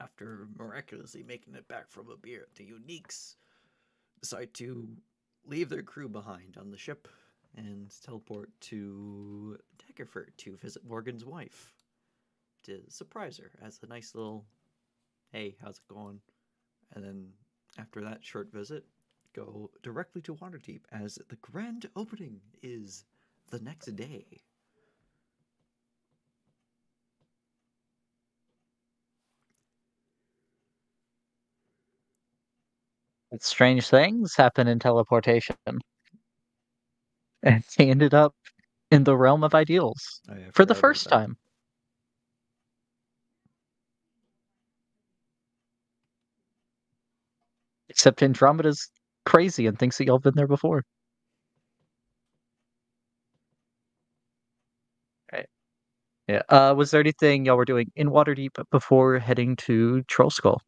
after miraculously making it back from a beer, the Uniques decide to leave their crew behind on the ship and teleport to Daggerford to visit Morgan's wife to surprise her as a nice little, hey, how's it going? And then after that short visit, go directly to Waterdeep as the grand opening is the next day. Strange things happen in teleportation. And they ended up in the realm of ideals Oh, yeah, I for the forgot about first that. time. Except Andromeda's crazy and thinks that y'all been there before. Right. Yeah. Was there anything y'all were doing in Waterdeep before heading to Troll Skull?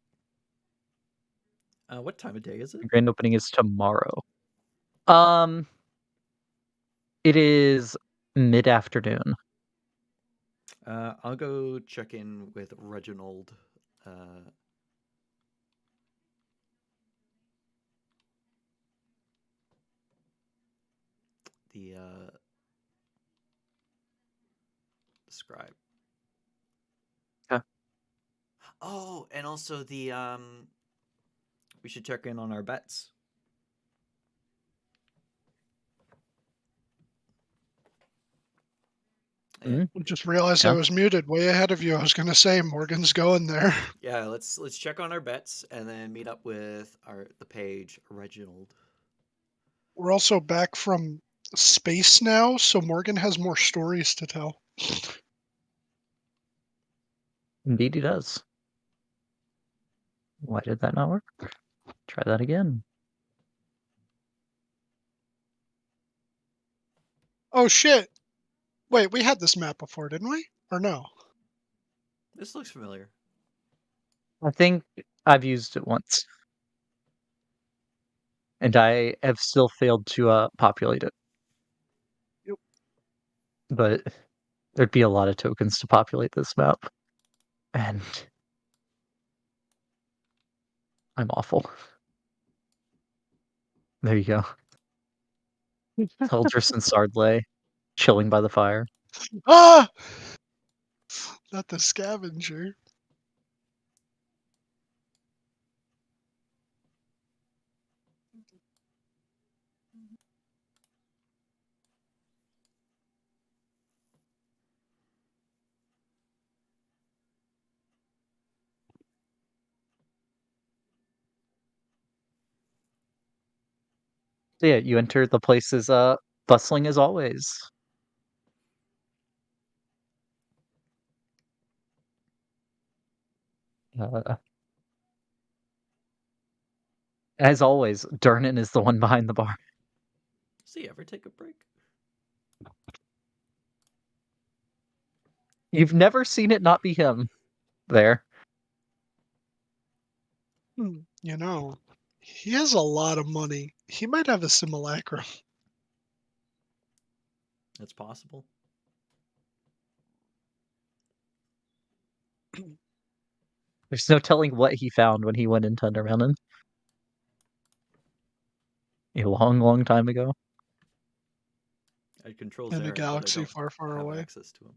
What time of day is it? The grand opening is tomorrow. Um, it is mid-afternoon. I'll go check in with Reginald. The scribe. Okay. Oh, and also the we should check in on our bets. Yeah, Mhm. Just realized I Yeah. was muted way ahead of you. I was going to say Morgan's going there. yeah. Let's check on our bets and then meet up with the page Reginald. We're also back from space now, so Morgan has more stories to tell. Indeed, he does. Why did that not work? Try that again. Oh shit! Wait, we had this map before, didn't we? Or no? This looks familiar. I think I've used it once, and I have still failed to populate it. Yep. But there'd be a lot of tokens to populate this map, and I'm awful. There you go. Eldris and Sardlay chilling by the fire. Ah! Not the scavenger. So yeah, you enter the place is bustling as always. Uh, as always, Durnan is the one behind the bar. Does he ever take a break? You've never seen it not be him there. You know, he has a lot of money. He might have a simulacrum. That's possible. There's no telling what he found when he went into Undermountain. A long, long time ago. I control In a Zarin, but I galaxy don't far, far have away. access to him.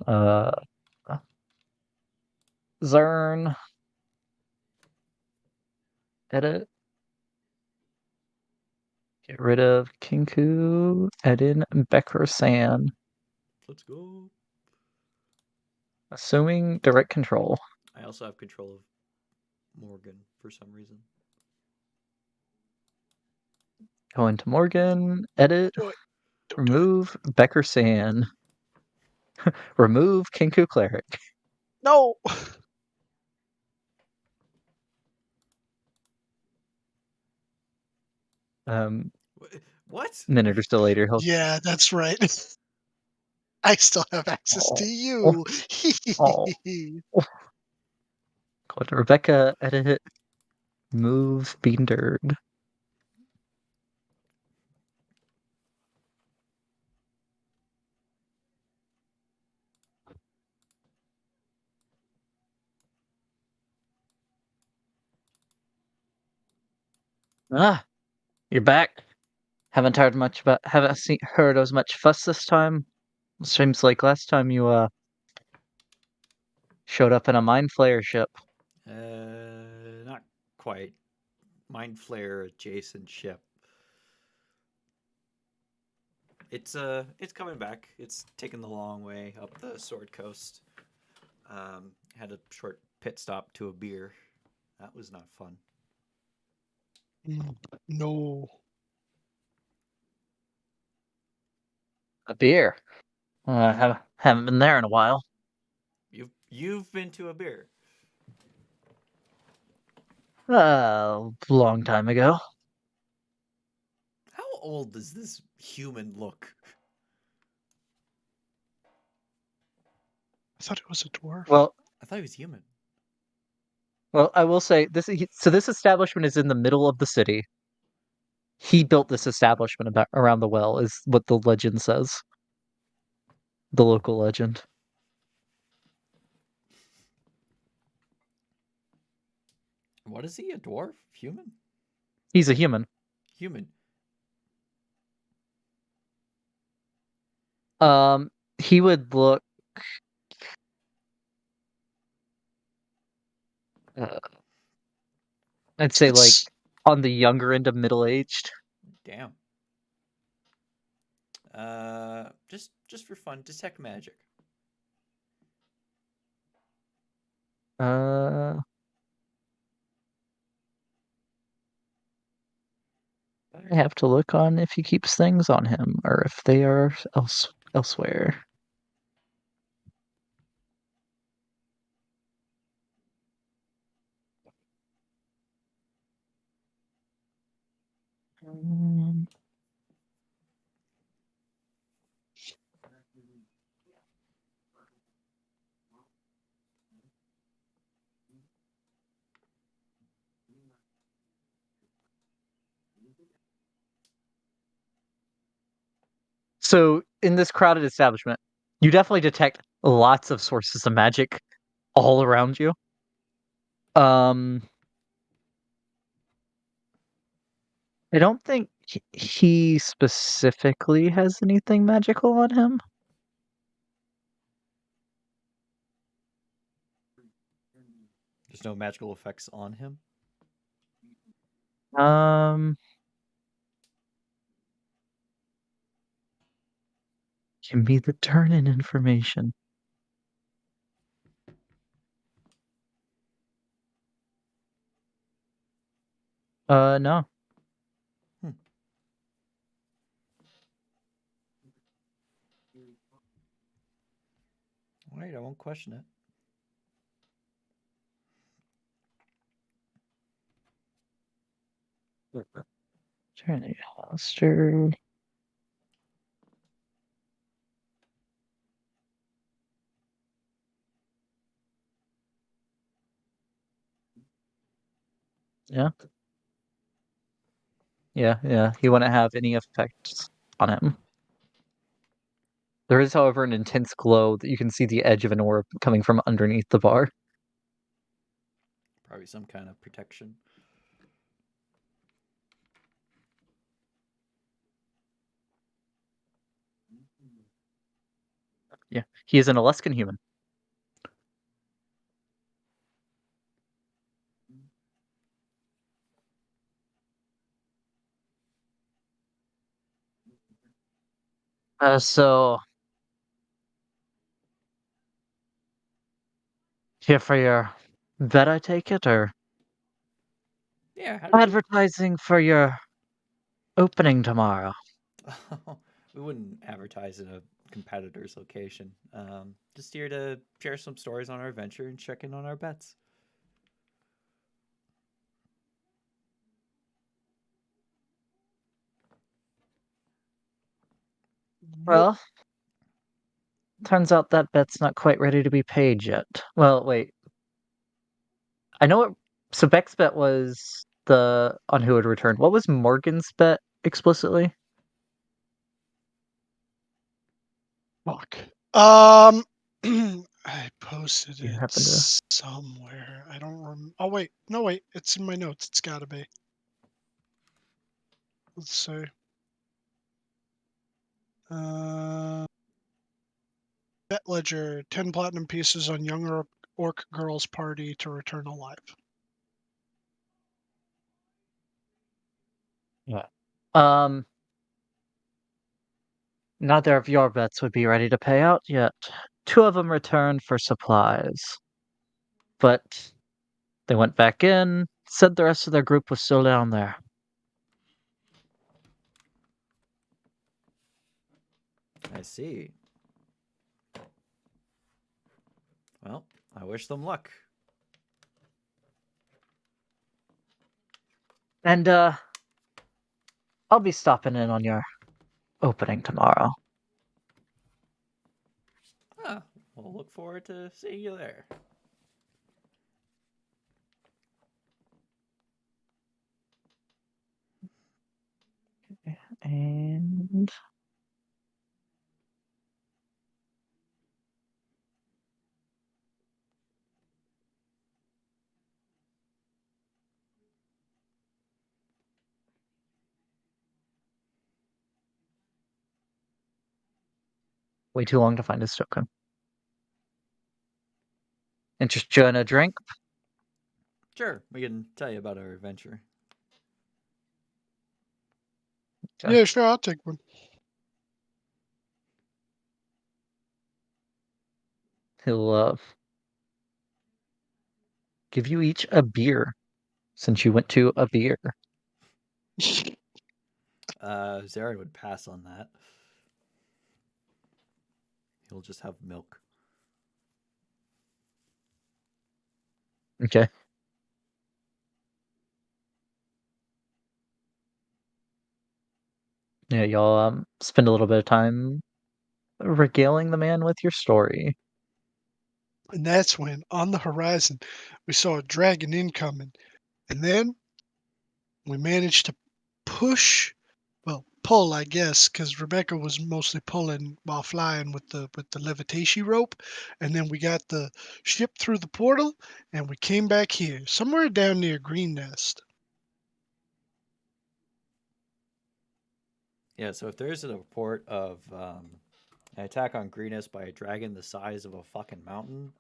Uh, uh, Zern. Edit. Get rid of Kinku. Edin Becker San. Let's go. Assuming direct control. I also have control of Morgan for some reason. Go into Morgan. Edit. Do it. Don't do it. Remove Becker San. Remove Kinku Cleric. No! What? Minute or so later, he'll. Yeah, that's right. I still have access to Oh, you. oh, oh. Go to Rebecca. Edit. Move Beandird. Ah, you're back. Haven't heard as much fuss this time. Seems like last time you showed up in a mind flayer ship. Not quite. Mind Flayer adjacent ship. It's coming back. It's taking the long way up the Sword Coast. Had a short pit stop to a beer. That was not fun. No. A beer. Haven't been there in a while. You've been to a beer. A long time ago. How old does this human look? I thought it was a dwarf. Well, I thought he was human. I will say this. So this establishment is in the middle of the city. He built this establishment around the well, is what the legend says. The local legend. What is he? A dwarf? Human? He's a human. Human. He would look. Uh, I'd say like It's on the younger end of middle aged. Damn. Just for fun, detect magic. Uh, I have to look on if he keeps things on him or if they are elsewhere. Um, So in this crowded establishment, you definitely detect lots of sources of magic all around you. Um, I don't think he specifically has anything magical on him. There's no magical effects on him. Um, Give me the turn-in information. No. Hmm. All right, I won't question it. Trinity Hollister. Yeah. Yeah. He wouldn't have any effects on him. There is, however, an intense glow that you can see the edge of an orb coming from underneath the bar. Probably some kind of protection. Yeah. He is an Alaskan human. So here for your vet, I take it, or Yeah, how did you? advertising for your opening tomorrow? We wouldn't advertise in a competitor's location. Just here to share some stories on our adventure and check in on our bets. Well, turns out that bet's not quite ready to be paid yet. Well, wait. I know it. So Beck's bet was the on who would return. What was Morgan's bet explicitly? Fuck. I posted You it happen to. somewhere. I don't remember. Oh wait, no wait, it's in my notes. It's gotta be. let's see. Bet ledger, 10 platinum pieces on young orc girl's party to return alive. Yeah. Neither of your bets would be ready to pay out yet. 2 of them returned for supplies. But they went back in, said the rest of their group was still down there. I see. Well, I wish them luck. And, I'll be stopping in on your opening tomorrow. Ah, we'll look forward to seeing you there. And way too long to find his token. Interest you in a drink? Sure, we can tell you about our adventure. Okay. Yeah, sure, I'll take one. He'll give you each a beer, since you went to a beer. Zarin would pass on that. He'll just have milk. Okay. Yeah, y'all spend a little bit of time regaling the man with your story. And that's when, on the horizon, we saw a dragon incoming. And then we managed to pull, I guess, because Rebecca was mostly pulling while flying with the levitation rope. And then we got the ship through the portal, and we came back here, somewhere down near Green Nest. Yeah, so if there's a report of an attack on Greenest by a dragon the size of a fucking mountain,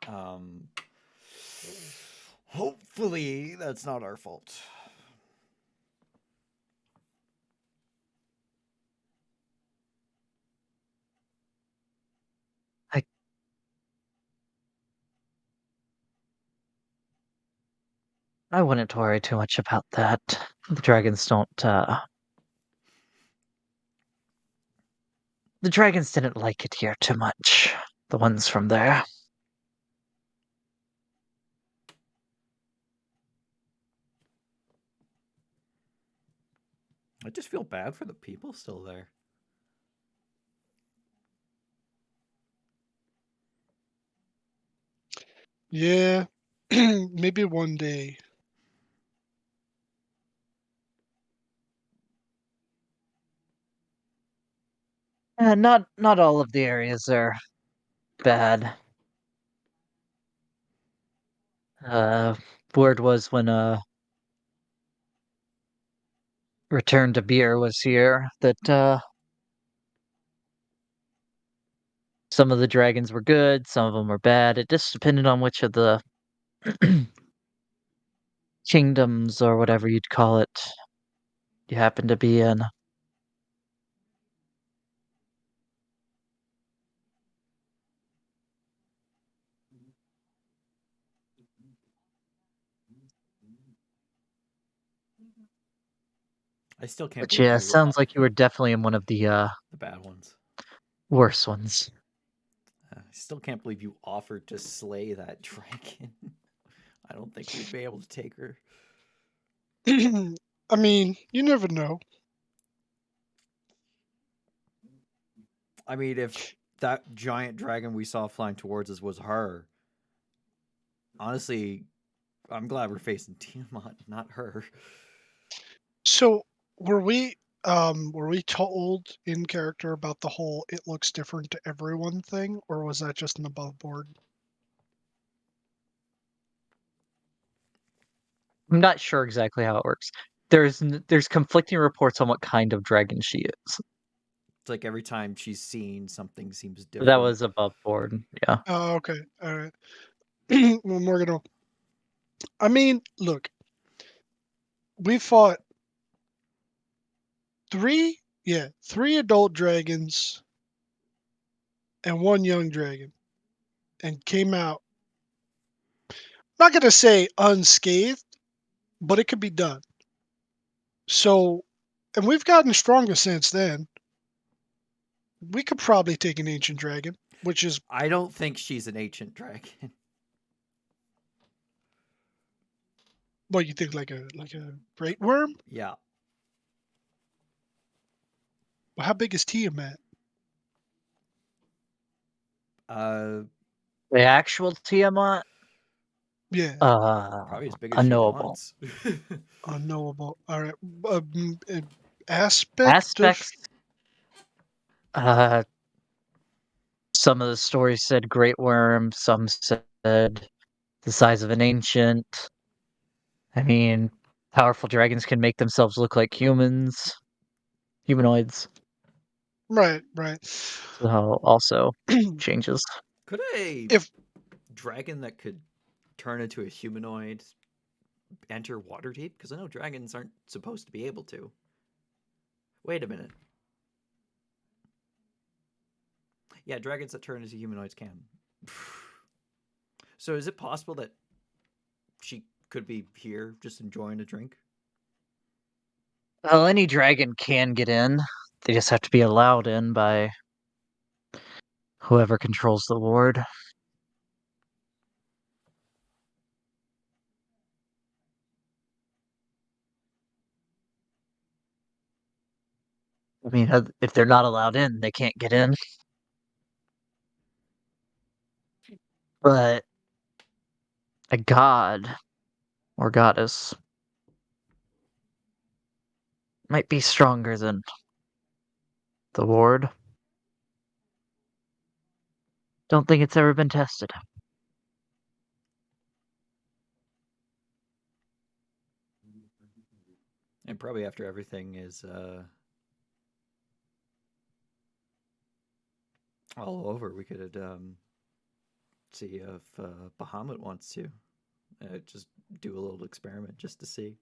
hopefully that's not our fault. I wouldn't worry too much about that. The dragons don't, the dragons didn't like it here too much. The ones from there. I just feel bad for the people still there. Yeah, maybe one day. Not all of the areas are bad. Uh, Word was when Return to Beer was here that some of the dragons were good, some of them were bad. It just depended on which of the kingdoms or whatever you'd call it you happen to be in. I still can't But believe yeah, you sounds like you were definitely in one of the the bad ones. worse ones. I still can't believe you offered to slay that dragon. I don't think we'd be able to take her. I mean, you never know. I mean, if that giant dragon we saw flying towards us was her, honestly, I'm glad we're facing Tiamat, not her. So, were we told in character about the whole "it looks different to everyone" thing, or was that just an above board? I'm not sure exactly how it works. there's conflicting reports on what kind of dragon she is. It's like every time she's seen, something seems different. That was above board. Yeah. Oh, okay. All right. Well, Morgano. I mean, look, we fought three adult dragons and one young dragon, and came out. I'm not gonna say unscathed, but it could be done. So, and we've gotten stronger since then. We could probably take an ancient dragon, which is I don't think she's an ancient dragon. what you think, like a great worm. Yeah. Well, how big is Tiamat? Uh, The actual Tiamat, Yeah, probably as big as she unknowable. wants. unknowable. All right. Aspect of Aspects. Some of the stories said great worm. Some said the size of an ancient. I mean, powerful dragons can make themselves look like humanoids. right. So also changes. Could a If dragon that could turn into a humanoid enter Waterdeep? Because I know dragons aren't supposed to be able to. Wait a minute. Yeah, dragons that turn into humanoids can. So is it possible that she could be here just enjoying a drink? Well, any dragon can get in. They just have to be allowed in by whoever controls the ward. I mean, if they're not allowed in, they can't get in. But a god or goddess might be stronger than the ward. Don't think it's ever been tested. And probably after everything is all over, we could see if Bahamut wants to just do a little experiment just to see.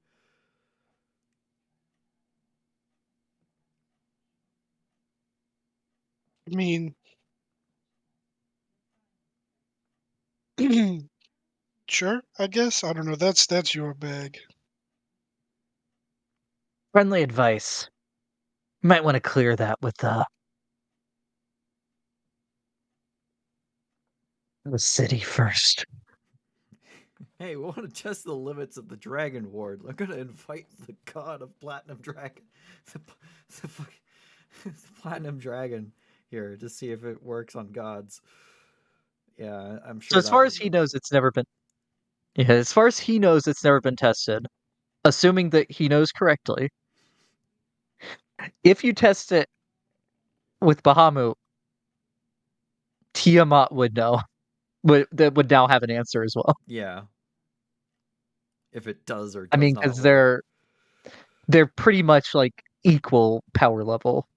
I mean, sure, I guess. I don't know. That's your bag. Friendly advice. You might want to clear that with the city first. Hey, we want to test the limits of the Dragon Ward. I'm gonna invite the god of Platinum Dragon, the, the, the Platinum Dragon here to see if it works on gods. Yeah, I'm So sure as that far as would he go. knows, it's never been. Yeah, as far as he knows, it's never been tested. Assuming that he knows correctly, if you test it with Bahamut, Tiamat would know. That would now have an answer as well. Yeah, if it does or I does mean, because not work. they're pretty much like equal power level.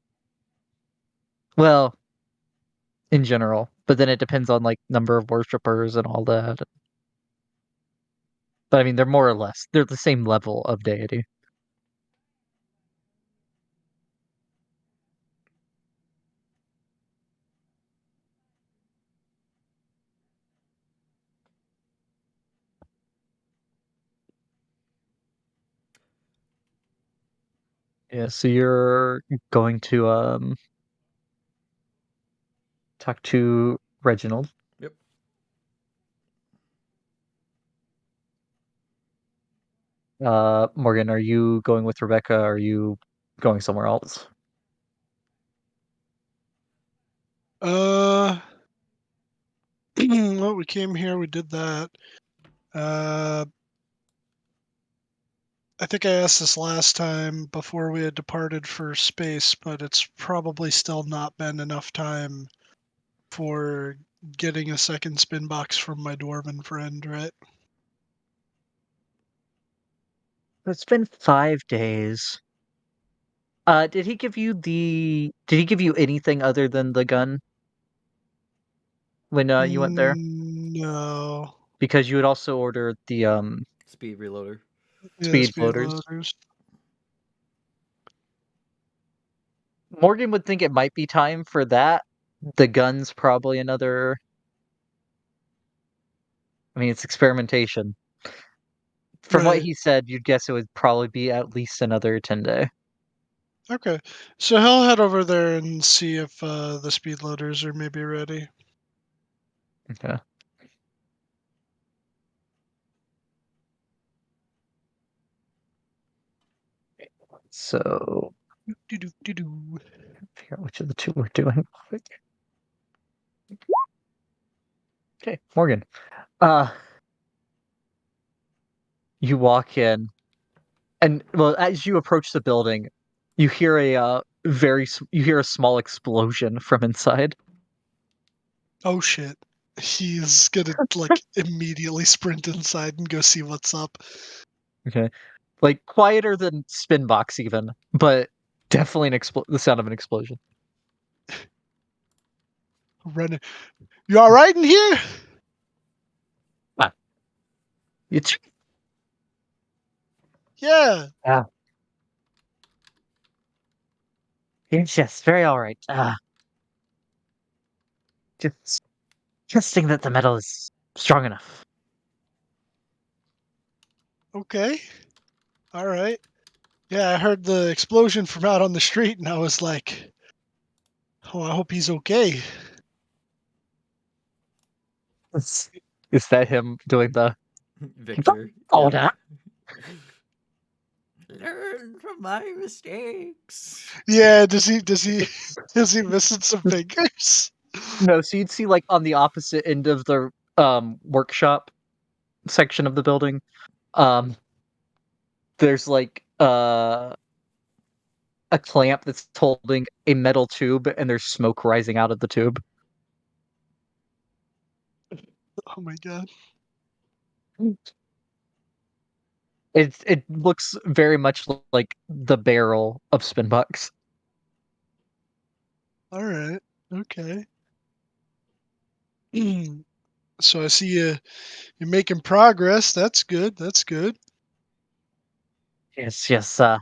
Well, in general, but then it depends on like number of worshippers and all that. But I mean, they're the same level of deity. Yeah, so you're going to talk to Reginald. Yep. Morgan, are you going with Rebecca? Or are you going somewhere else? Uh, well, we came here, we did that. I think I asked this last time before we had departed for space, but it's probably still not been enough time for getting a second spin box from my dwarven friend, right? It's been 5 days. Did he give you anything other than the gun when, you went there? No. Because you had also ordered the, Speed reloader. Yeah, speed speed loaders. loaders. Morgan would think it might be time for that. The gun's probably another. I mean, it's experimentation. From what Right. he said, you'd guess it would probably be at least another 10-day. Okay. So he'll head over there and see if the speed loaders are maybe ready. Okay. So, Do-do-do-do. figure out which of the two we're doing quick. Okay, Morgan. You walk in, and well, as you approach the building, you hear you hear a small explosion from inside. Oh shit. He's gonna like immediately sprint inside and go see what's up. Okay, like quieter than Spinbox even, but definitely the sound of an explosion. Running. You all right in here? Ah, it's Yeah. yes, very all right. Just testing that the metal is strong enough. Okay. All right. Yeah, I heard the explosion from out on the street, and I was like, "Oh, I hope he's okay." Is, is that him doing the Victor. oh Yep. that? Learn from my mistakes. Yeah. Is he missing some fingers? No, so you'd see like on the opposite end of the workshop section of the building, um, there's like a clamp that's holding a metal tube, and there's smoke rising out of the tube. Oh my god. It looks very much like the barrel of Spinbucks. All right. Okay. So I see you're making progress. That's good. That's good. Yes, yes. Gotta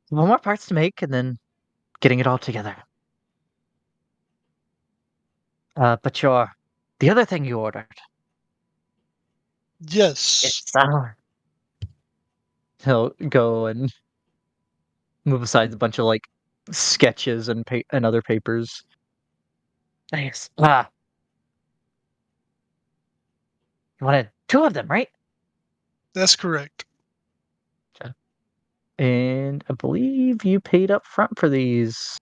one more parts to make, and then getting it all together. But the other thing you ordered. Yes. It's he'll go and move aside a bunch of like sketches and and other papers. Thanks. You wanted 2 of them, right? That's correct. Okay. And I believe you paid up front for these.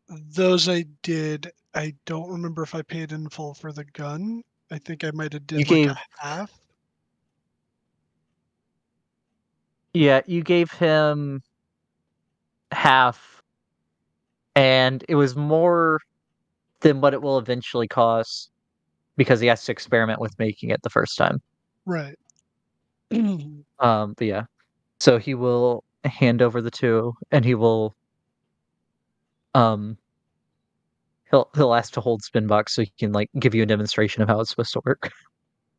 Those I did. I don't remember if I paid in full for the gun. I think I might have You did like a gave half. Yeah, you gave him half, and it was more than what it will eventually cost because he has to experiment with making it the first time. Right. But yeah. So he will hand over the 2, and he will um he'll ask to hold Spinbox so he can like give you a demonstration of how it's supposed to work.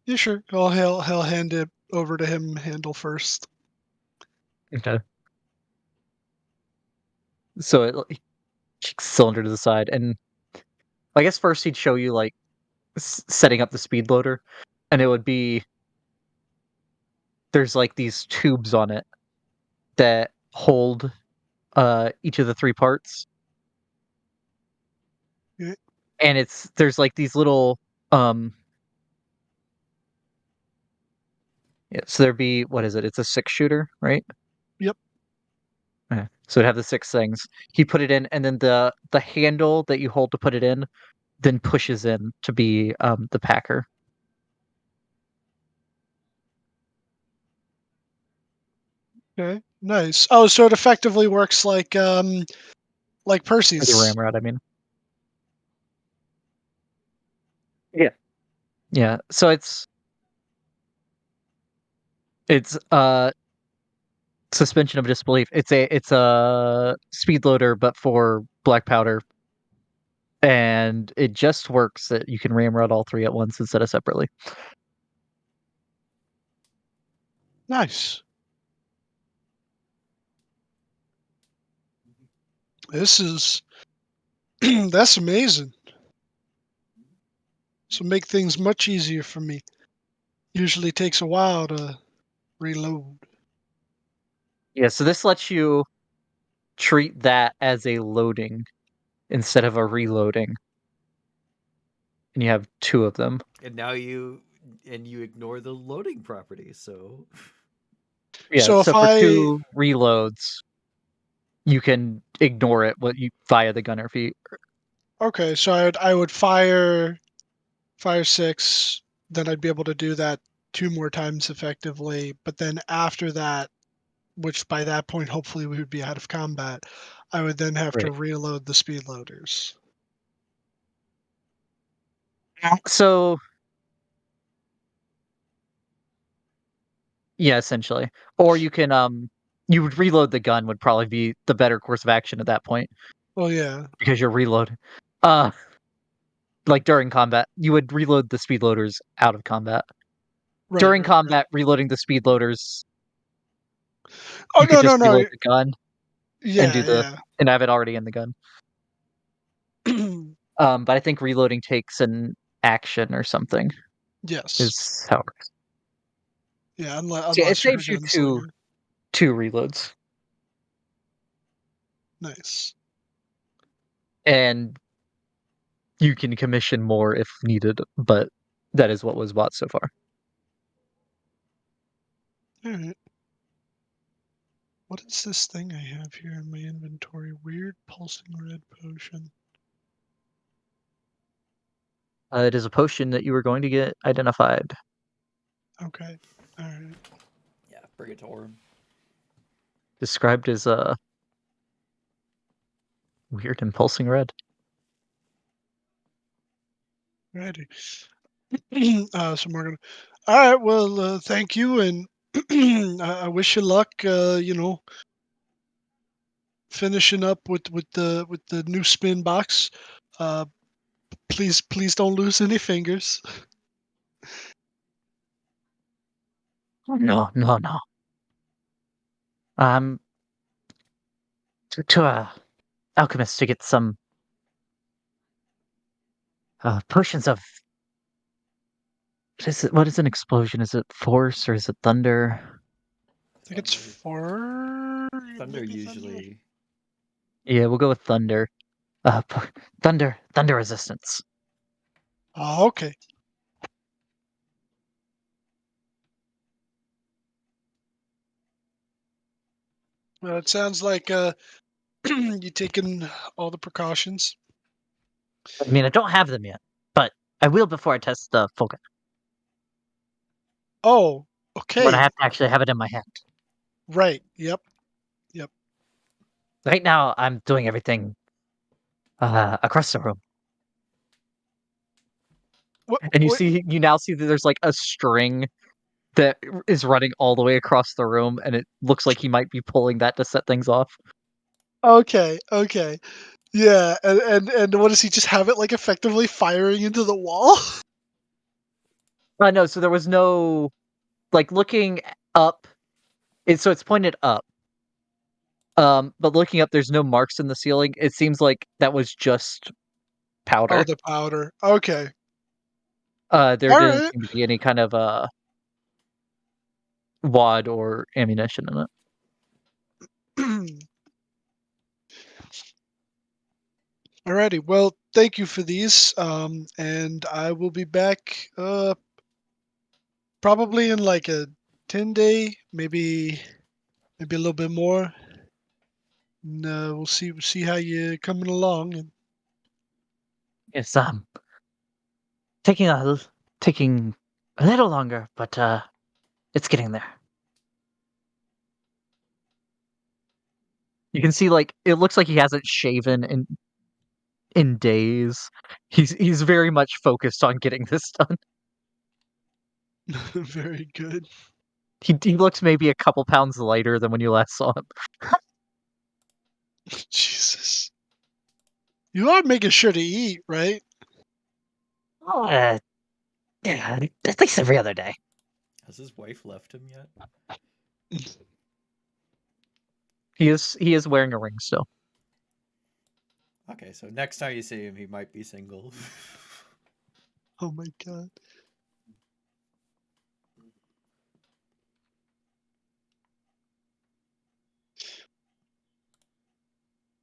Yeah, sure. He'll hand it over to him handle first. Okay. So it like, kicks the cylinder to the side, and I guess first he'd show you like setting up the speed loader, and it would be there's like these tubes on it that hold each of the 3 parts, Yeah. and there's like these little um yeah, so there'd be what is it? It's a 6-shooter, right? Yep. Okay. So it'd have the 6 things. He put it in, and then the handle that you hold to put it in then pushes in to be the packer. Okay. Nice. Oh, so it effectively works like Or the Percy's. ramrod, I mean. Yeah. Yeah. So It's suspension of disbelief. It's a speed loader, but for black powder, and it just works that you can ramrod all three at once instead of separately. Nice. This is that's amazing. This will make things much easier for me. Usually takes a while to reload. Yeah, so this lets you treat that as a loading instead of a reloading, and you have two of them. And now you ignore the loading property. So Yeah, So if so for I two reloads, you can ignore it via the gunner feat. okay, so I would fire 6, then I'd be able to do that 2 more times effectively, but then after that, which by that point hopefully we would be out of combat, I would then have to Right. reload the speed loaders. So yeah, essentially. Or you can you would reload the gun would probably be the better course of action at that point Well, yeah. because you're reloading. Uh like during combat, you would reload the speed loaders out of combat. Right, During right, right. combat, reloading the speed loaders, Oh, you could no, no, just no. reload the gun and do Yeah, and have it already in the gun. yeah. But I think reloading takes an action or something Yes. is how it works. Yeah, So it unless you're a saves you gunslinger. two reloads, Nice. and you can commission more if needed, but that is what was bought so far. Alright. What is this thing I have here in my inventory? Weird pulsing red potion. It is a potion that you were going to get identified, Okay. Alright. yeah, Brigatorum. described as a weird and pulsing red. Righty. So Morgan. Alright, well, thank you, and I wish you luck, finishing up with the new spin box. Uh, please don't lose any fingers. Oh, no, no, no. Um, to a alchemist to get some potions of what is an explosion? Is it force or is it thunder? I think it's far. Thunder Maybe thunder. usually. Yeah, we'll go with thunder. Thunder resistance. Oh, okay. Well, it sounds like you taking all the precautions. I mean, I don't have them yet, but I will before I test the full gun. Oh, But I okay. have to actually have it in my hand. Right. Yep. Yep. Right now, I'm doing everything across the room, What? and What? you now see that there's like a string that is running all the way across the room, and it looks like he might be pulling that to set things off. Okay. Okay. Yeah. And what does he just have it like effectively firing into the wall? No, so there was no like looking up. So it's pointed up. But looking up, there's no marks in the ceiling. It seems like that was just Oh, powder. the powder. Okay. There All didn't right. seem to be any kind of wad or ammunition in it. Alrighty. Well, thank you for these. And I will be back. Probably in like a 10-day, maybe a little bit more. And we'll see how you're coming along. And It's taking taking a little longer, but it's getting there. You can see like it looks like he hasn't shaven in days. He's very much focused on getting this done. very good. He looks maybe a couple pounds lighter than when you last saw him. Jesus. You are making sure to eat, right? Yeah, at least every other day. Has his wife left him yet? He is wearing a ring still. Okay, so next time you see him, he might be single. Oh my god.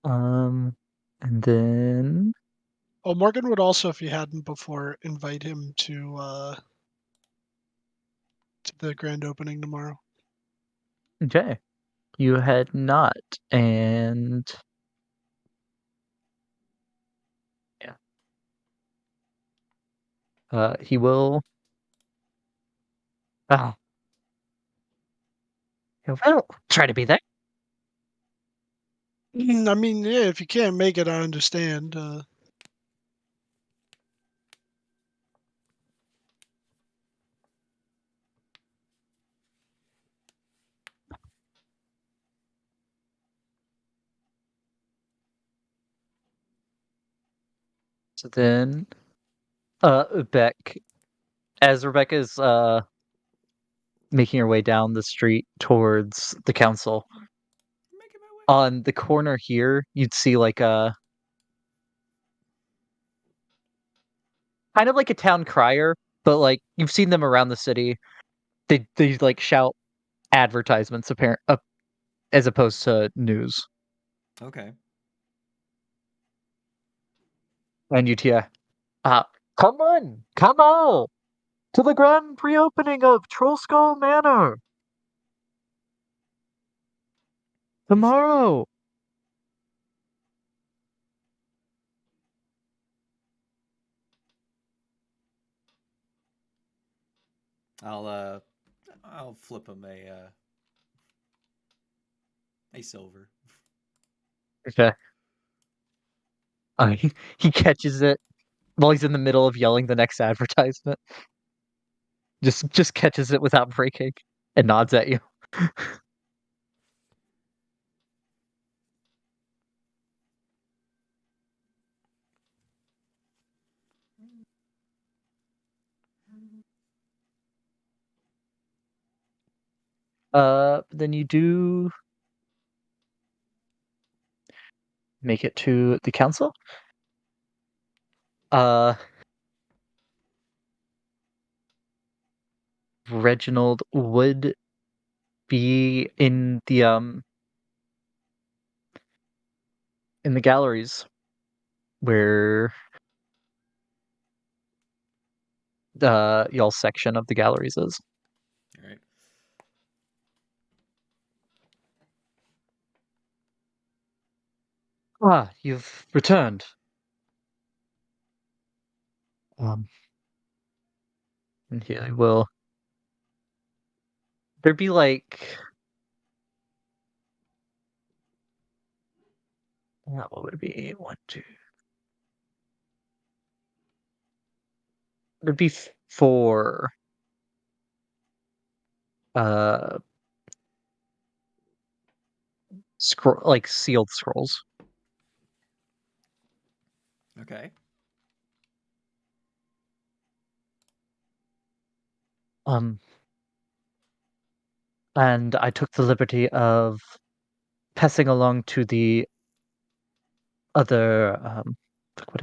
And then Oh, Morgan would also, if you hadn't before, invite him to the grand opening tomorrow. okay, you had not, and yeah, he will. Oh, he'll try to be there. I mean, yeah, if you can't make it, I understand. So then, Beck, as Rebecca's making her way down the street towards the council, Making my way. on the corner here, you'd see like a kind of like a town crier, but like you've seen them around the city. They like shout advertisements as opposed to news. Okay. And you'd hear, come on, come on to the grand reopening of Troll Skull Manor tomorrow. I'll flip him a silver. Okay. He catches it while he's in the middle of yelling the next advertisement. Just catches it without breaking and nods at you. Then you do make it to the council. Uh, Reginald would be in the galleries where y'all's section of the galleries is. All right. You've returned. Um, and here I will. There'd be like, what would it be? One, two. There'd be four. Uh, scroll like sealed scrolls. Okay. Um, and I took the liberty of passing along to the other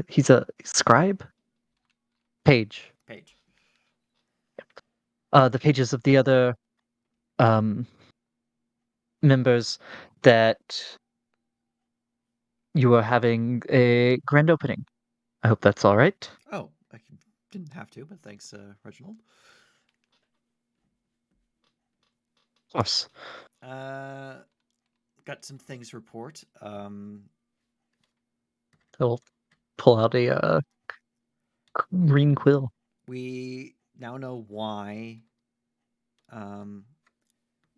he's a scribe page, Page. the pages of the other um members that you are having a grand opening. I hope that's all right. Oh, I didn't have to, but thanks, Reginald. Of course. Uh, got some things to report. He'll pull out a green quill. We now know why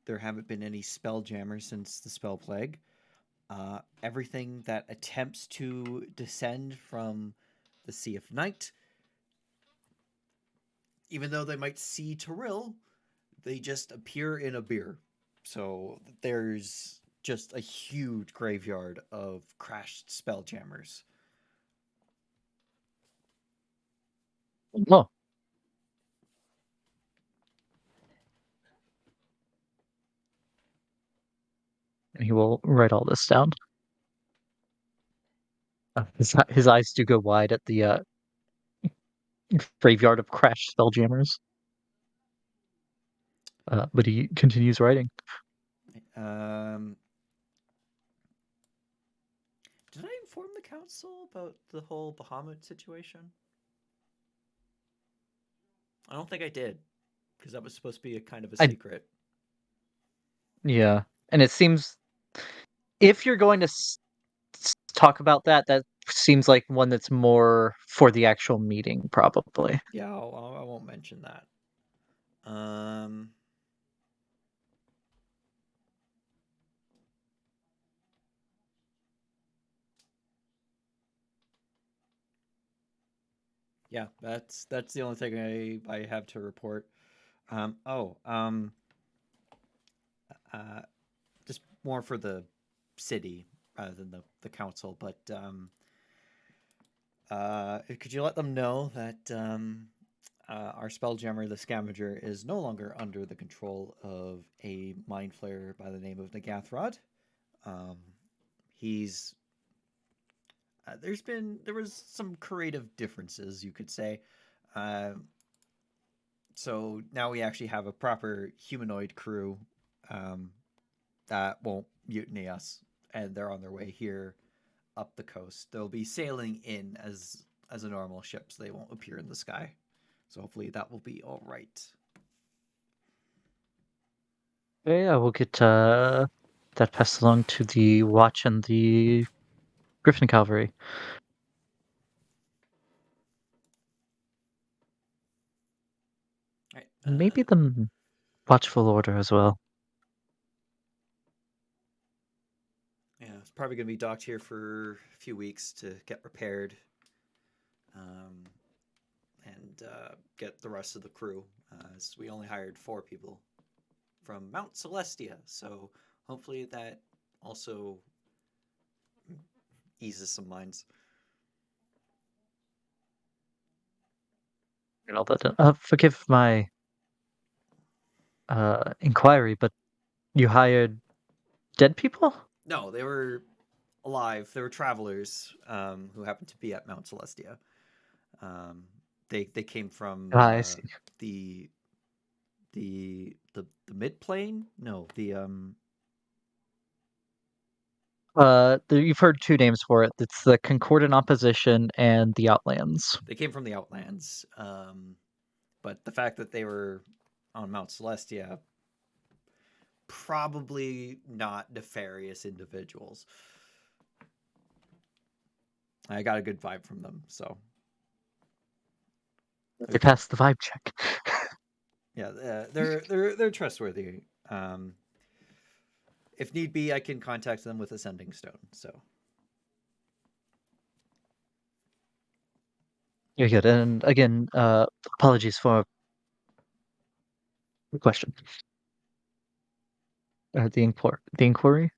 there haven't been any spell jammers since the spell plague. Everything that attempts to descend from the Sea of Night, even though they might see Toril, they just appear in a beer. So there's just a huge graveyard of crashed spelljammers. Oh. And he will write all this down. His eyes do go wide at the graveyard of crashed spelljammers. But he continues writing. Did I inform the council about the whole Bahamut situation? I don't think I did, because that was supposed to be a kind of a secret. Yeah, and it seems if you're going to talk about that, that seems like one that's more for the actual meeting, probably. Yeah, I won't mention that. Yeah, that's the only thing I have to report. Just more for the city rather than the council. But could you let them know that our spelljammer, the Scamager, is no longer under the control of a mind flayer by the name of Nagathrod? He's there was some creative differences, you could say. So now we actually have a proper humanoid crew that won't mutiny us, and they're on their way here up the coast. They'll be sailing in as a normal ship, so they won't appear in the sky. So hopefully that will be all right. Yeah, we'll get that passed along to the Watch and the Griffin Cavalry. Right, Maybe the Watchful Order as well. Yeah, it's probably going to be docked here for a few weeks to get repaired, and get the rest of the crew. As we only hired 4 people from Mount Celestia, so hopefully that also eases some minds. And all that. Forgive my inquiry, but you hired dead people? No, they were alive. They were travelers who happened to be at Mount Celestia. They came from I see. the the mid plane. No, You've heard 2 names for it. It's the Concordant Opposition and the Outlands. they came from the Outlands. But the fact that they were on Mount Celestia, probably not nefarious individuals. I got a good vibe from them, so They passed the vibe check. yeah, they're trustworthy. If need be, I can contact them with a sending stone. So You're good. And again, apologies for the question. The inquiry.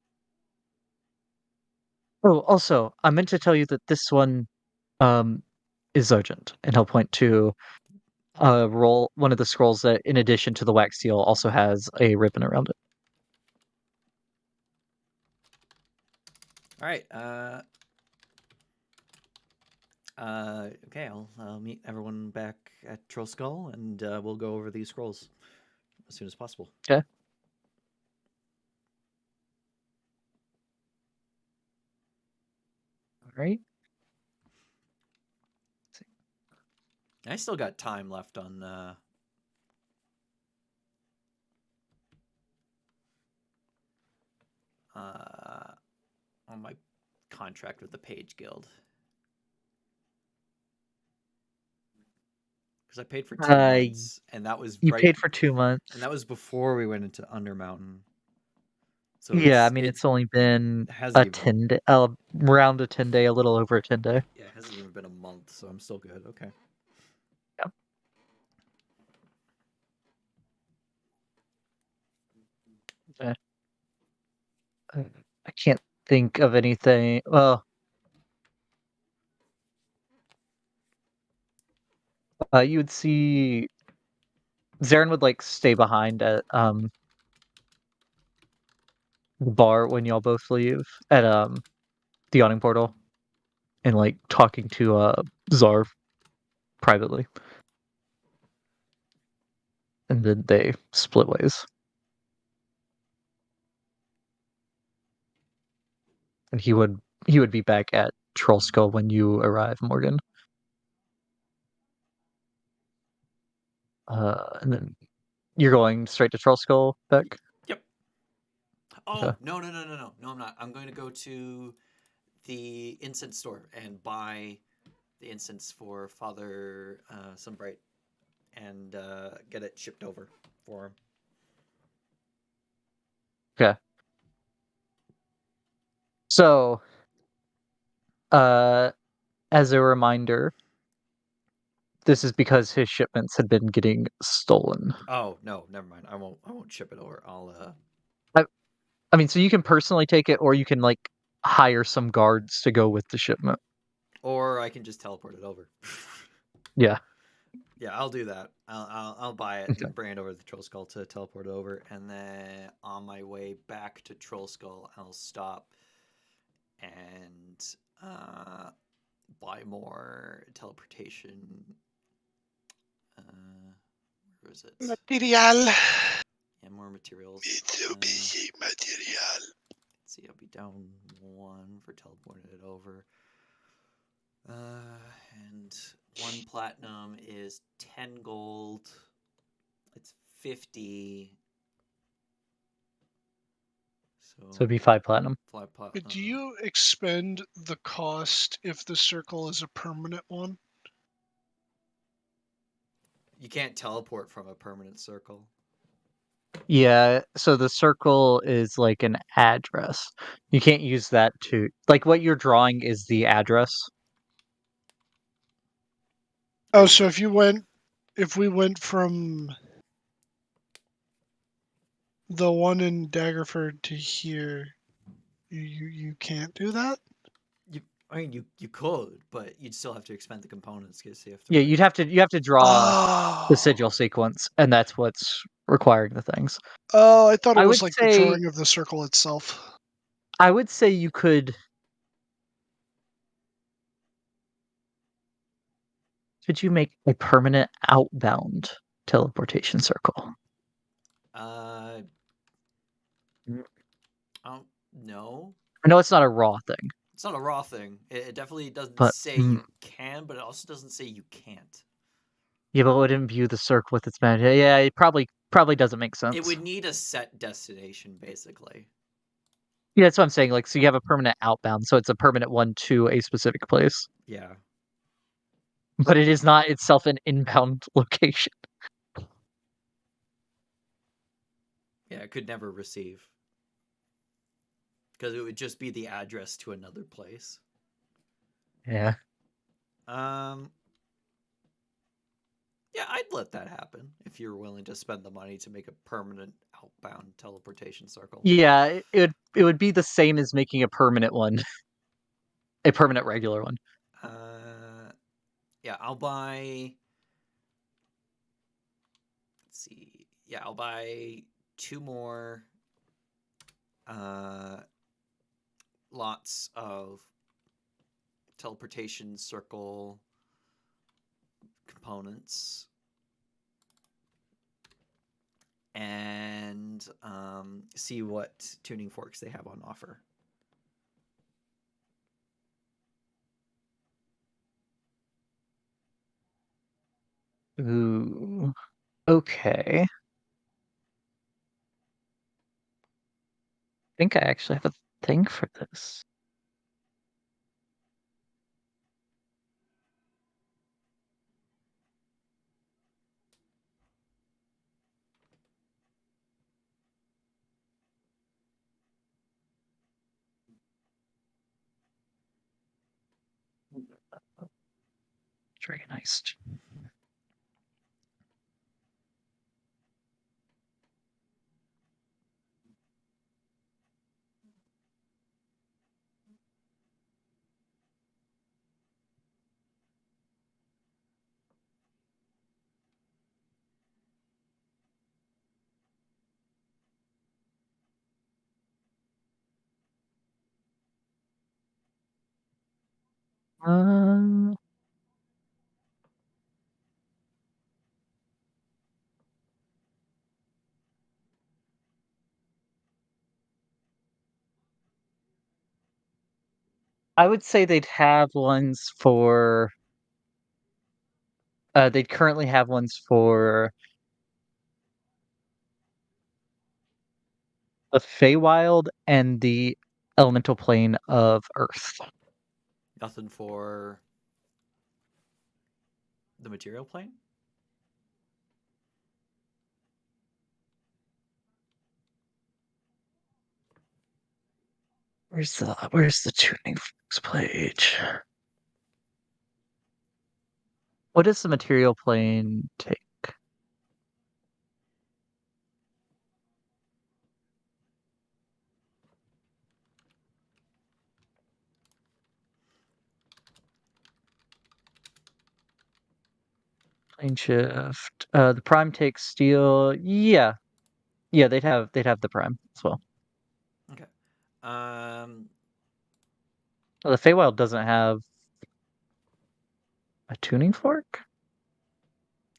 Oh, also, I meant to tell you that this one is urgent, and he'll point to one of the scrolls that, in addition to the wax seal, also has a ribbon around it. all right. Okay, I'll meet everyone back at Troll Skull, and we'll go over these scrolls as soon as possible. Okay. All right. I still got time left on my contract with the Page Guild, because I paid for 2 months, and that was You right. paid for 2 months. And that was before we went into Undermountain. So Yeah, I mean it's only been hasn't a even 10-day, around a 10-day, a little over a 10-day. yeah, it hasn't even been a month, so I'm still good. Okay. Yeah. I can't think of anything. Well, you would see Zarin would like stay behind at the bar when y'all both leave at the awning portal and like talking to Czar privately. And then they split ways. And he would be back at Troll Skull when you arrive, Morgan. And then you're going straight to Troll Skull, Beck? Yep. Oh, Okay. no, I'm not. I'm going to go to the incense store and buy the incense for Father Sunbright and get it shipped over for him. Okay. So, as a reminder, this is because his shipments had been getting stolen. Oh no, never mind. I won't ship it over. I mean, so you can personally take it, or you can like hire some guards to go with the shipment. Or I can just teleport it over. Yeah. Yeah, I'll do that. I'll buy it Okay. and bring it over to the Troll Skull to teleport it over, and then on my way back to Troll Skull, I'll stop and buy more teleportation. Where is it? Material. Yeah, more materials. Mitsubishi material. Let's see, I'll be down 1 for teleporting it over. And 1 platinum is 10 gold. It's 50. So it'd be 5 platinum. 5 platinum. Do you expend the cost if the circle is a permanent one? You can't teleport from a permanent circle. Yeah, so the circle is like an address. You can't use that to like what you're drawing is the address. Oh, so if we went from the one in Daggerford to here, you can't do that? You could, but you'd still have to expend the components because you have to. Yeah, you have to draw the Oh. sigil sequence, and that's what's requiring the things. Oh, I thought it I was would like the say drawing of the circle itself. you could you make a permanent outbound teleportation circle? Uh, no. I know it's not a raw thing, It's not a raw thing. It definitely doesn't but say you can, but it also doesn't say you can't. yeah, but it would imbue the circle with its magic. Yeah, it probably doesn't make sense. It would need a set destination, basically. Yeah, that's what I'm saying. Like, so you have a permanent outbound, so it's a permanent one to a specific place, Yeah. but it is not itself an inbound location. Yeah, it could never receive. Because it would just be the address to another place. Yeah. Yeah, I'd let that happen if you're willing to spend the money to make a permanent outbound teleportation circle. Yeah, it would be the same as making a permanent one, a permanent regular one. Yeah, I'll buy. Let's see. Yeah, I'll buy 2 more. Lots of teleportation circle components. And see what tuning forks they have on offer. Ooh. Okay. I think I actually have a thing for this. Dragonized. Uh, I would say they'd have ones for. They'd currently have ones for the Feywild and the elemental plane of Earth. Nothing for the material plane? Where's the tuning forks page? What does the material plane take? Plane shift. The prime takes steel. Yeah. Yeah, they'd have the prime as well. Okay. Well, the Feywild doesn't have a tuning fork?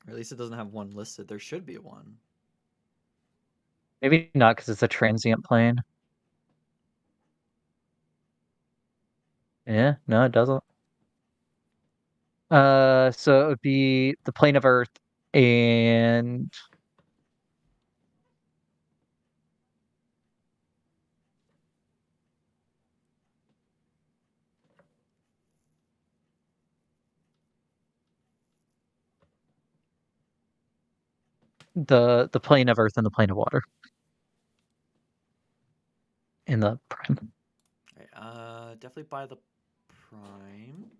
Or at least it doesn't have one listed. There should be one. Maybe not because it's a transient plane. Yeah, no, it doesn't. So it would be the plane of Earth and the plane of Earth and the plane of water in the prime. Okay, definitely buy the prime.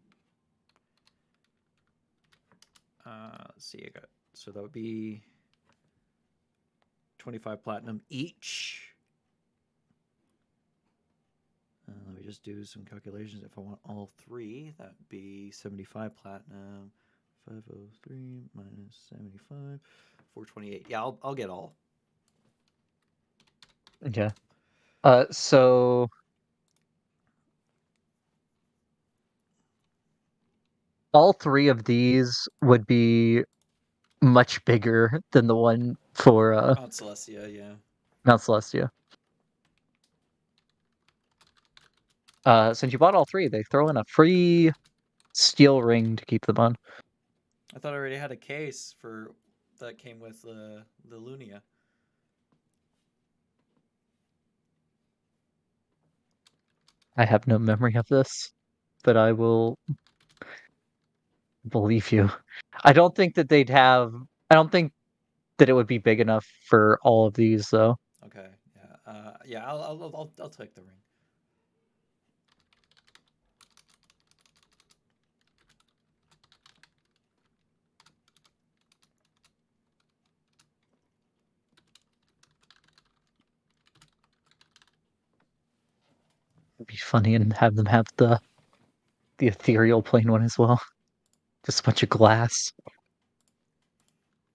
Let's see, I got so that would be 25 platinum each. Let me just do some calculations. If I want all three, that'd be 75 platinum. 503 minus 75, 428. Yeah, I'll get all. Yeah. So all three of these would be much bigger than the one for Mount Celestia, yeah. Mount Celestia. Since you bought all three, they throw in a free steel ring to keep them on. I thought I already had a case for that came with the Lunia. I have no memory of this, but I will believe you. I don't think that they'd have. I don't think that it would be big enough for all of these, though. Okay, yeah, yeah. I'll take the ring. It'd be funny and have them have the ethereal plane one as well. Just a bunch of glass.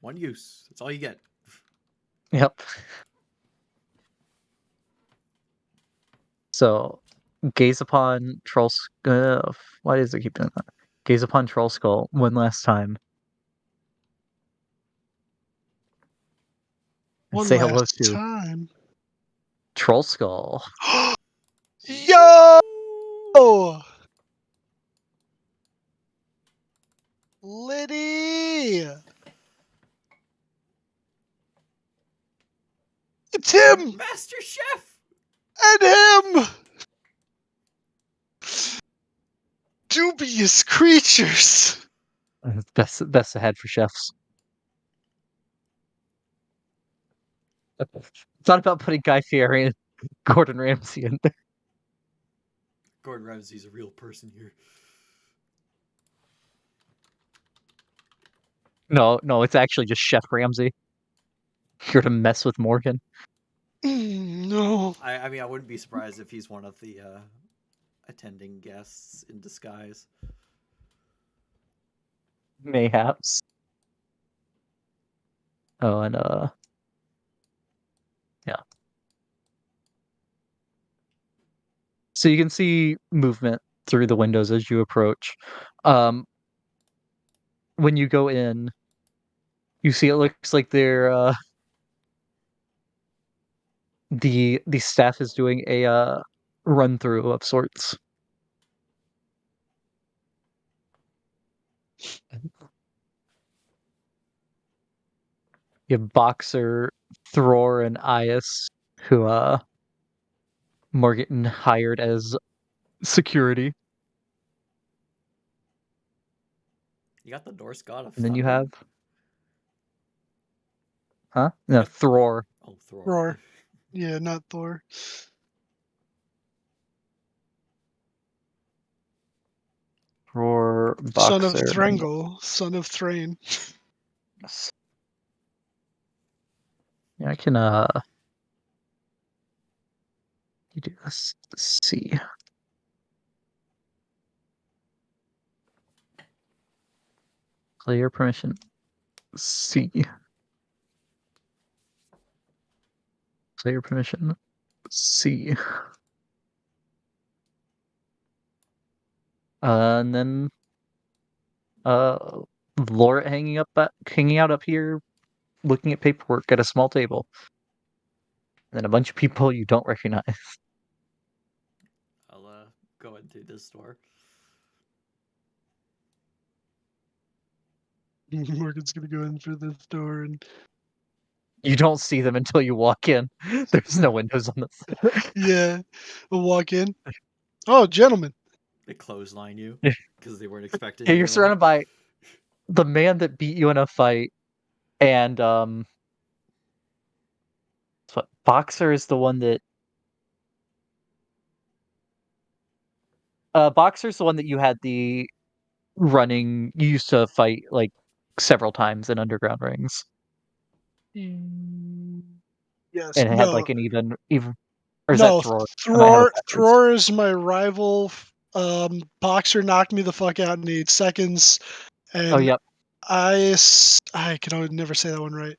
One use. That's all you get. Yep. So, gaze upon Troll. Why does it keep doing that? Gaze upon Troll Skull one last time. And One say hello last to time. Troll Skull. Yo! Liddy! It's him! Master Chef! And him! Dubious creatures! Best ahead for chefs. It's not about putting Guy Fieri and Gordon Ramsay in there. Gordon Ramsay's a real person here. No, it's actually just Chef Ramsay. Here to mess with Morgan. No. I mean, I wouldn't be surprised if he's one of the attending guests in disguise. Mayhaps. Oh, and yeah. So you can see movement through the windows as you approach. When you go in, you see it looks like the staff is doing a run through of sorts. You have Boxer, Thror, and Ias, who Morgan hired as security. You got the Norse god of And then you thunder? have No, Yep. Thror. Oh, Thor. Roar. Yeah, not Thor. Thror, Son of Boxer. Threngel, son of Thrain. Yes. Yeah, I can you do this. C. Player permission. C. Player permission. C. And then Laura hanging out up here, looking at paperwork at a small table. And then a bunch of people you don't recognize. I'll go into this store. Morgan's gonna go in through this door and You don't see them until you walk in. There's no windows on this. yeah, we'll walk in. Oh, gentlemen. They clothesline you Yeah, because they weren't expecting you're you in. surrounded by the man that beat you in a fight, and Boxer is the one that Boxer's the one that you had the running. You used to fight like several times in underground rings, Mm, yes. and it had like No. an even. Or is that No. Thror? I might have it Thror. backwards. Thror is my rival. Boxer knocked me the fuck out in 8 seconds, Oh, and yep. I can always never say that one right.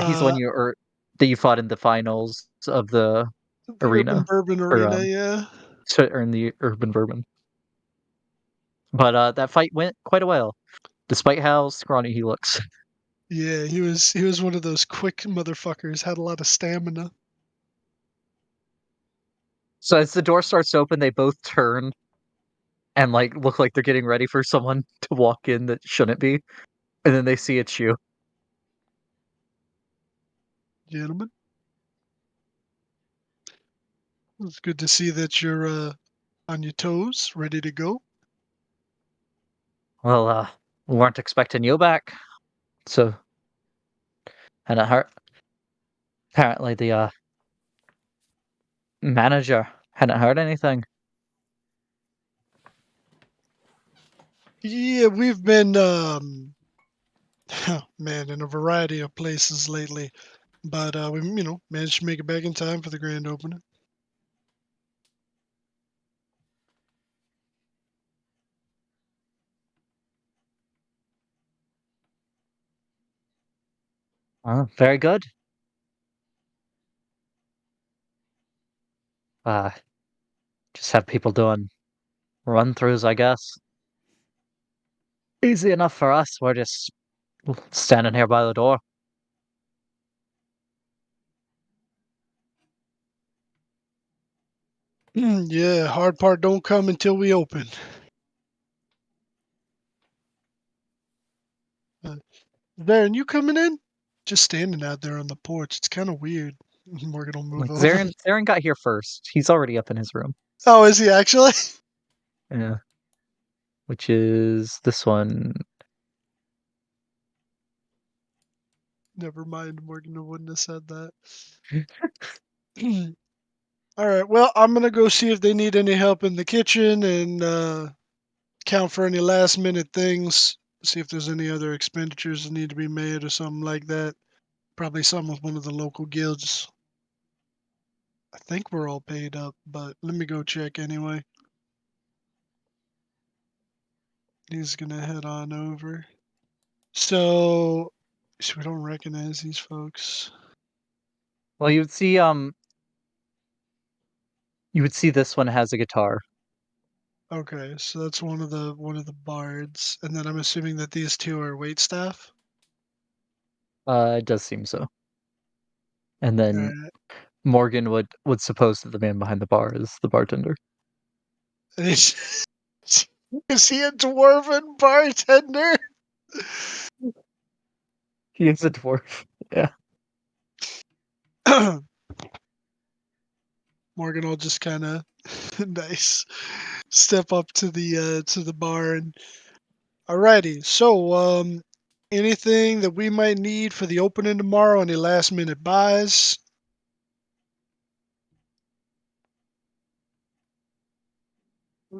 He's the one that you fought in the finals of the The Urban arena, Bourbon or Arena. Yeah. or in the Urban Bourbon. But that fight went quite a while, despite how scrawny he looks. Yeah. He was one of those quick motherfuckers. Had a lot of stamina. So as the door starts to open, they both turn and like look like they're getting ready for someone to walk in that shouldn't be, and then they see it's you. Gentlemen, it's good to see that you're on your toes, ready to go. Well, we weren't expecting you back, so and it hurt. Apparently, the manager hadn't heard anything. Yeah, we've been man, in a variety of places lately, but we managed to make it back in time for the grand opening. Very good. Uh, just have people doing run throughs, I guess. Easy enough for us. We're just standing here by the door. Yeah, hard part don't come until we open. Darren, you coming in? Just standing out there on the porch. It's kind of weird. Morgan will move Like over. Zarin got here first. He's already up in his room. Oh, is he actually? Yeah. Which is this one. Never mind. Morgan wouldn't have said that. All right. Well, I'm gonna go see if they need any help in the kitchen and count for any last minute things. See if there's any other expenditures that need to be made or something like that. Probably some with one of the local guilds. I think we're all paid up, but let me go check anyway. He's gonna head on over. So we don't recognize these folks. Well, you would see this one has a guitar. Okay, so that's one of the bards, and then I'm assuming that these two are waitstaff. It does seem so. And then Alright. Morgan would suppose that the man behind the bar is the bartender. And is he a dwarven bartender? He is a dwarf. Yeah. Morgan will just kind of nice step up to the bar and alrighty. So anything that we might need for the opening tomorrow? Any last minute buys?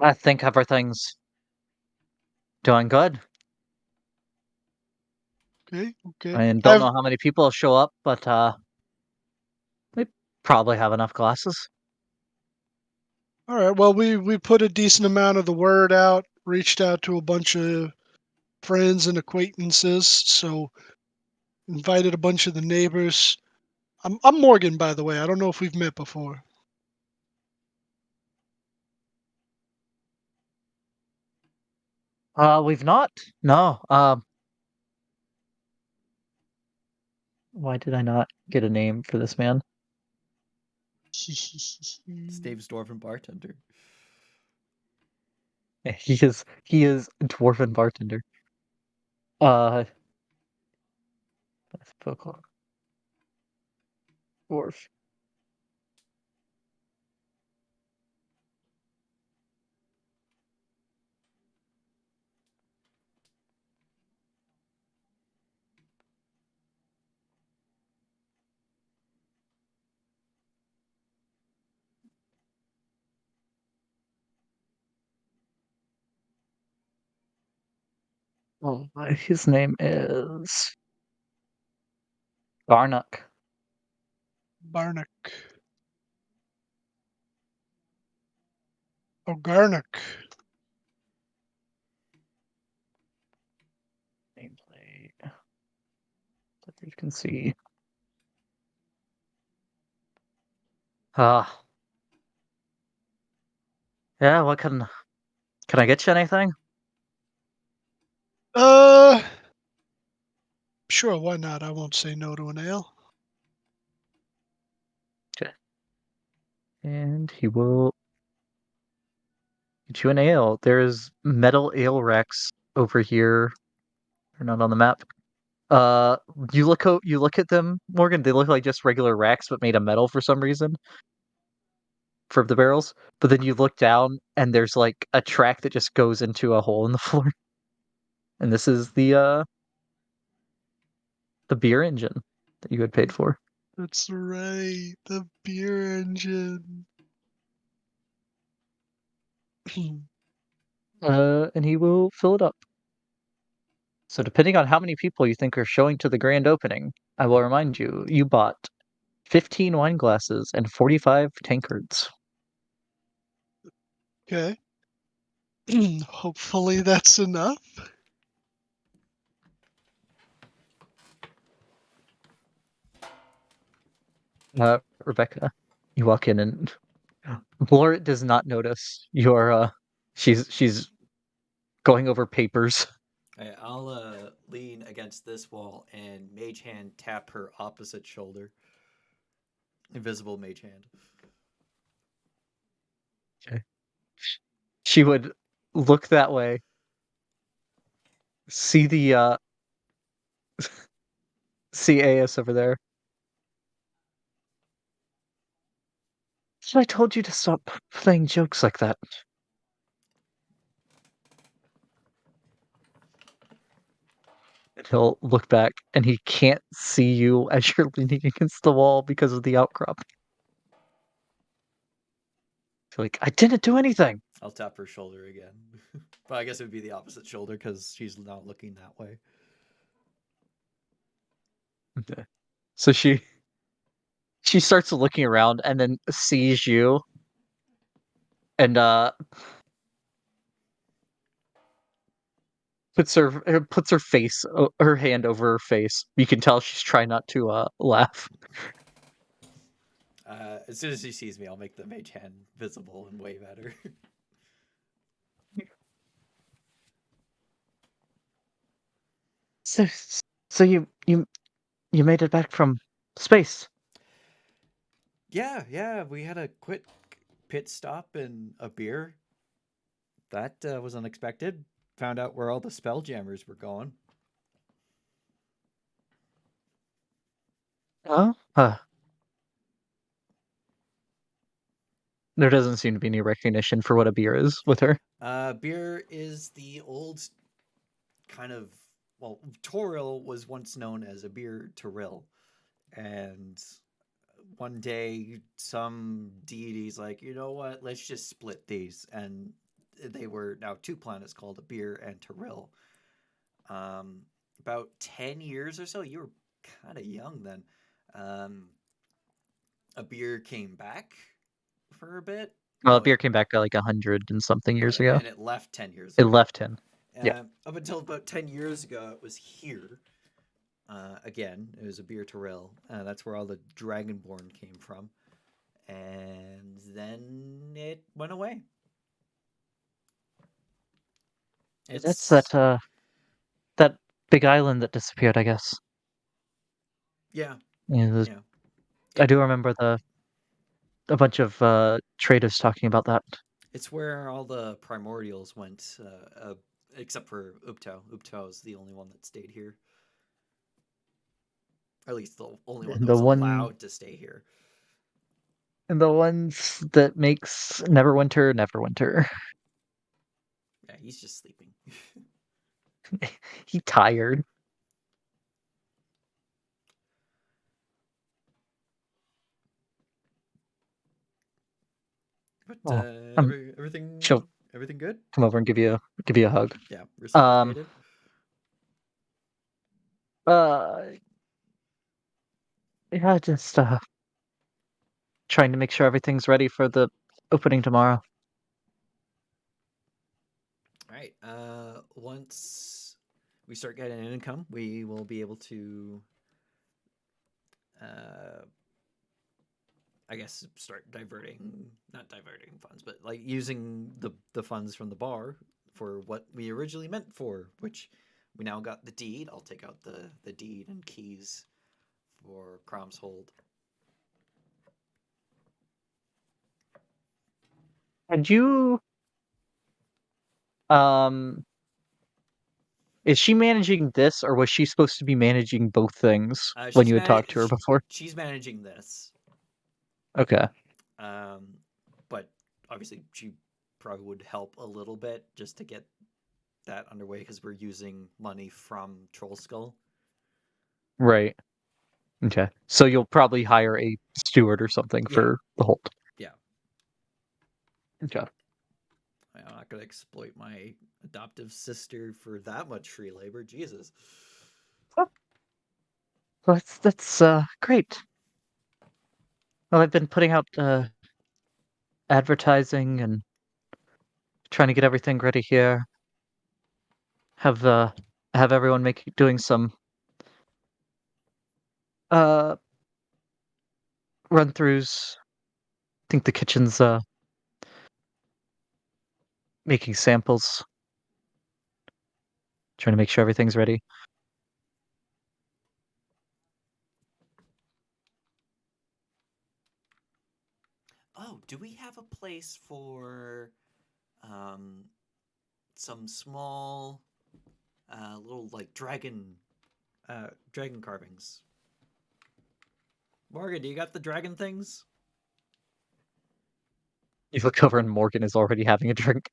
I think everything's doing good. Okay, okay. I don't I've know how many people will show up, but we probably have enough glasses. all right. Well, we put a decent amount of the word out, reached out to a bunch of friends and acquaintances, so invited a bunch of the neighbors. I'm Morgan, by the way. I don't know if we've met before. We've not. No. Why did I not get a name for this man? It's Dave's dwarven bartender. He is a dwarven bartender. Uh, vocal dwarf. Oh, his name is Garnock. Barnack. Oh, Garnock. Nameplate. That you can see. Ah, yeah. What can I get you anything? Uh, sure. Why not? I won't say no to an ale. Okay. And he will get you an ale. There's metal ale racks over here. They're not on the map. Uh, you look at them, Morgan. They look like just regular racks, but made of metal for some reason for the barrels. But then you look down, and there's like a track that just goes into a hole in the floor. And this is the beer engine that you had paid for. That's right. The beer engine. And he will fill it up. So depending on how many people you think are showing to the grand opening, I will remind you, you bought 15 wine glasses and 45 tankards. Okay. Hopefully that's enough. Rebecca, you walk in and Blort does not notice your she's going over papers. I'll lean against this wall and mage hand tap her opposite shoulder. Invisible mage hand. Okay. She would look that way, see the see AS over there. So I told you to stop playing jokes like that. And he'll look back and he can't see you as you're leaning against the wall because of the outcrop. You're like, I didn't do anything. I'll tap her shoulder again. But I guess it would be the opposite shoulder because she's not looking that way. Okay. So she starts looking around and then sees you and puts her face her hand over her face. You can tell she's trying not to laugh. As soon as she sees me, I'll make the mage hand visible and wave at her. So, so you made it back from space. Yeah, we had a quick pit stop and a beer. That was unexpected. Found out where all the spelljammers were going. Oh, there doesn't seem to be any recognition for what a beer is with her. Beer is the old kind of, well, Toril was once known as a beer Toril, and one day some deity's like, you know what, let's just split these, and they were now two planets called Abir and Toril. Um, about 10 years or so, you were kind of young then. Um, Abir came back for a bit. Well, No, beer came back like 100 and something years ago. and it left 10 years It ago. left him. Yeah. Up until about 10 years ago, it was here. Again, it was a beer Toril. That's where all the Dragonborn came from. And then it went away. That's It's that big island that disappeared, I guess. yeah, Yeah, yeah. I It do remember a bunch of traders talking about that. it's where all the primordials went, except for Uptau. Uptau is the only one that stayed here. Or at least the only one And that the was one allowed to stay here. and the ones that makes Neverwinter Neverwinter. Yeah, he's just sleeping. He tired. But Oh, um, she'll everything good? come over and give you a hug. Yeah, Um, reciprocated. uh, yeah, just trying to make sure everything's ready for the opening tomorrow. All right. Once we start getting an income, we will be able to, uh, I guess, start not diverting funds, but like using the funds from the bar for what we originally meant for, which we now got the deed. I'll take out the deed and keys for Crom's Hold. And you, um, is she managing this, or was she supposed to be managing both things when you had talked to her before? She's managing this. Okay. Um, but obviously she probably would help a little bit just to get that underway because we're using money from Troll Skull. Right. Okay. So you'll probably hire a steward or something Yeah. for the hold. Yeah. Okay. I'm not gonna exploit my adoptive sister for that much free labor. Jesus. Well, that's great. Well, I've been putting out advertising and trying to get everything ready here. Have everyone doing some uh run throughs. I think the kitchen's making samples, trying to make sure everything's ready. Oh, do we have a place for um some small little like dragon carvings? Morgan, do you got the dragon things? You look over and Morgan is already having a drink.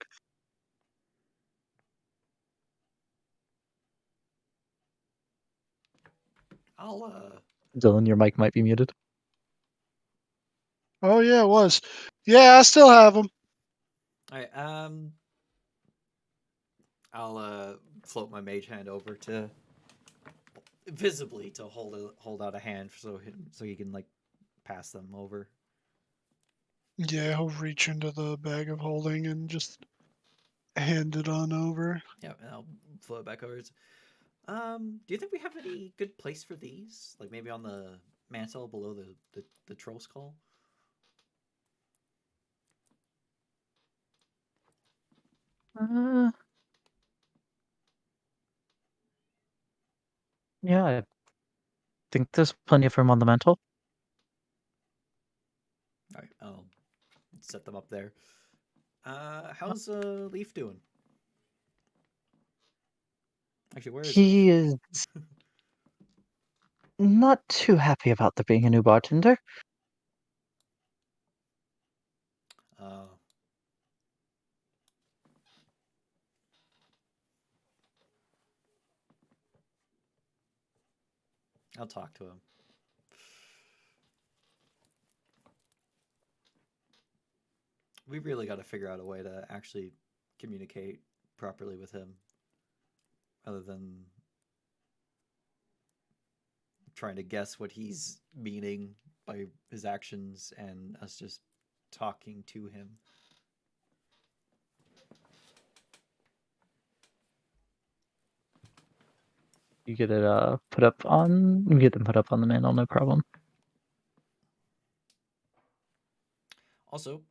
I'll Dylan, your mic might be muted. Oh yeah, it was. Yeah, I still have them. all right, I'll float my mage hand over to visibly to hold out a hand so he can like pass them over. Yeah, he'll reach into the bag of holding and just hand it on over. Yeah, and I'll float back over. Do you think we have any good place for these? Like maybe on the mantle below the troll skull? Uh, Yeah, I think there's plenty of room on the mantle. All right, I'll set them up there. How's Leaf doing? Actually, where is Leaf? He is not too happy about there being a new bartender. Uh, I'll talk to him. We really got to figure out a way to actually communicate properly with him, other than trying to guess what he's meaning by his actions and us just talking to him. You get it put up on. You get them put up on the mantle, no problem. Also,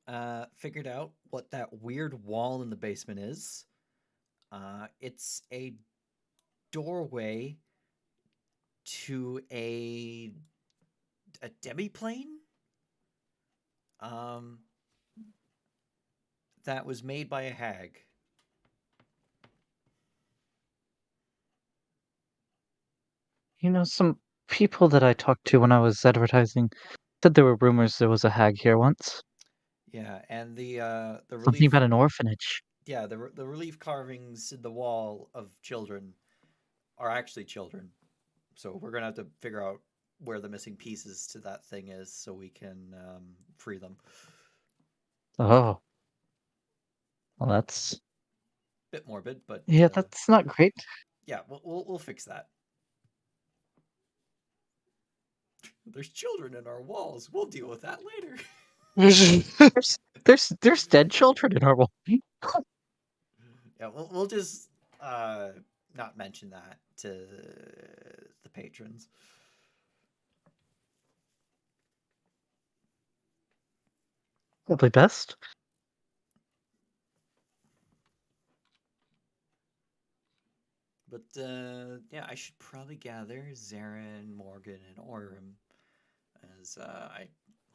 figured out what that weird wall in the basement is. It's a doorway to a demiplane. Um, that was made by a hag. You know, some people that I talked to when I was advertising said there were rumors there was a hag here once. Yeah, and the Something relief about an orphanage. yeah the relief carvings in the wall of children are actually children. So we're gonna have to figure out where the missing pieces to that thing is so we can free them. Oh, well, that's Bit morbid, but yeah, that's not great. yeah, we'll fix that. There's children in our walls. We'll deal with that later. There's dead children in our world. Yeah, we'll just uh, not mention that to the patrons. Probably best. But yeah, I should probably gather Zarin, Morgan, and Orem as I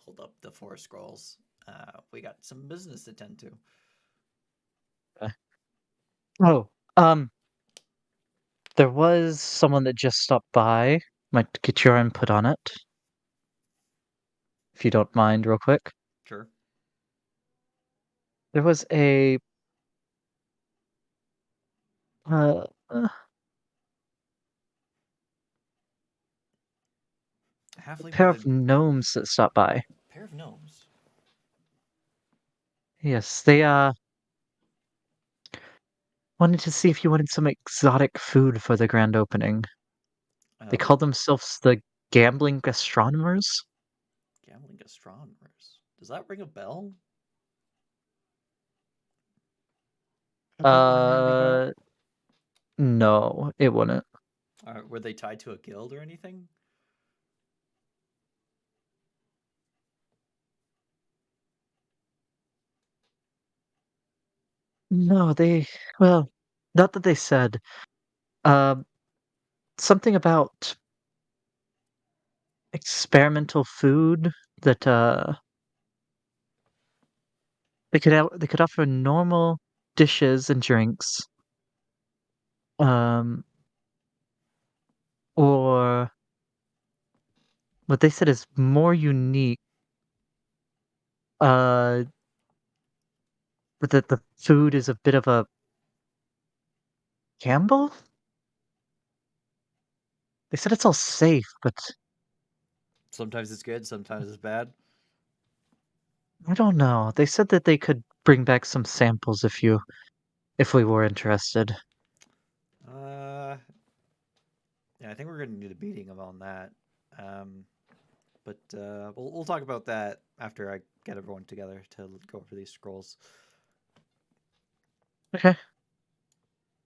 hold up the four scrolls. We got some business to tend to. Uh, Oh, there was someone that just stopped by. Might get your input on it, if you don't mind, real quick. Sure. There was uh, uh, a Halfling pair with a of gnomes that stopped by. pair of gnomes. Yes, they wanted to see if you wanted some exotic food for the grand opening. They What call themselves the Gambling Gastronomers. gambling astronomers? Does that ring a bell? I don't remember that. Uh, no, it wouldn't. Were they tied to a guild or anything? No, well, not that they said. Um, something about experimental food that they could offer normal dishes and drinks, um, or what they said is more unique. Uh, but that the food is a bit of a gamble. They said it's all safe, but Sometimes it's good, sometimes it's bad. I don't know. They said that they could bring back some samples if we were interested. Uh, yeah, I think we're gonna need a beating them on that. Um, but we'll talk about that after I get everyone together to go over these scrolls. Okay.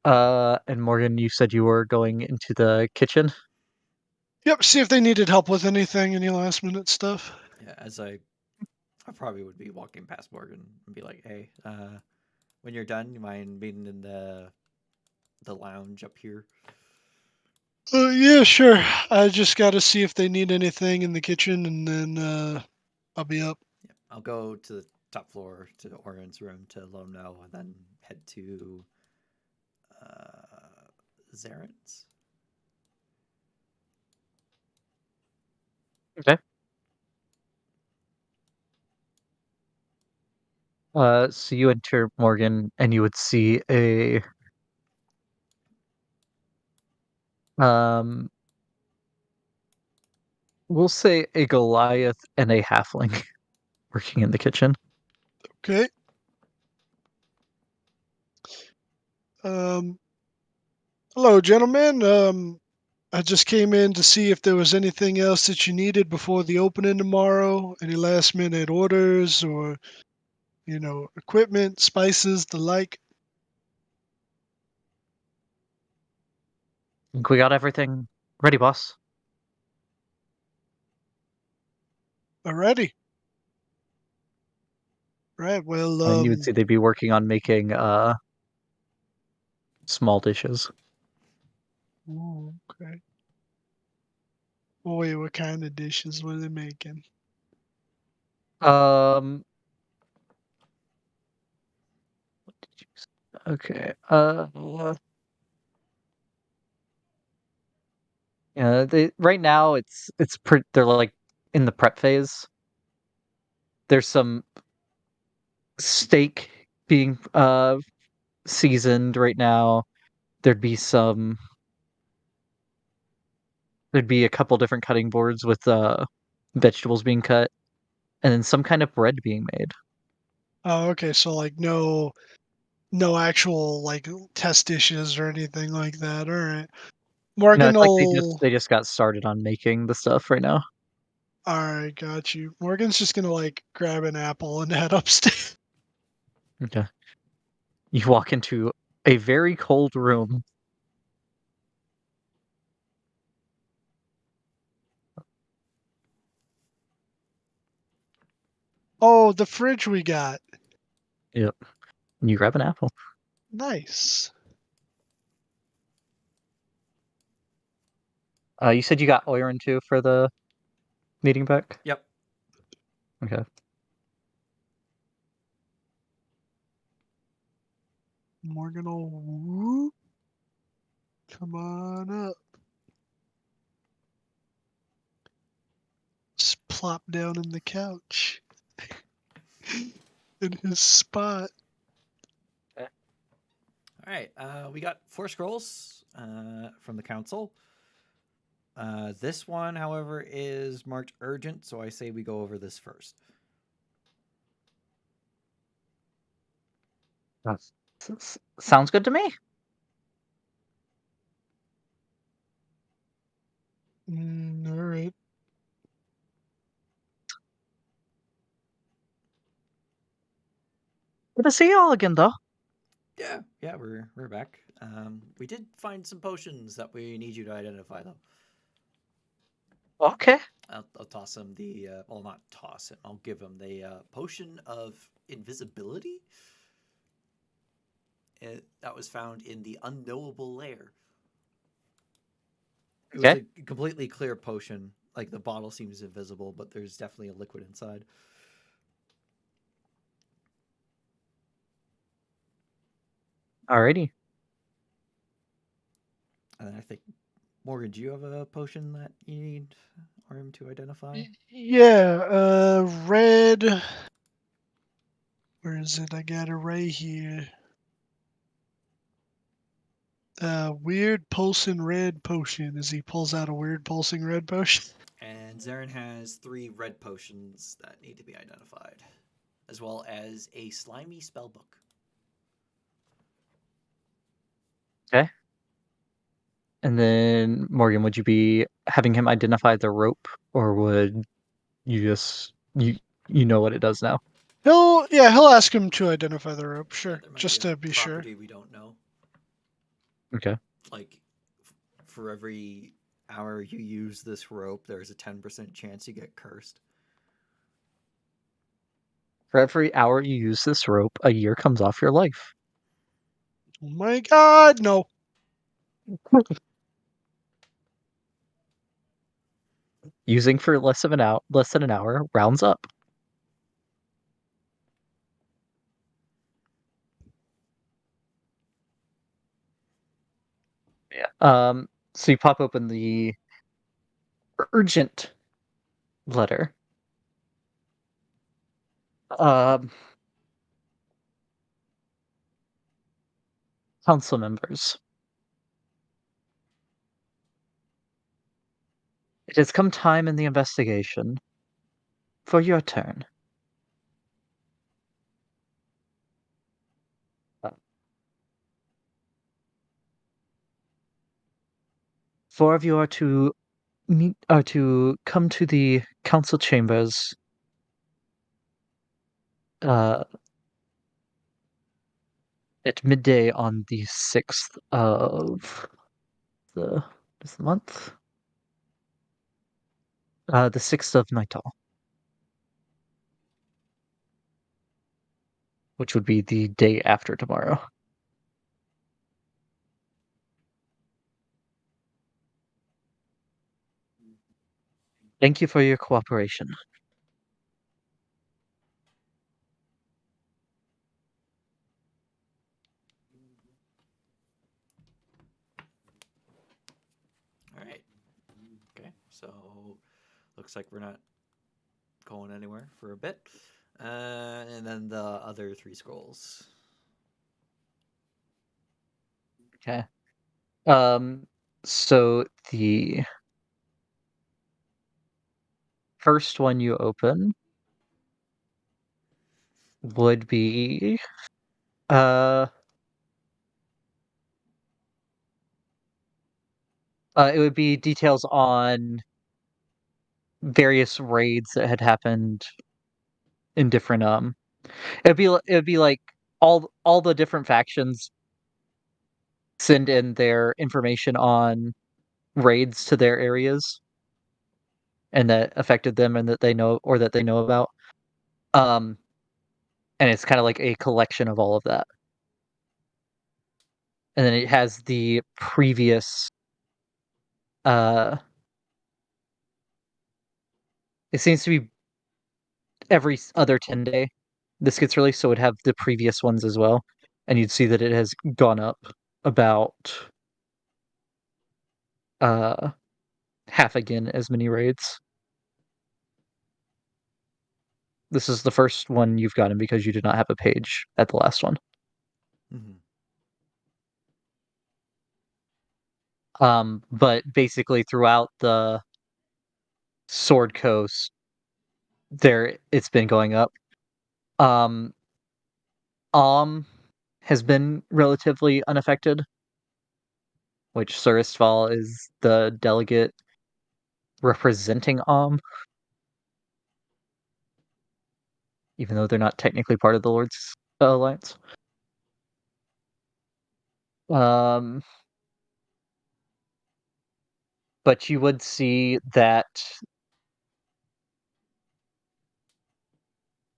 And Morgan, you said you were going into the kitchen. Yep, see if they needed help with anything, any last minute stuff. Yeah, I probably would be walking past Morgan and be like, "Hey, when you're done, you mind being in the lounge up here?" Yeah, sure. I just got to see if they need anything in the kitchen, and then I'll be up. Yeah, I'll go to the top floor to Orion's room to let him know, and then head to Zaren's. Okay. So you enter Morgan, and you would see a um, we'll say a Goliath and a halfling working in the kitchen. Okay. Um, Hello, gentlemen. I just came in to see if there was anything else that you needed before the opening tomorrow. Any last minute orders or, equipment, spices, the like. Think we got everything ready, boss. Alrighty. Right. Well, And you would see they'd be working on making small dishes. ooh, okay. Wait, what kind of dishes were they making? Um, what did you say? Okay. Yeah. They right now they're like in the prep phase. There's some steak being seasoned right now. There'd be some. There'd be a couple different cutting boards with vegetables being cut, and then some kind of bread being made. Oh, okay. So like no actual like test dishes or anything like that. All right. No, Morgan it's like will. they just got started on making the stuff right now. All right, got you. Morgan's just gonna like grab an apple and head upstairs. Okay. You walk into a very cold room. Oh, the fridge we got. Yep. And you grab an apple. Nice. You said you got Oiron too for the meeting back? Yep. Okay. Morgan will whoop. Come on up. Just plop down in the couch in his spot. All right. We got 4 scrolls from the council. This one, however, is marked urgent, so I say we go over this first. Sounds good to me. All right. Good to see you all again, though. Yeah, we're back. We did find some potions that we need you to identify, though. Okay. I'll toss him the well, not toss him. I'll give him the potion of invisibility. That was found in the unknowable lair. It was Okay. a completely clear potion. Like the bottle seems invisible, but there's definitely a liquid inside. Alrighty. And I think Morgan, do you have a potion that you need or him to identify? Yeah. Red. Where is it? I got it right here. Weird pulsing red potion. As he pulls out a weird pulsing red potion. And Zarin has 3 red potions that need to be identified, as well as a slimy spellbook. Okay. And then Morgan, would you be having him identify the rope, or would you just you know what it does now? He'll ask him to identify the rope. Yeah, Sure, there might be just a to be sure. property we don't know. Okay. Like, for every hour you use this rope, there's a 10% chance you get cursed. For every hour you use this rope, a year comes off your life. Oh my God, no. using for less than an hour rounds up. Yeah. So you pop open the urgent letter. Council members. It has come time in the investigation for your turn. Four of you are to come to the council chambers uh, at midday on the 6th of this month. The 6th of Nightal, which would be the day after tomorrow. Thank you for your cooperation. All right. Okay. So looks like we're not going anywhere for a bit. And then the other 3 scrolls. Okay. So the first one you open would be it would be details on various raids that had happened in different it would be like all the different factions send in their information on raids to their areas and that affected them and that they know about. Um and it's kind of like a collection of all of that. And then it has the previous uh it seems to be every other 10 day this gets released, so it'd have the previous ones as well, and you'd see that it has gone up about uh half again as many raids. This is the first one you've gotten because you did not have a page at the last one. Mm-hmm. But basically throughout the Sword Coast, it's been going up. Um, has been relatively unaffected, which Suristval is the delegate representing even though they're not technically part of the Lord's Alliance. Um, but you would see that.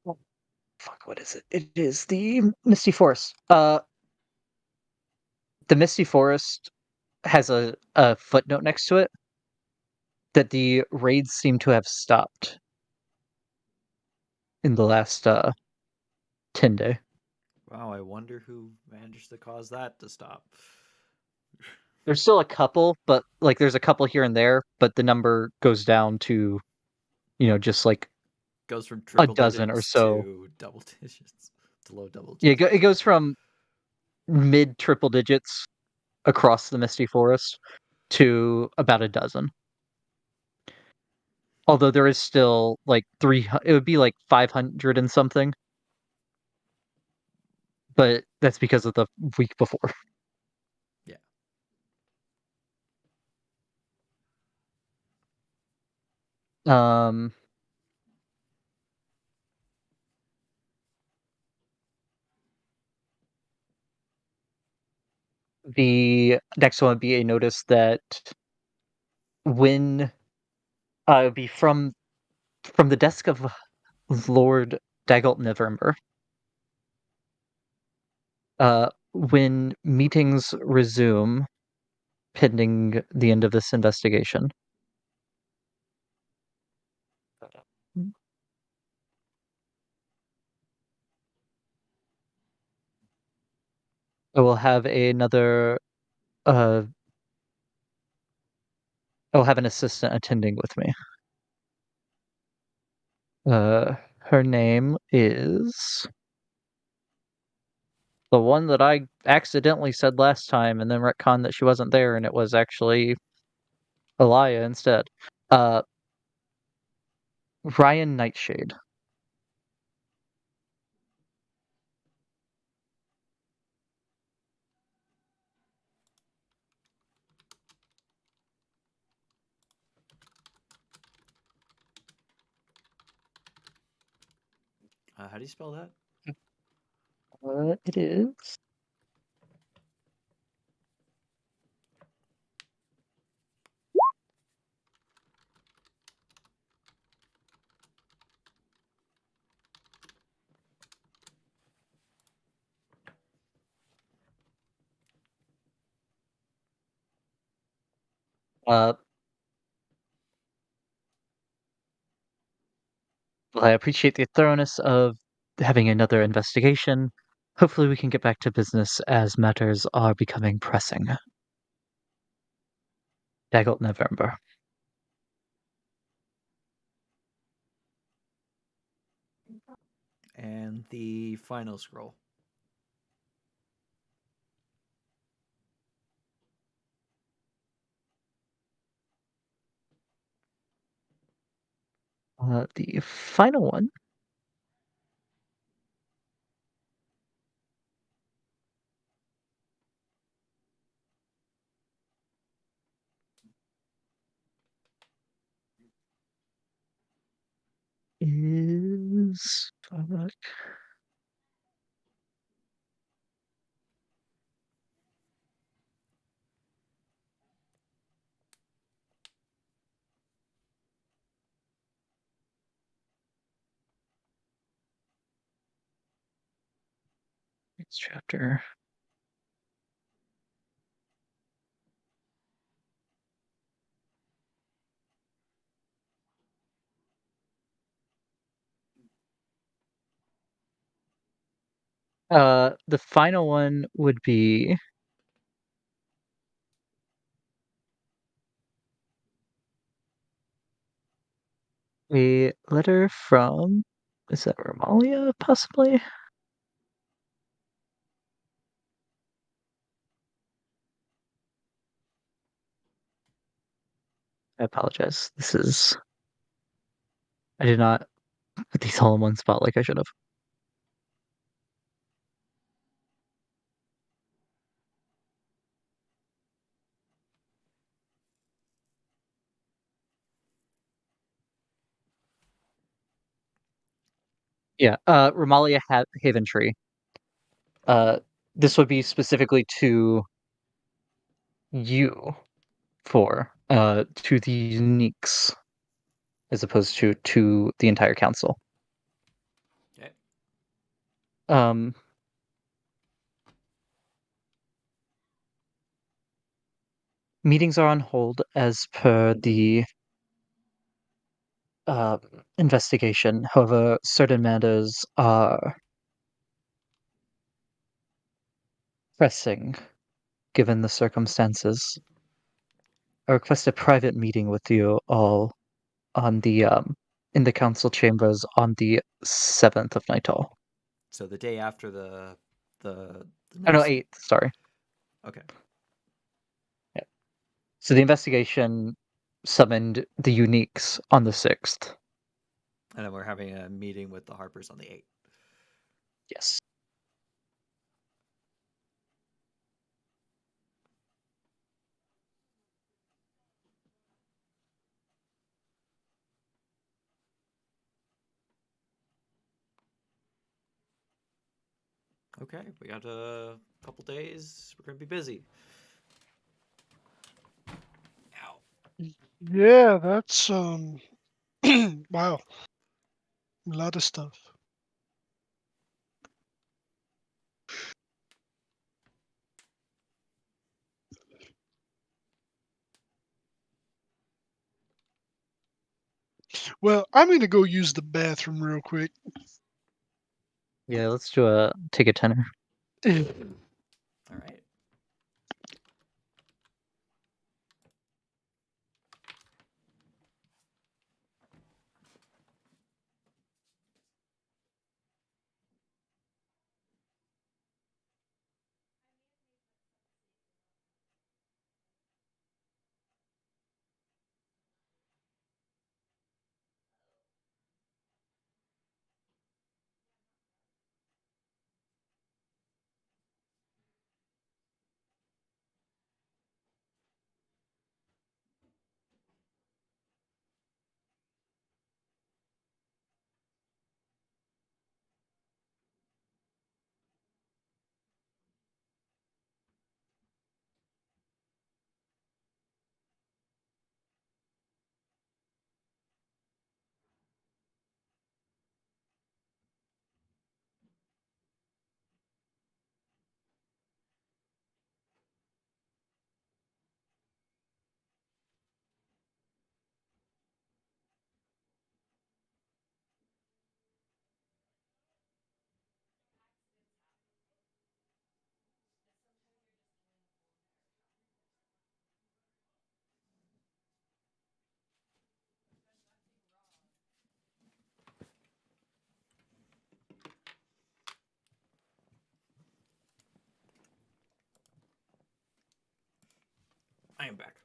Oh, fuck, what is it? It is the Misty Forest. The Misty Forest has a footnote next to it that the raids seem to have stopped in the last 10 day. Wow, I wonder who managed to cause that to stop. There's still a couple, but like there's a couple here and there, but the number goes down to, just like Goes from a triple dozen or digits so. to double digits to low double Yeah, digits. it goes from mid triple digits across the Misty Forest to about a dozen. Although there is still like it would be like 500 and something, but that's because of the week before. Yeah. Um, the next one would be a notice that when it would be from the desk of Lord Dagult November. When meetings resume pending the end of this investigation, I will have another. I'll have an assistant attending with me. Her name is the one that I accidentally said last time, and then retconned that she wasn't there, and it was actually Elia instead. Ryan Nightshade. How do you spell that? It is. Well, I appreciate the thoroughness of having another investigation. Hopefully, we can get back to business as matters are becoming pressing. Daggett November. And the final scroll. The final one is. Next chapter. The final one would be a letter from. Is that Romalia, possibly? I apologize. This is. I did not put these all in one spot like I should have. Yeah, Romalia Haven Tree. This would be specifically to you to the uniques, as opposed to the entire council. Okay. Um, Meetings are on hold as per the investigation. However, certain matters are pressing given the circumstances. I request a private meeting with you all on the in the council chambers on the 7th of Nightal. So the day after the Oh no, next. 8th. Sorry. Okay. Yeah. So the investigation summoned the uniques on the 6th. And then we're having a meeting with the Harpers on the 8th. Yes. Okay, we got a couple days. We're gonna be busy. Ow. Yeah, that's wow, a lot of stuff. Well, I'm gonna go use the bathroom real quick. Yeah, let's take a tenor. All I am back.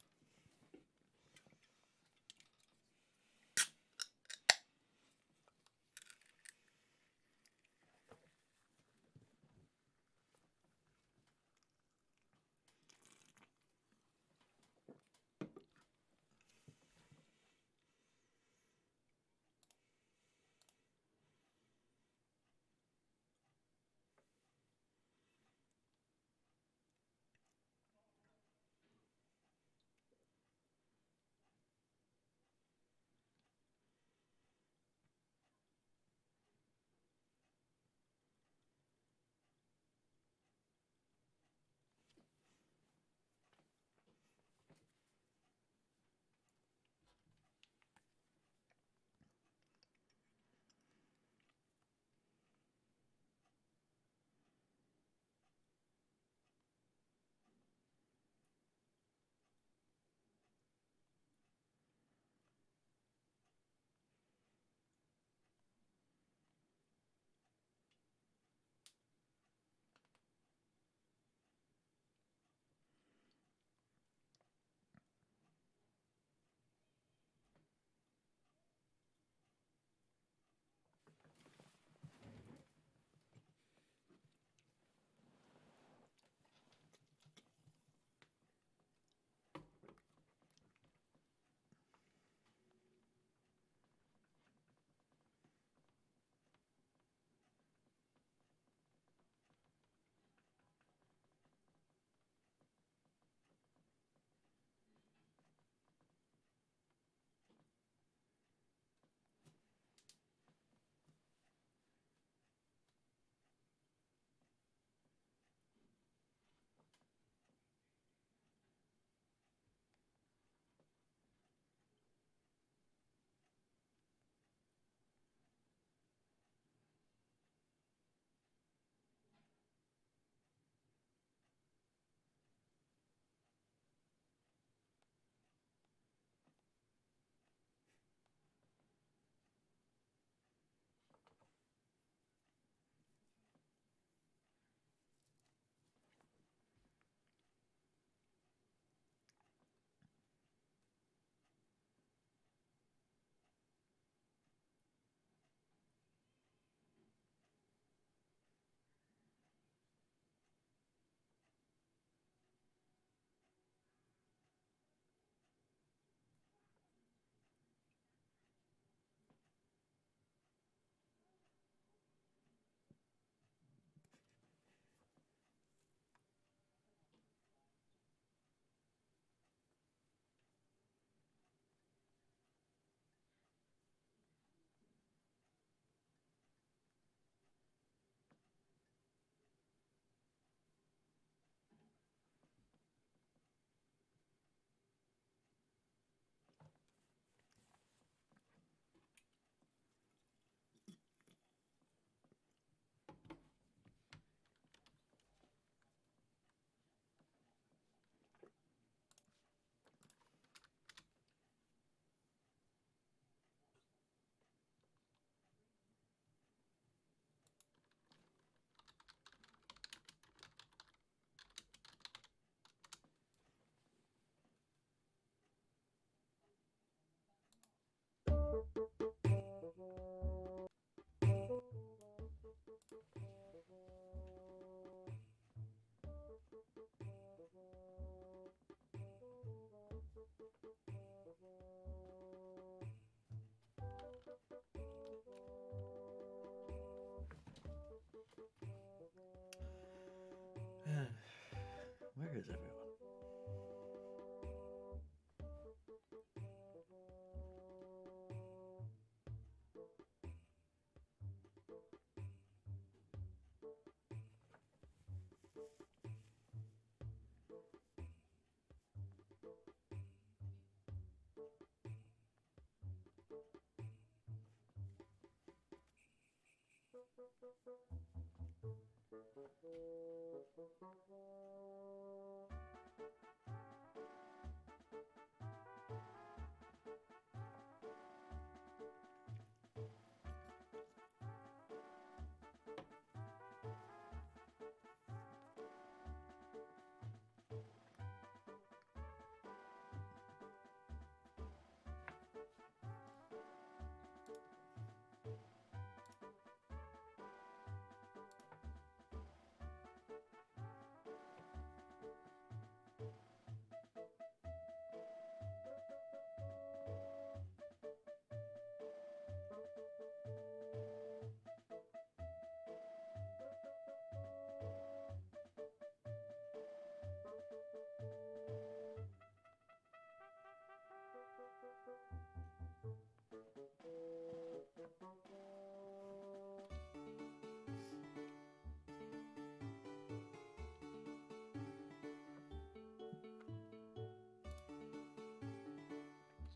Where is everyone?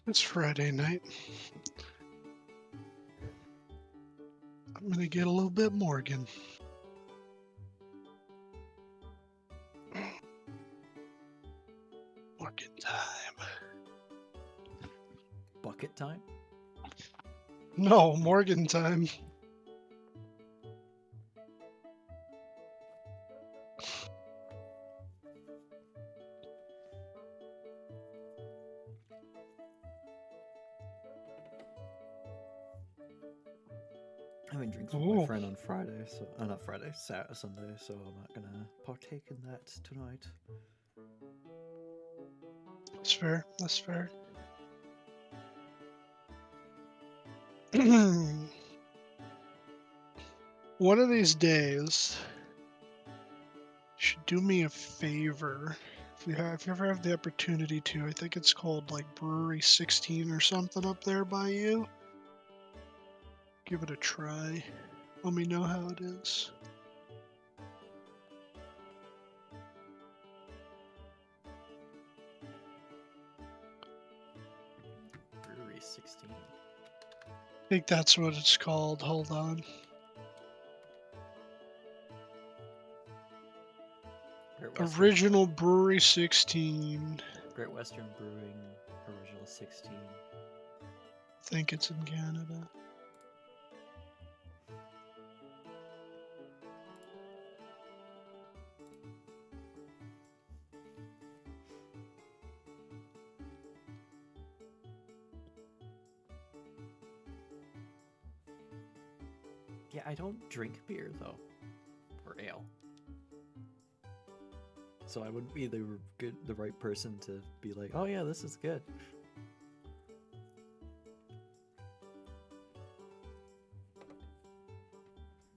It's Friday night. I'm gonna get a little bit Morgan. Morgan time. Bucket time? No, Morgan time. I'm having drinks with my Ooh. friend on Friday, so not Friday, Sunday, so I'm not gonna partake in that tonight. That's fair. That's fair. One of these days, you should do me a favor. If you ever have the opportunity to, I think it's called like Brewery 16 or something up there by you. Give it a try. Let me know how it is. Brewery 16. I think that's what it's called. Hold on. Great Western, Original Brewery 16. Great Western Brewing, Original 16. I think it's in Canada. Yeah, I don't drink beer though, or ale. So I wouldn't be the right person to be like, oh yeah, this is good.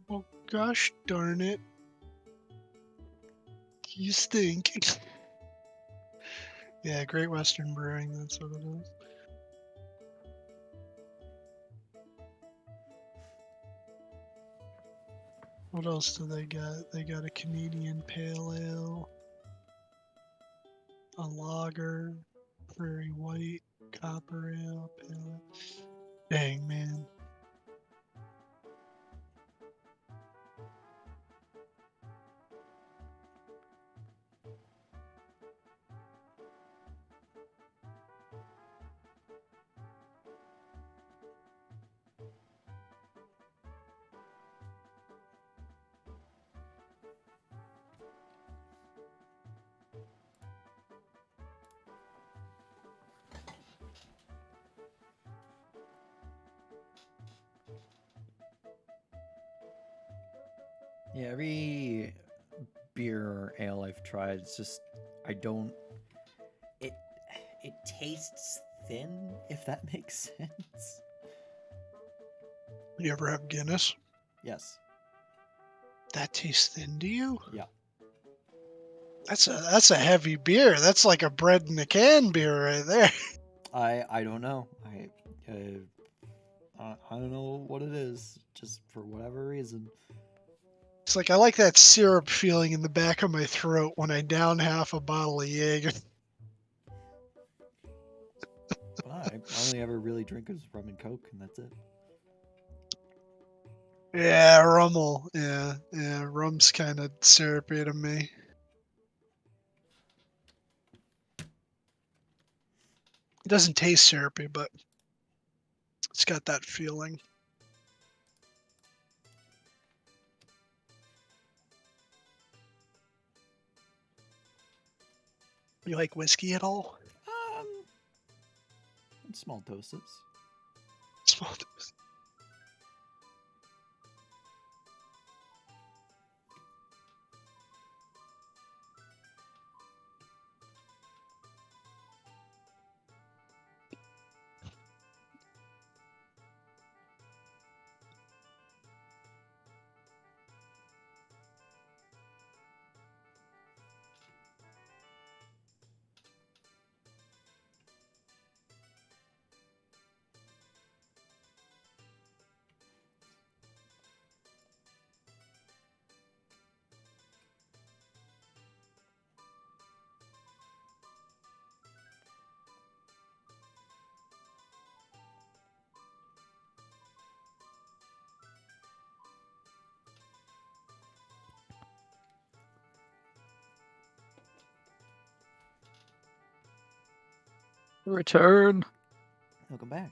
Well, gosh darn it. You stink. Yeah, Great Western Brewing, that's what it is. What else do they got? They got a Canadian Pale Ale, a lager, Prairie White, Copper Ale, Pale Ale. Dang, man. Yeah, every beer or ale I've tried, it's just I don't. It it tastes thin, if that makes sense. You ever have Guinness? Yes. That tastes thin to you? Yeah. That's a heavy beer. That's like a bread in a can beer right there. I don't know. I don't know what it is. Just for whatever reason. It's like I like that syrup feeling in the back of my throat when I down half a bottle of Jaeger. But I only ever really drink is rum and coke, and that's it. Yeah, Rummel. Yeah, rum's kind of syrupy to me. It doesn't taste syrupy, but it's got that feeling. You like whiskey at all? In small doses. Small dose. Return. Welcome back.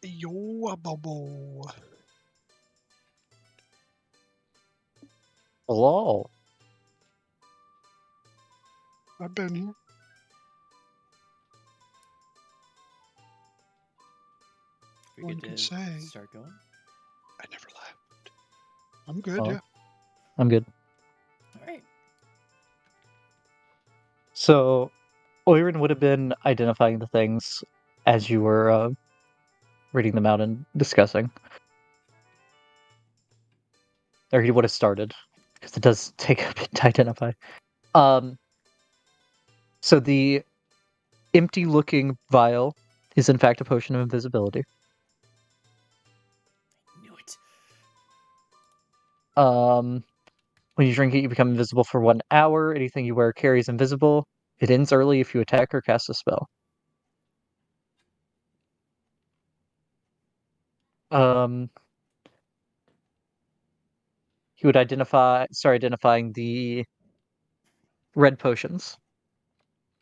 Yo, bobo. Hello. I've been here. We One good can to say. start going? I never left. I'm good, Oh. yeah. I'm good. All right. So, Oirin would have been identifying the things as you were reading them out and discussing. Or he would have started, because it does take a bit to identify. So the empty-looking vial is in fact a potion of invisibility. Knew it. When you drink it, you become invisible for 1 hour. Anything you wear carries invisible. It ends early if you attack or cast a spell. He would start identifying the red potions,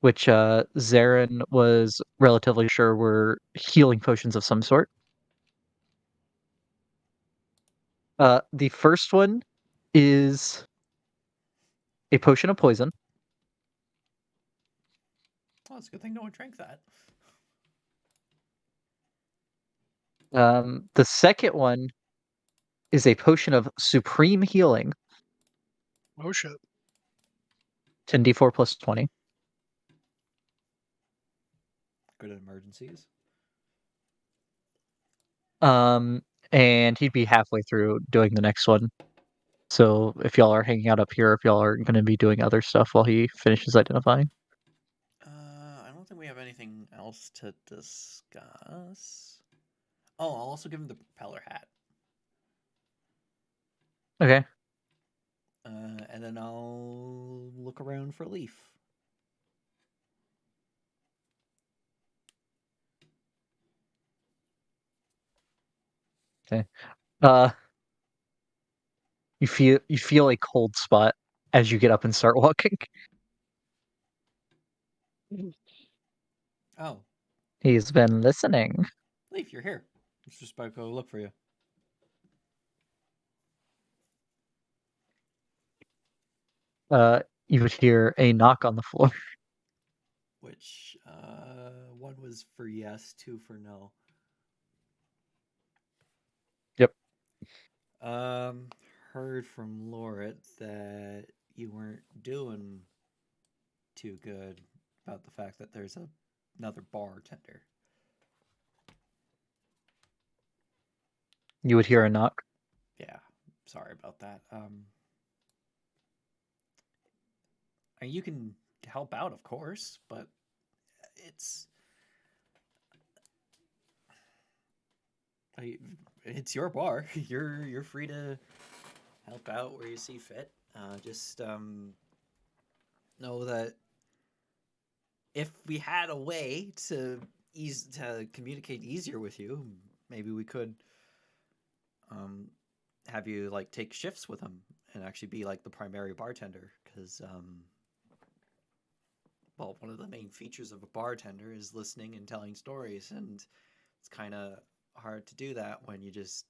which Zarin was relatively sure were healing potions of some sort. The first one is a potion of poison. Oh, it's a good thing no one drank that. The second one is a potion of supreme healing, Oh, shit. 10d4 plus 20. Good at emergencies. And he'd be halfway through doing the next one. So if y'all are hanging out up here, if y'all are going to be doing other stuff while he finishes identifying. I don't think we have anything else to discuss. Oh, I'll also give him the propeller hat. Okay. And then I'll look around for Leaf. Uh, you feel a cold spot as you get up and start walking. Oh, He's been listening. Leaf, you're here. I was just about to go look for you. You would hear a knock on the floor. Which, one was for yes, two for no. Yep. Heard from Lorit that you weren't doing too good about the fact that there's another bartender. You would hear a knock. Yeah, sorry about that. You can help out, of course, but it's it's your bar. You're free to help out where you see fit. Just know that if we had a way to communicate easier with you, maybe we could um, have you like take shifts with him and actually be like the primary bartender. Because well, one of the main features of a bartender is listening and telling stories, and it's kind of hard to do that when you just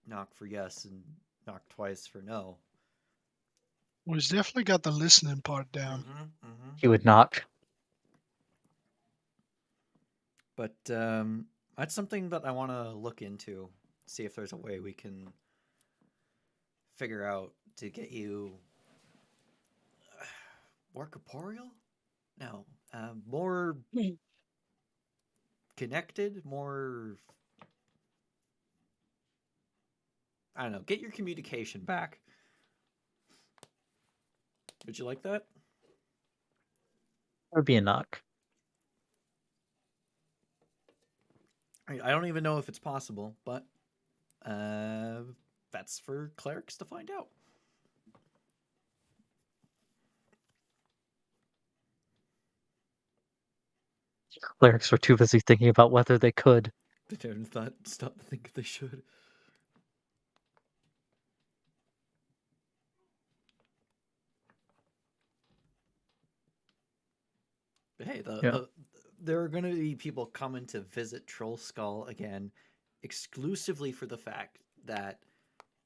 knock for yes and knock twice for no. Well, he's definitely got the listening part down. He would knock. But that's something that I want to look into, see if there's a way we can figure out to get you more corporeal. No, more connected, more. I don't know. Get your communication back. Would you like that? There would be a knock. I don't even know if it's possible, but that's for clerics to find out. Clerics were too busy thinking about whether they could. They haven't stop to think if they should. But hey, Yeah. there are going to be people coming to visit Troll Skull again, exclusively for the fact that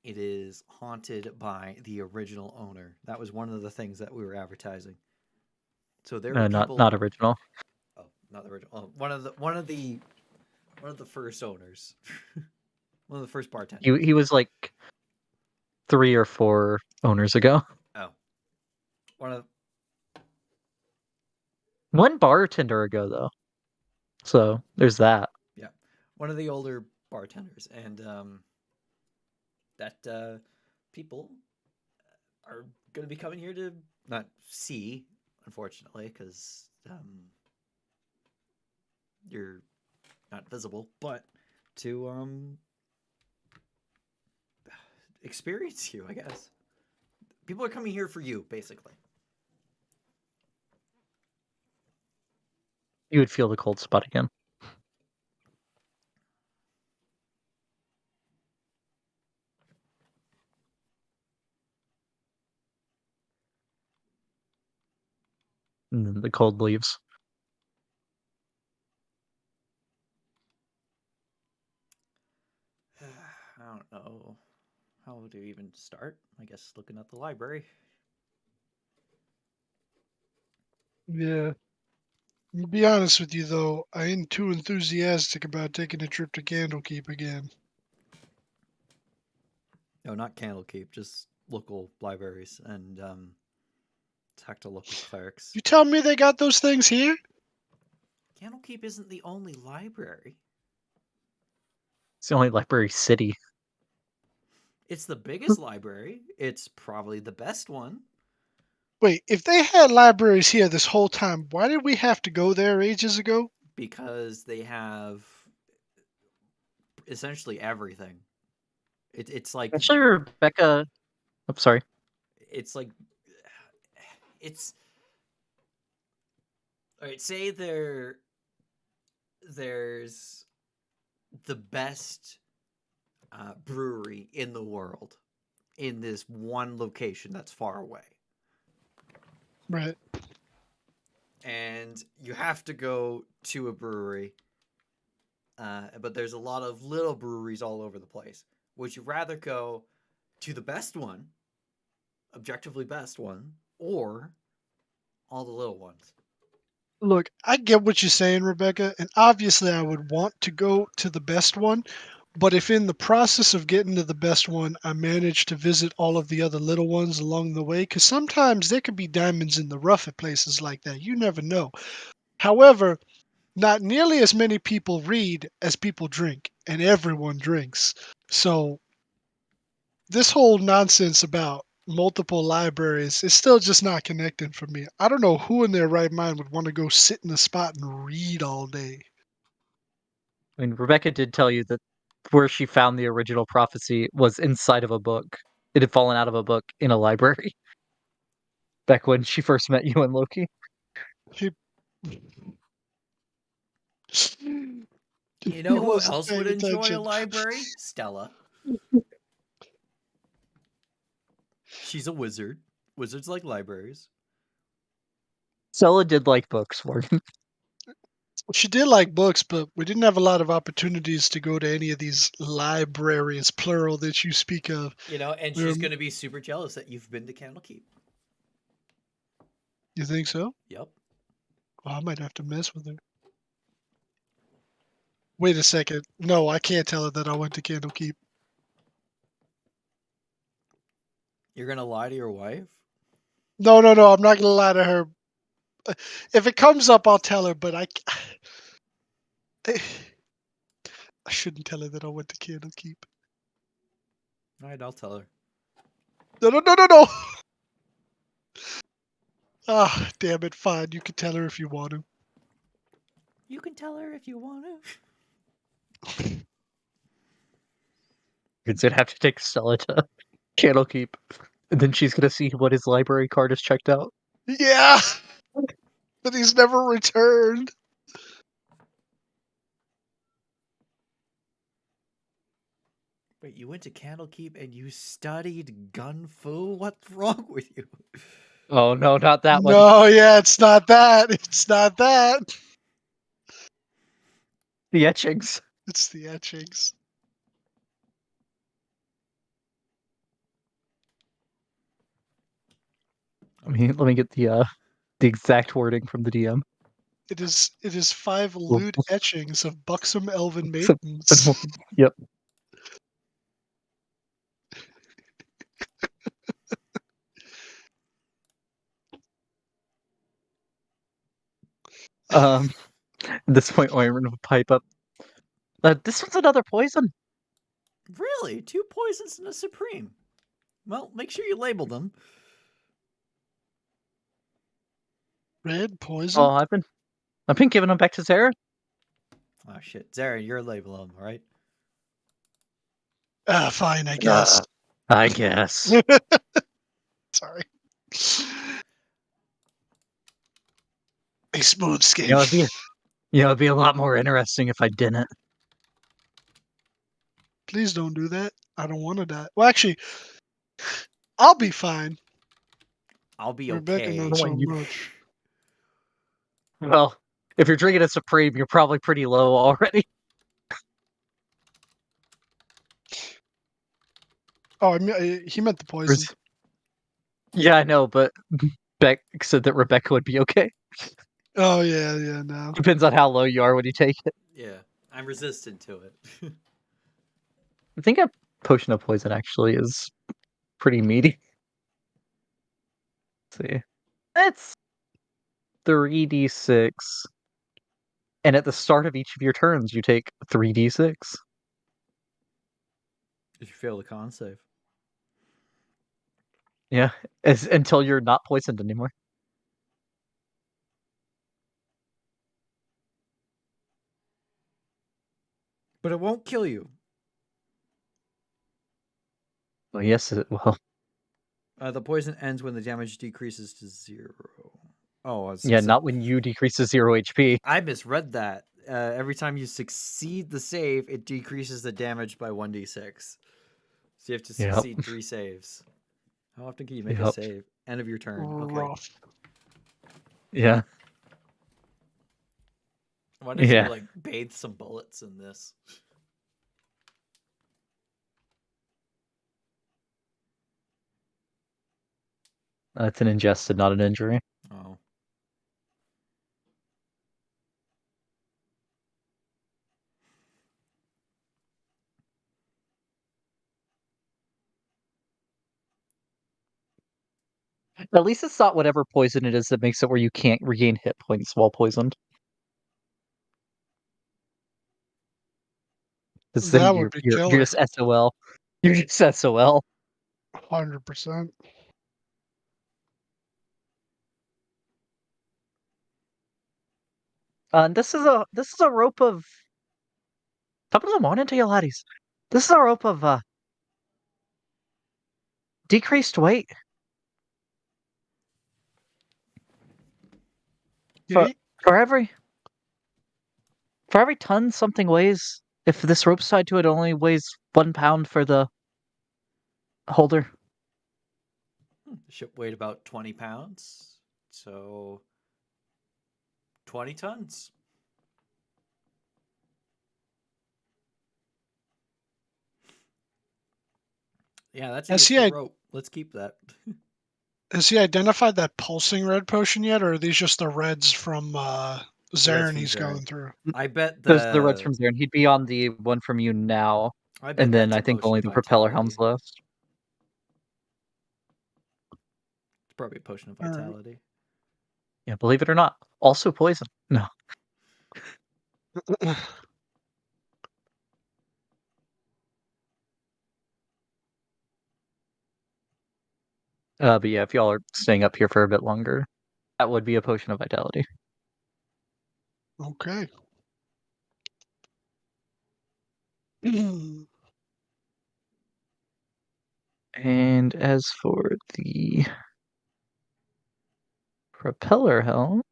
it is haunted by the original owner. That was one of the things that we were advertising. So there are people. Not original. Oh, not the original. Oh, one of the first owners. One of the first bartenders. He was like 3 or 4 owners ago. Oh, one of One bartender ago though. So there's that. yeah, one of the older bartenders, and that people are going to be coming here to not see, unfortunately, because you're not visible, but to experience you, I guess. People are coming here for you, basically. You would feel the cold spot again. And then the cold leaves. I don't know how to even start. I guess looking at the library. Yeah. To be honest with you, though, I ain't too enthusiastic about taking a trip to Candlekeep again. No, not Candlekeep, just local libraries and talk to local clerics. You tell me they got those things here? Candlekeep isn't the only library. It's the only library city. It's the biggest library. It's probably the best one. Wait, if they had libraries here this whole time, why did we have to go there ages ago? Because they have essentially everything. It's like Actually, Rebecca. I'm sorry. it's like it's all right. Say there's the best brewery in the world in this one location that's far away, Right. and you have to go to a brewery. But there's a lot of little breweries all over the place. Would you rather go to the best one, objectively best one, or all the little ones? Look, I get what you're saying, Rebecca, and obviously I would want to go to the best one. But if in the process of getting to the best one, I manage to visit all of the other little ones along the way, because sometimes there could be diamonds in the rough at places like that. You never know. However, not nearly as many people read as people drink, and everyone drinks. So this whole nonsense about multiple libraries is still just not connecting for me. I don't know who in their right mind would want to go sit in a spot and read all day. I mean, Rebecca did tell you that where she found the original prophecy was inside of a book. It had fallen out of a book in a library back when she first met you and Loki. He, You he know who wasn't else would paying enjoy a attention. library? Stella. She's a wizard. Wizards like libraries. Stella did like books, Morgan. She did like books, but we didn't have a lot of opportunities to go to any of these libraries, plural, that you speak of. You know, and We were, she's going to be super jealous that you've been to Candlekeep. you think so? Yep. Well, I might have to mess with her. Wait a second. No, I can't tell her that I went to Candlekeep. You're going to lie to your wife? No, I'm not going to lie to her. If it comes up, I'll tell her, but I shouldn't tell her that I went to Candlekeep. All right, I'll tell her. No. Ah, damn it. Fine. You can tell her if you want to. You can tell her if you want to. You're gonna have to take Stella to Candlekeep, and then she's gonna see what his library card is checked out. Yeah, but he's never returned. Wait, you went to Candlekeep and you studied gun fu? What's wrong with you? Oh no, not that one. No, yeah, it's not that. It's not that. The etchings. It's the etchings. Let me get the exact wording from the DM. It is 5 lewd etchings of buxom elven So- maidens. Yep. At this point, Oren will pipe up. This one's another poison. Really? 2 poisons and a supreme. Well, make sure you label them. Red poison. Oh, I've been giving them back to Sarah. Oh shit, Zara, you're label them, right? Ah, fine, I guess. I guess. Sorry. A smooth skin. It'd be a lot more interesting if I didn't. Please don't do that. I don't want to die. Well, actually, I'll be fine. I'll be Rebecca okay. not so much. Well, if you're drinking a Supreme, you're probably pretty low already. Oh, I mean, he meant the poison. Yeah, I know, but Beck said that Rebecca would be okay. Oh yeah, no. Depends on how low you are when you take it. Yeah, I'm resistant to it. I think a potion of poison actually is pretty meaty. Let's see. It's 3d6. And at the start of each of your turns, you take 3d6. If you fail the con save. Yeah, until you're not poisoned anymore. But it won't kill you. Well, yes, it will. The poison ends when the damage decreases to 0. Oh, Yeah, not when you decrease to 0 HP. I misread that. Every time you succeed the save, it decreases the damage by 1d6. So you have to Yep. succeed 3 saves. How often can you make a Yep. save? End of your turn. Okay. Rough. Yeah. I wonder if Yeah. you like bathe some bullets in this. It's an ingested, not an injury. Oh. At least it's not whatever poison it is that makes it where you can't regain hit points while poisoned. Because then That would be you're killer. just SOL. You're just SOL. 100%. And this is a rope of top of the morning to you laddies. This is a rope of decreased weight. For Yay. for every ton something weighs, if this rope's tied to it, only weighs 1 pound for the holder. The ship weighed about 20 pounds. So 20 tons. Yeah, that's a Has useful he, rope. Let's keep that. has he identified that pulsing red potion yet, or are these just the reds from The reds Zarin from he's Zarin. going through? I bet Those are the reds from the there, and he'd be on the one from you now. I bet And then that's a I think potion only of the propeller vitality. helm's left. It's probably a potion of All right. vitality. Yeah, believe it or not, also poison. No. But yeah, if y'all are staying up here for a bit longer, that would be a potion of vitality. Okay. And as for the propeller helm,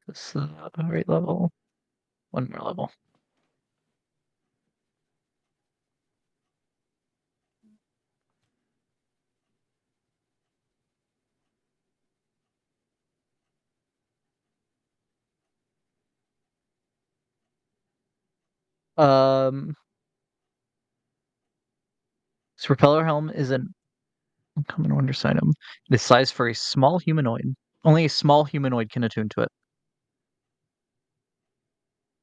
this is the right level. One more level. Um, this propeller helm is an uncommon wondrous item. It is sized for a small humanoid. Only a small humanoid can attune to it.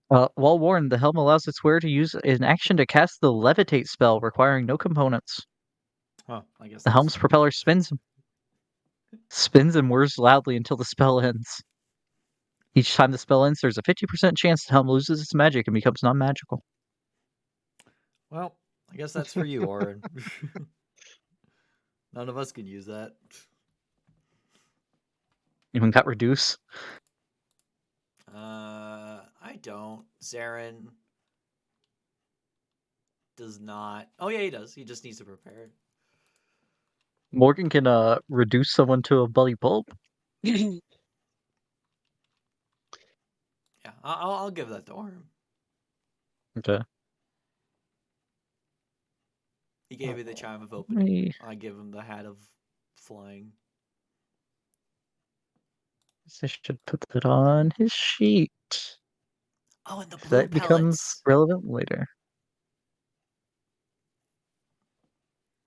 While worn, the helm allows its wearer to use an action to cast the levitate spell, requiring no components. Huh, I guess The helm's that's propeller spins and whirs loudly until the spell ends. Each time the spell ends, there's a 50% chance the helm loses its magic and becomes non-magical. well, I guess that's for you, Orin. None of us can use that. Even got reduce. I don't. Zarin does not. Oh yeah, he does. He just needs to prepare. Morgan can reduce someone to a bloody pulp. Yeah, I'll give that to Orin. Okay. He gave me the chime of opening. Me. I give him the hat of flying. I should put that on his sheet. Oh, and the blue That becomes pellets. relevant later.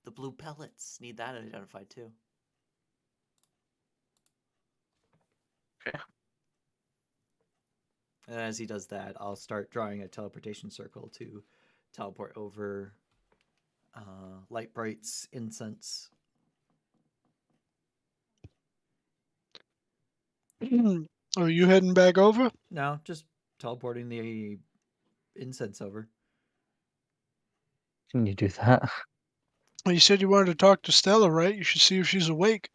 The blue pellets. Need that identified too. Okay. And as he does that, I'll start drawing a teleportation circle to teleport over Light Bright's incense. Are you heading back over? No, just teleporting the incense over. Can you do that? Well, you said you wanted to talk to Stella, right? You should see if she's awake.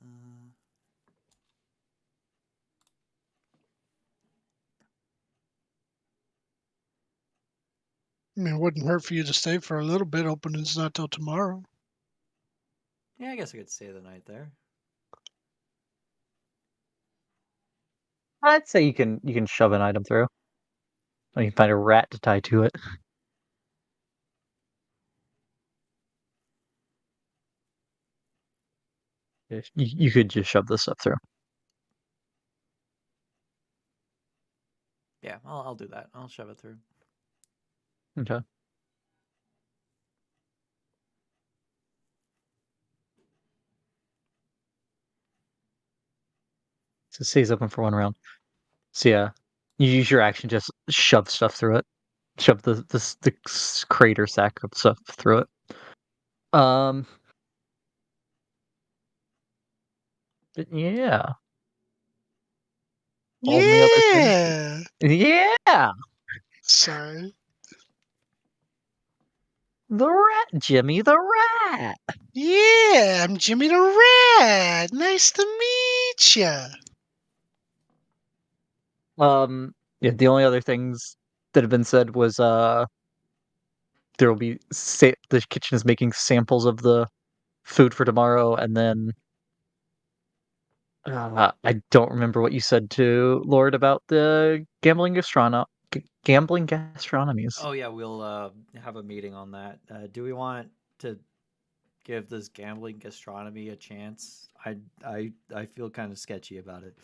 Uh, I mean, it wouldn't hurt for you to stay for a little bit. Opening's not till tomorrow. Yeah, I guess I could stay the night there. I'd say you can shove an item through. Or you can find a rat to tie to it. You could just shove this stuff through. Yeah, I'll do that. I'll shove it through. Okay. So it stays open for one round. So yeah, you use your action, just shove stuff through it. Shove the crater sack of stuff through it. But yeah. Only other thing. Yeah. Yeah, Sorry. the rat, Jimmy the rat. Yeah, I'm Jimmy the Rat. Nice to meet ya. Yeah. The only other things that have been said was there will be the kitchen is making samples of the food for tomorrow, and then I don't remember what you said to Lord about the gambling gastronomies. Oh yeah, we'll have a meeting on that. Do we want to give this gambling gastronomy a chance? I feel kind of sketchy about it.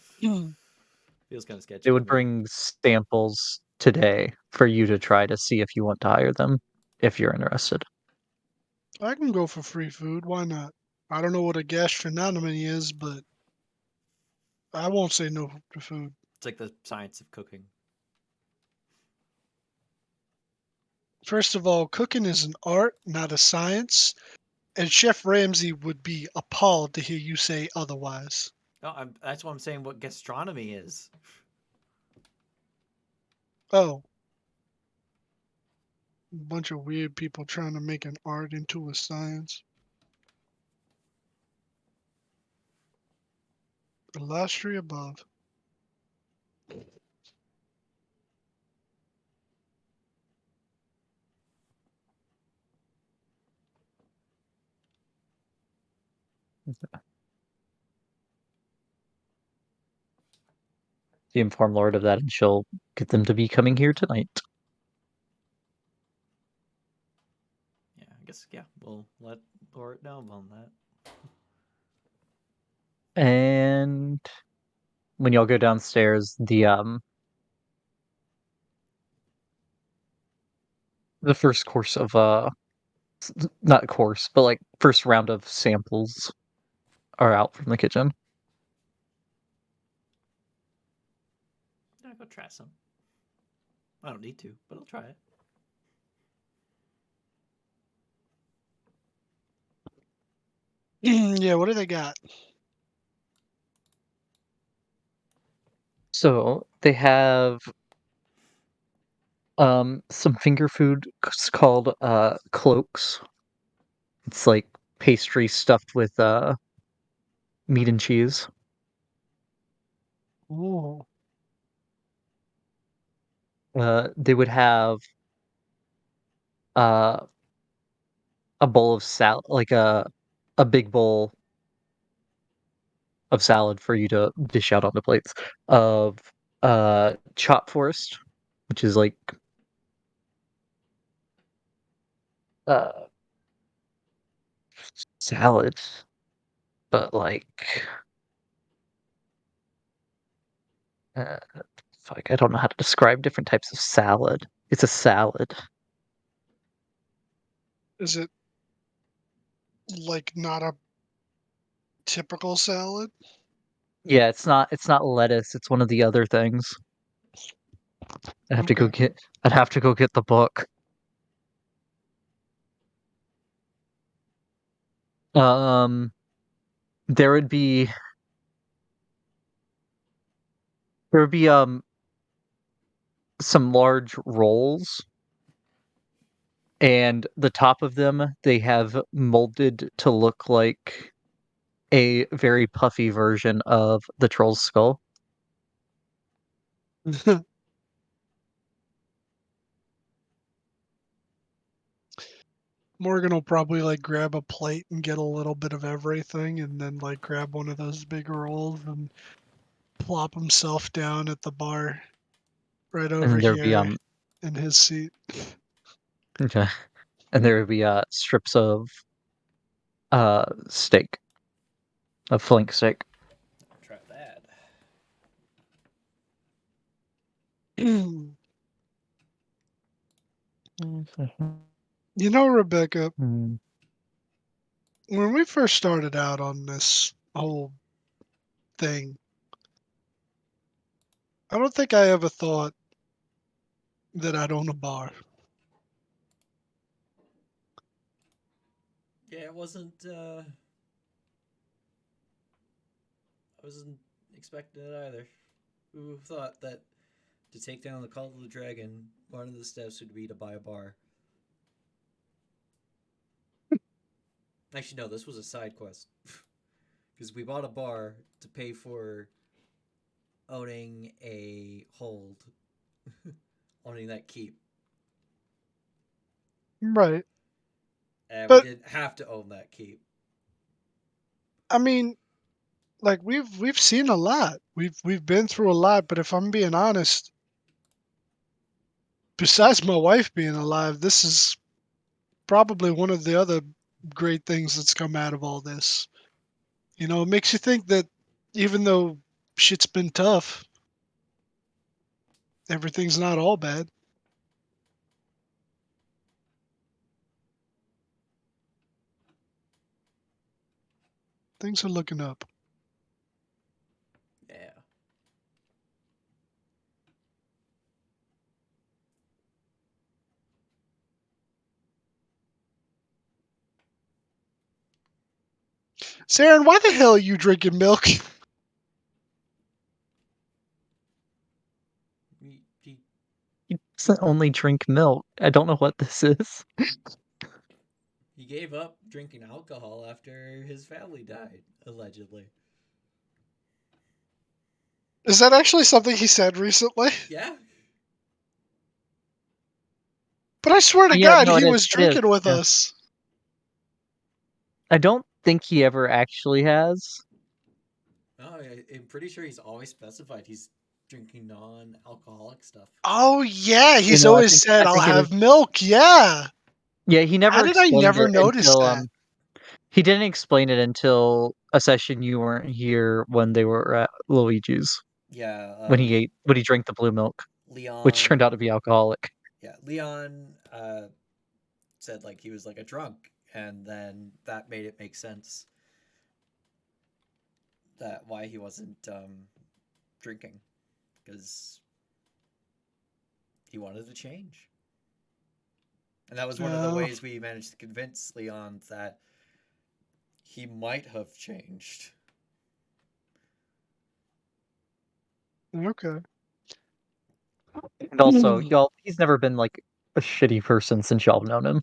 Feels kind of They sketchy to would me. bring samples today for you to try to see if you want to hire them, if you're interested. I can go for free food. Why not? I don't know what a gastronomy is, but I won't say no to food. It's like the science of cooking. First of all, cooking is an art, not a science, and Chef Ramsay would be appalled to hear you say otherwise. No, that's what I'm saying. What gastronomy is? Oh, a bunch of weird people trying to make an art into a science. Illustrate above. You inform Lord of that, and she'll get them to be coming here tonight. Yeah, I guess yeah. We'll let Lord know on that. And when y'all go downstairs, the first course of not course, but like first round of samples are out from the kitchen. Yeah, go try some. I don't need to, but I'll try it. Yeah, what do they got? So they have some finger food called cloaks. It's like pastry stuffed with meat and cheese. Oh, They would have uh a bowl of salad, like a big bowl of salad for you to dish out on the plates of chopped forest, which is like uh salad, but like uh, fuck, I don't know how to describe different types of salad. It's a salad. is it like not a typical salad? Yeah, it's not lettuce, it's one of the other things. Okay. I'd have to go get the book. Um there would be there would be some large rolls, and the top of them they have molded to look like a very puffy version of the troll's skull. Morgan will probably like grab a plate and get a little bit of everything, and then like grab one of those big rolls and plop himself down at the bar right And over then there'd be here in his seat. okay. And there would be strips of steak, of flank steak. Try that. You know, Rebecca, Mm. when we first started out on this whole thing, I don't think I ever thought that I'd own a bar. Yeah, it wasn't. I wasn't expecting it either. Who thought that to take down the Cult of the Dragon, one of the steps would be to buy a bar? Actually, no, this was a side quest. Because we bought a bar to pay for owning a hold, owning that keep. Right. And we But didn't have to own that keep. I mean, like we've seen a lot. We've been through a lot, but if I'm being honest, besides my wife being alive, this is probably one of the other great things that's come out of all this. You know, it makes you think that even though shit's been tough, everything's not all bad. Things are looking up. Yeah. Saren, why the hell are you drinking milk? He He doesn't only drink milk. I don't know what this is. He gave up drinking alcohol after his family died, allegedly. Is that actually something he said recently? Yeah. But I swear to Yeah, God, no, he it is. was It is. drinking with Yeah. us. I don't think he ever actually has. No, I'm pretty sure he's always specified he's drinking non-alcoholic stuff. Oh yeah, You he's know, always said, I "I'll think it is. have milk." Yeah. Yeah, he How never did I explained never it notice until that? he didn't explain it until a session you weren't here when they were at Luigi's Yeah, when he drank the blue milk, which turned out to Leon. be alcoholic. Yeah, Leon said like he was like a drunk, and then that made it make sense that why he wasn't drinking, because he wanted to change, and that was one of the Yeah. ways we managed to convince Leon that he might have changed. Okay. And also, he's never been like a shitty person since y'all have known him.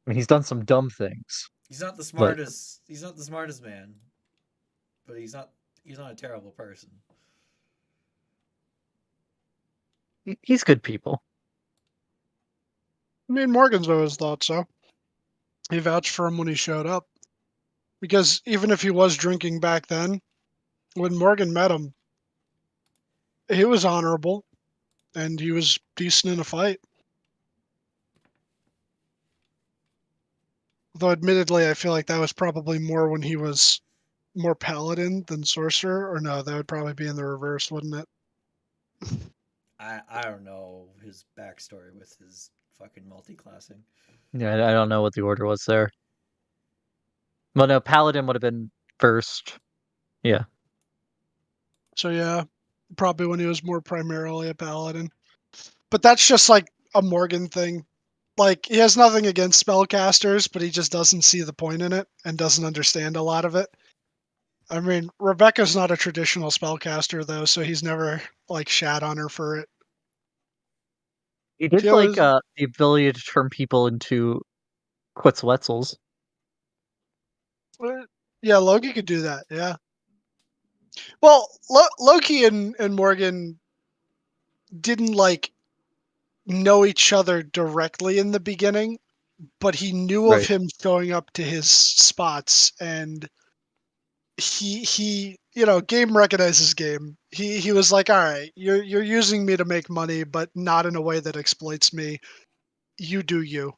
I mean, he's done some dumb things, He's not the but smartest. He's not the smartest man, but He's not a terrible person. he's good people. I mean, Morgan's always thought so. He vouched for him when he showed up. Because even if he was drinking back then, when Morgan met him, he was honorable and he was decent in a fight. Though, admittedly, I feel like that was probably more when he was more paladin than sorcerer. Or no, that would probably be in the reverse, wouldn't it? I don't know his backstory with his fucking multi-classing. Yeah, I don't know what the order was there. Well, no, Paladin would have been first. Yeah. So yeah, probably when he was more primarily a paladin. But that's just like a Morgan thing. Like, he has nothing against spellcasters, but he just doesn't see the point in it and doesn't understand a lot of it. I mean, Rebecca's not a traditional spellcaster though, so he's never like shat on her for it. He did She like always, the ability to turn people into Quetzalcoatl's. yeah, Loki could do that. Yeah. Well, Loki and Morgan didn't like know each other directly in the beginning. but he knew of Right. him showing up to his spots, and he game recognizes game. He was like, all right, you're using me to make money, but not in a way that exploits me. You do you.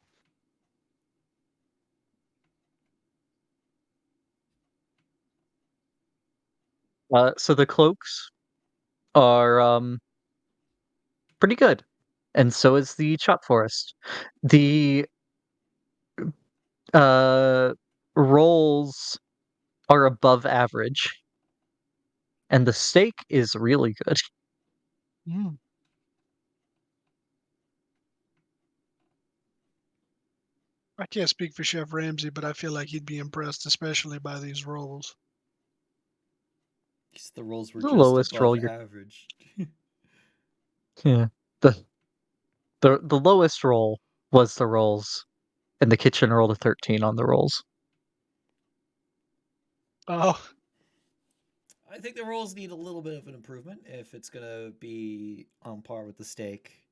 So the cloaks are pretty good, and so is the chop forest. The uh rolls are above average, and the steak is really good. Mm. I can't speak for Chef Ramsay, but I feel like he'd be impressed, especially by these rolls. The rolls were The just lowest above roll you're average. yeah. The the lowest roll was the rolls, and the kitchen rolled a 13 on the rolls. Oh, I think the rolls need a little bit of an improvement if it's gonna be on par with the steak.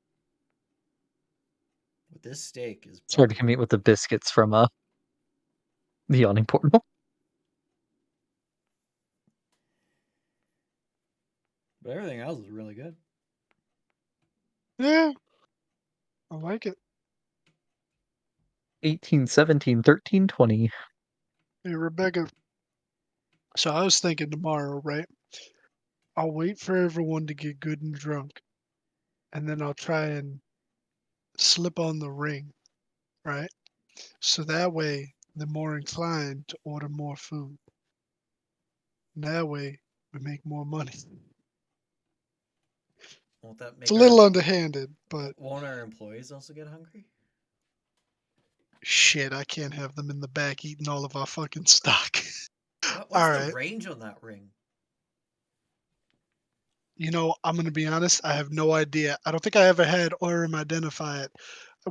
But this steak is It's hard to probably, compete with the biscuits from the yawning portal. but everything else is really good. yeah, I like it. 18, 17, 13, 20. Hey, Rebecca. So I was thinking tomorrow, right? I'll wait for everyone to get good and drunk, and then I'll try and slip on the ring, right? So that way they're more inclined to order more food. And that way we make more money. Won't that It's a make little underhanded, but won't our employees also get hungry? shit, I can't have them in the back eating all of our fucking stock. What's All the right. range on that ring? I'm going to be honest. I have no idea. I don't think I ever had Orem identify it.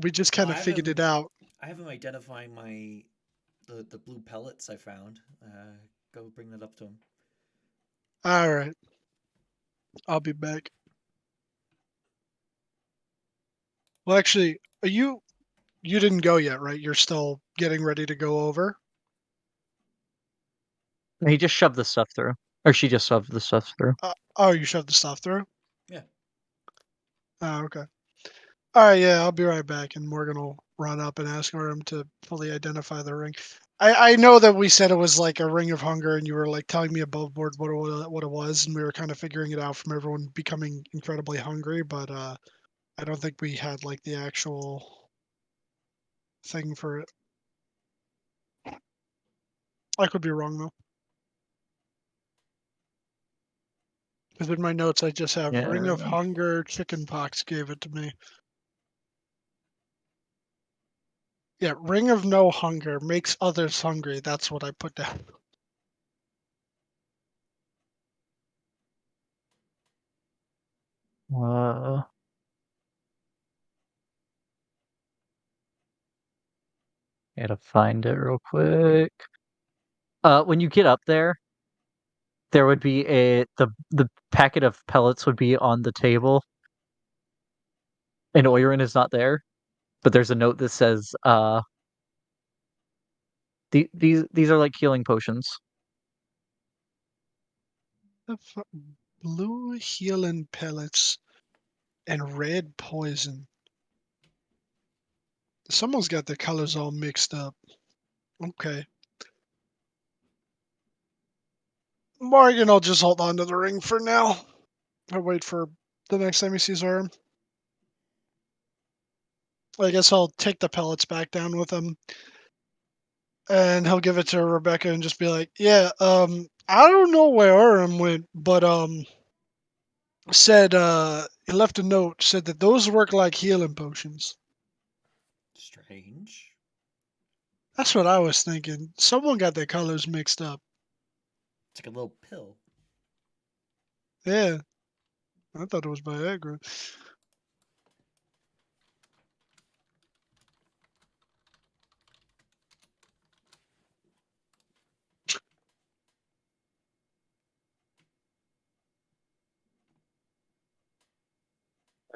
We just Well, kind of figured it out. I have him identifying the blue pellets I found. Go bring that up to him. All right. I'll be back. Well, actually, you didn't go yet, right? You're still getting ready to go over? He just shoved the stuff through. Or she just shoved the stuff through. Oh, you shoved the stuff through? Yeah. Oh, okay. All right, yeah, I'll be right back, and Morgan will run up and ask him to fully identify the ring. I know that we said it was like a ring of hunger, and you were like telling me above board what it was, and we were kind of figuring it out from everyone becoming incredibly hungry, but I don't think we had like the actual thing for it. I could be wrong though, because in my notes I just have ring of Yeah. hunger, chicken pox gave it to me. Yeah, ring of no hunger makes others hungry. That's what I put down. Uh, Gotta find it real quick. When you get up there, there would be the packet of pellets would be on the table, and Oirin is not there. But there's a note that says, these are like healing potions. Blue healing pellets and red poison. Someone's got the colors all mixed up. Okay. Morgan, I'll just hold on to the ring for now. I'll wait for the next time he sees her. I guess I'll take the pellets back down with him, and he'll give it to Rebecca and just be like, "Yeah, I don't know where Urim went, but said he left a note said that those work like healing potions." Strange. That's what I was thinking. Someone got their colors mixed up. It's like a little pill. Yeah, I thought it was Viagra.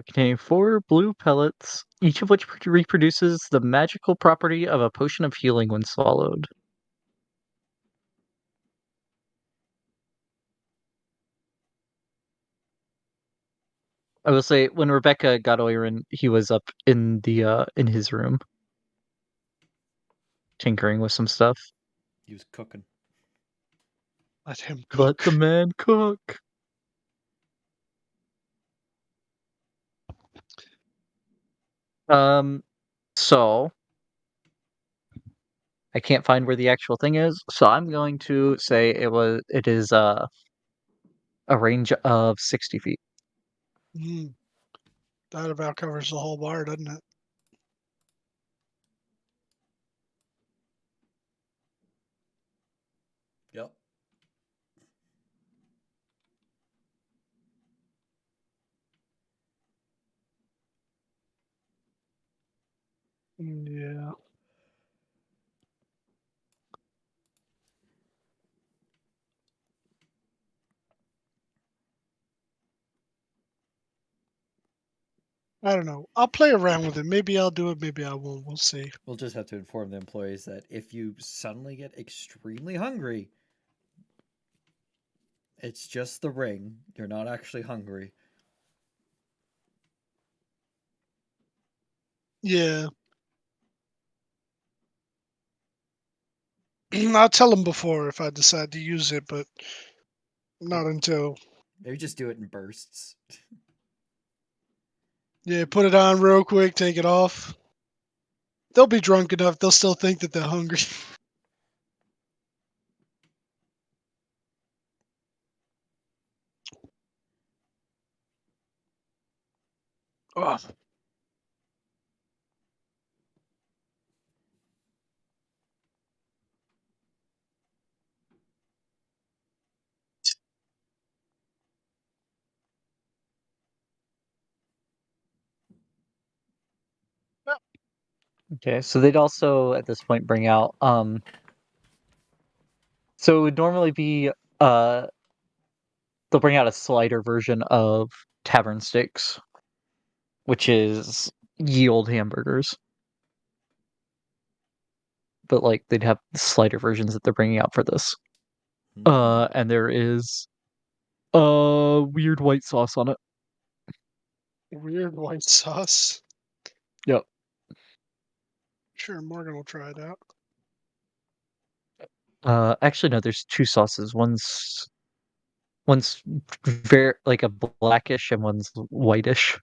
containing 4 blue pellets, each of which reproduces the magical property of a potion of healing when swallowed. I will say, when Rebecca got Oirin, he was up in the in his room, tinkering with some stuff. He was cooking. Let him Let cook. the man cook. So I can't find where the actual thing is, so I'm going to say it is a range of 60 feet. Mm. That about covers the whole bar, doesn't it? Yep. Yeah. I don't know. I'll play around with it. Maybe I'll do it. Maybe I won't. We'll see. We'll just have to inform the employees that if you suddenly get extremely hungry, it's just the ring. You're not actually hungry. Yeah. I'll tell them before if I decide to use it, but not until. Maybe just do it in bursts. Yeah, put it on real quick, take it off. They'll be drunk enough. They'll still think that they're hungry. Oh, Okay, so they'd also at this point bring out so it would normally be uh they'll bring out a slider version of tavern steaks, which is ye old hamburgers. But like they'd have slider versions that they're bringing out for this. And there is weird white sauce on it. weird white sauce. Yep. Sure, Morgan will try it out. Actually no, there's 2 sauces. One's very like a blackish and one's whitish.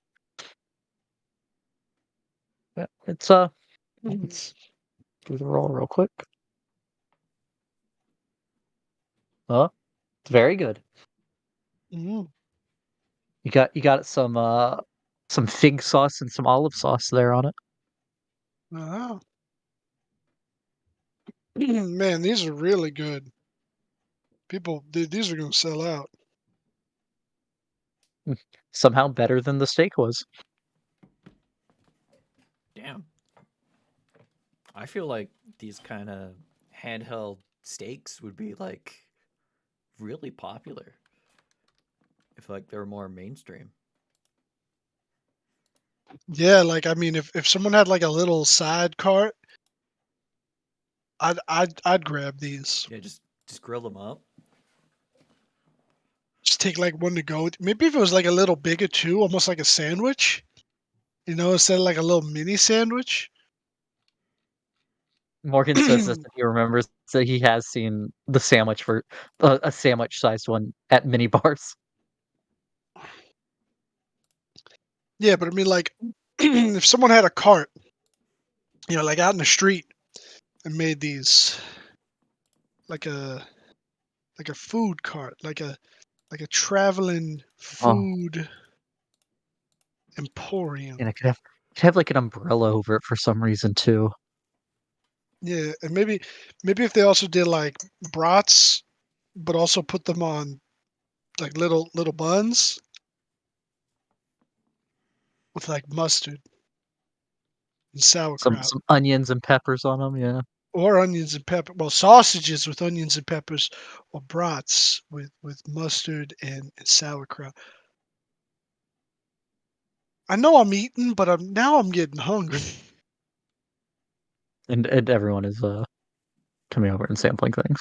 Yeah, it's let's do the roll real quick. It's very good. Mm. You got some fig sauce and some olive sauce there on it. Oh. Man, these are really good. People, these are going to sell out. Somehow better than the steak was. Damn. I feel like these kind of handheld steaks would be like really popular if like they were more mainstream. Yeah, like I mean, if someone had like a little side cart, I'd grab these. Yeah, just grill them up. Just take like one to go. Maybe if it was like a little bigger too, almost like a sandwich. You know, instead of like a little mini sandwich. Morgan says this and he remembers that he has seen the sandwich for a sandwich sized one at mini bars. Yeah, but I mean, like, if someone had a cart, you know, like out in the street, and made these like a food cart, like a traveling Oh, food emporium. and it could have like an umbrella over it for some reason too. Yeah, and maybe if they also did like brats, but also put them on like little buns with like mustard and sauerkraut. Some onions and peppers on them. Yeah. Or onions and pepper. Well, sausages with onions and peppers, or brats with mustard and sauerkraut. I know I'm eating, but now I'm getting hungry. And everyone is coming over and sampling things.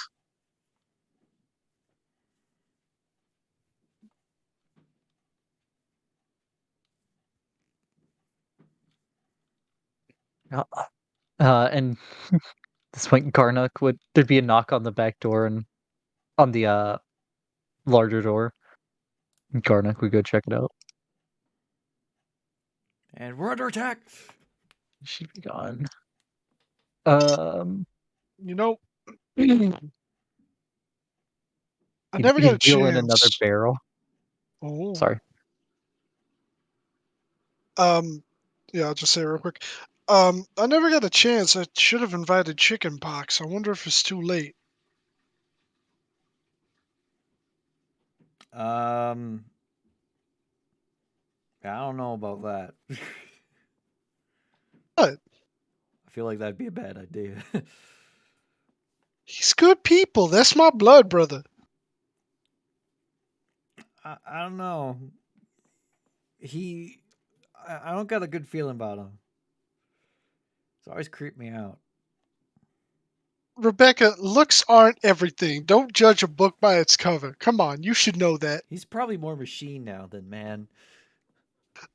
And at this point, there'd be a knock on the back door and on the larger door. Garnock would go check it out. And we're under attack. She'd be gone. Um, You know, I he'd, never got a he'd wheel in another chance. barrel. Oh. Sorry. Yeah, I'll just say it real quick. I never got a chance. I should have invited Chicken Pox. I wonder if it's too late. I don't know about that. What? I feel like that'd be a bad idea. He's good people. That's my blood brother. I don't know. I don't got a good feeling about him. It's always creeped me out. Rebecca, looks aren't everything. Don't judge a book by its cover. Come on, you should know that. He's probably more machine now than man.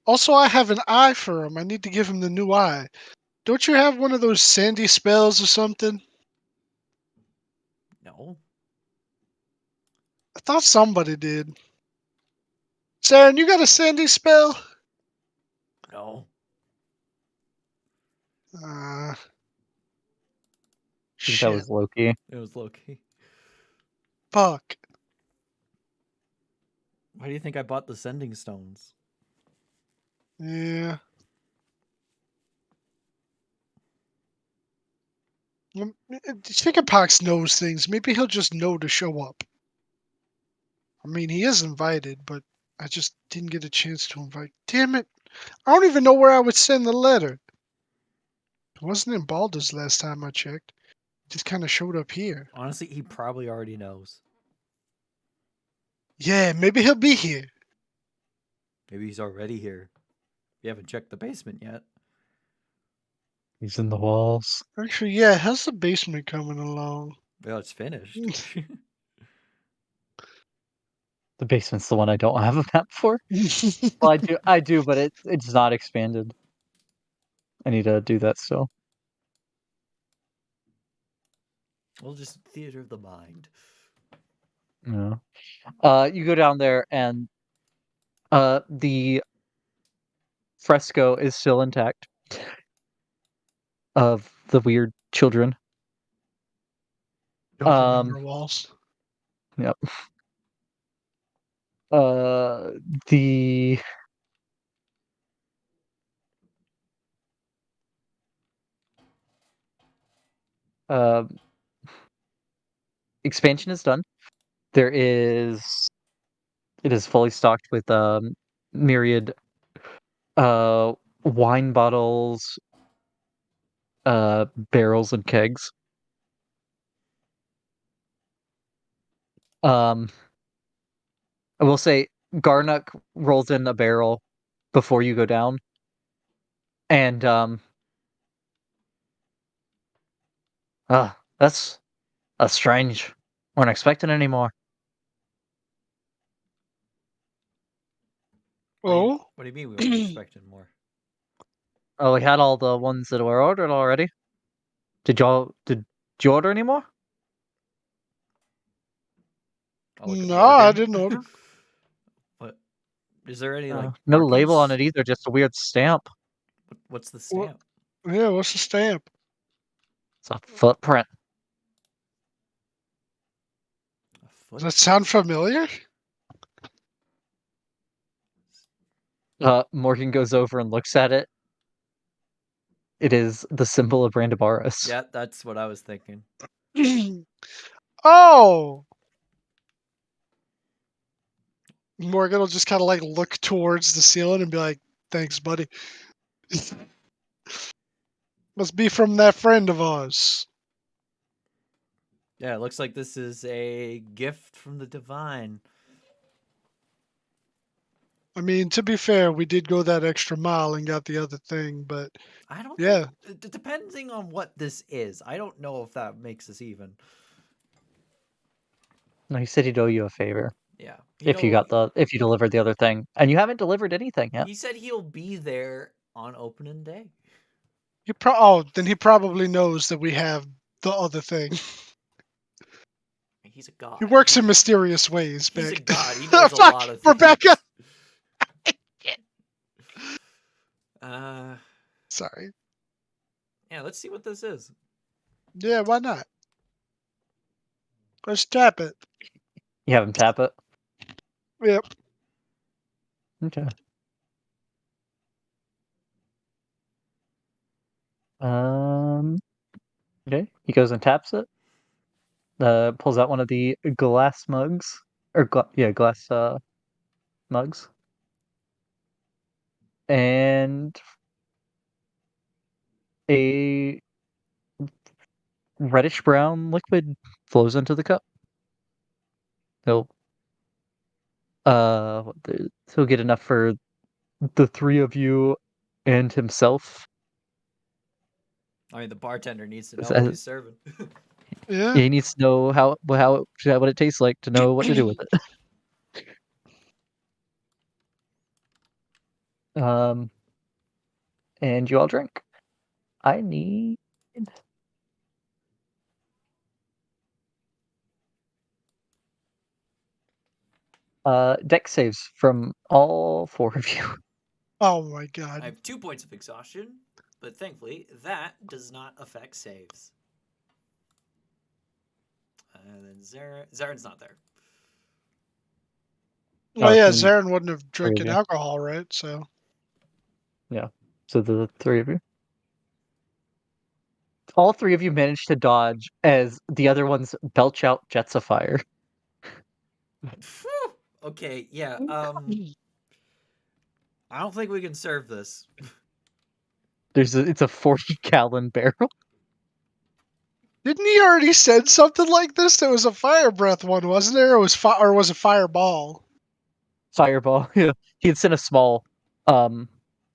Also, I have an eye for him. I need to give him the new eye. Don't you have one of those sandy spells or something? No. I thought somebody did. Saren, you got a sandy spell? No. I Uh, think that shit. was Loki. It was Loki. Fuck. Why do you think I bought the sending stones? Yeah. Chickenpox knows things. Maybe he'll just know to show up. I mean, he is invited, but I just didn't get a chance to invite. Damn it. I don't even know where I would send the letter. It wasn't in Baldur's last time I checked. It just kind of showed up here. Honestly, he probably already knows. Yeah, maybe he'll be here. Maybe he's already here. You haven't checked the basement yet. He's in the walls. Actually, yeah, how's the basement coming along? Well, it's finished. The basement's the one I don't have a map for. Well, I do, but it's not expanded. I need to do that still. Well, just theater of the mind. Yeah. You go down there and the fresco is still intact of the weird children. Jumping on Um, our walls. yep. The uh, expansion is done. It is fully stocked with myriad wine bottles, barrels and kegs. Um, I will say Garnock rolls in a barrel before you go down, and that's strange. Weren't expecting any more. Oh? What do you mean we weren't expecting more? Oh, we had all the ones that were ordered already. Did you order any more? I'll look at the No, I organ. didn't order. What? Is there any like No label on markings? it either, just a weird stamp. What's the What? stamp? Yeah, what's the stamp? It's a footprint. A Does foot? that sound familiar? Morgan goes over and looks at it. It is the symbol of Brandabaris. Yeah, that's what I was thinking. Oh! Morgan will just kind of like look towards the ceiling and be like, thanks, buddy. Must be from that friend of ours. Yeah, it looks like this is a gift from the divine. I mean, to be fair, we did go that extra mile and got the other thing, but I don't yeah. think, depending on what this is, I don't know if that makes us even. No, he said he'd owe you a favor Yeah. if you delivered the other thing, and you haven't delivered anything yet. He said he'll be there on opening day. Then he probably knows that we have the other thing. He's a god. He works in mysterious ways, He's a Beck. god. He knows a Fuck, lot of things. Rebecca! Sorry. Yeah, let's see what this is. Yeah, why not? Let's tap it. You have him tap it. Yep. Okay. Okay. He goes and taps it. Pulls out one of the glass mugs, or glass mugs, and a reddish brown liquid flows into the cup. He'll he'll get enough for the three of you and himself. I mean, the bartender needs to know Is what that- he's serving. Yeah. He needs to know what it tastes like to know what to do with it. And you all drink. I need deck saves from all four of you. Oh my I god. have 2 points of exhaustion, but thankfully that does not affect saves. And then Zaren's not there. Well, yeah, So you need Zarin wouldn't have three of drinking you. alcohol, right? So Yeah. So the three of you. All three of you manage to dodge as the other ones belch out jets of fire. Phew! Okay, yeah. I don't think we can serve this. It's a 40-gallon barrel. didn't he already said something like this? There was a fire breath one, wasn't there? Or was it fireball? Fireball. Yeah. He had sent a small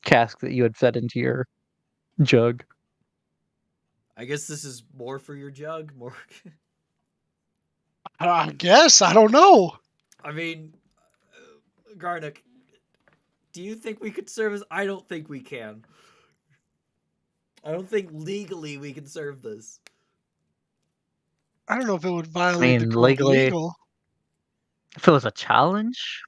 cask that you had fed into your jug. I guess this is more for your jug. More. I guess. I don't know. I mean, Garnick, do you think we could serve this? I don't think we can. I don't think legally we can serve this. I don't know if it would I violate the mean, code legally, legal. if it was a challenge,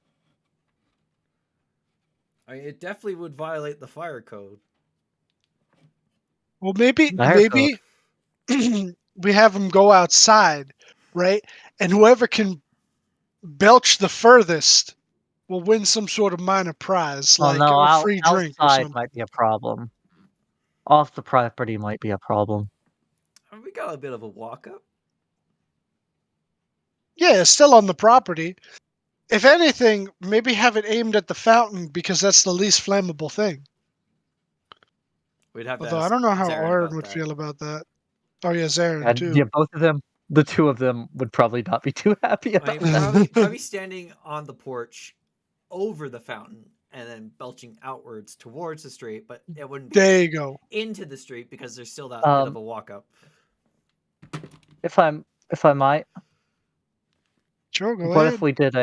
I mean, it definitely would violate the fire code. Well, maybe fire code. we have them go outside, right? And whoever can belch the furthest will win some sort of minor prize, Well, like no, a free drink or outside something. might be a problem. Off the property might be a problem. I mean, we got a bit of a walk up. Yeah, still on the property. If anything, maybe have it aimed at the fountain because that's the least flammable thing. We'd have to Although I ask don't know how Zarin Oren about would that. feel about that. Oh yeah, Zarin And yeah, too. both of them, the two of them would probably not be too happy I about mean, that. probably standing on the porch over the fountain and then belching outwards towards the street, but it wouldn't be There you go. into the street because there's still that bit of a walk up. If I might, Sure, go what ahead. if we did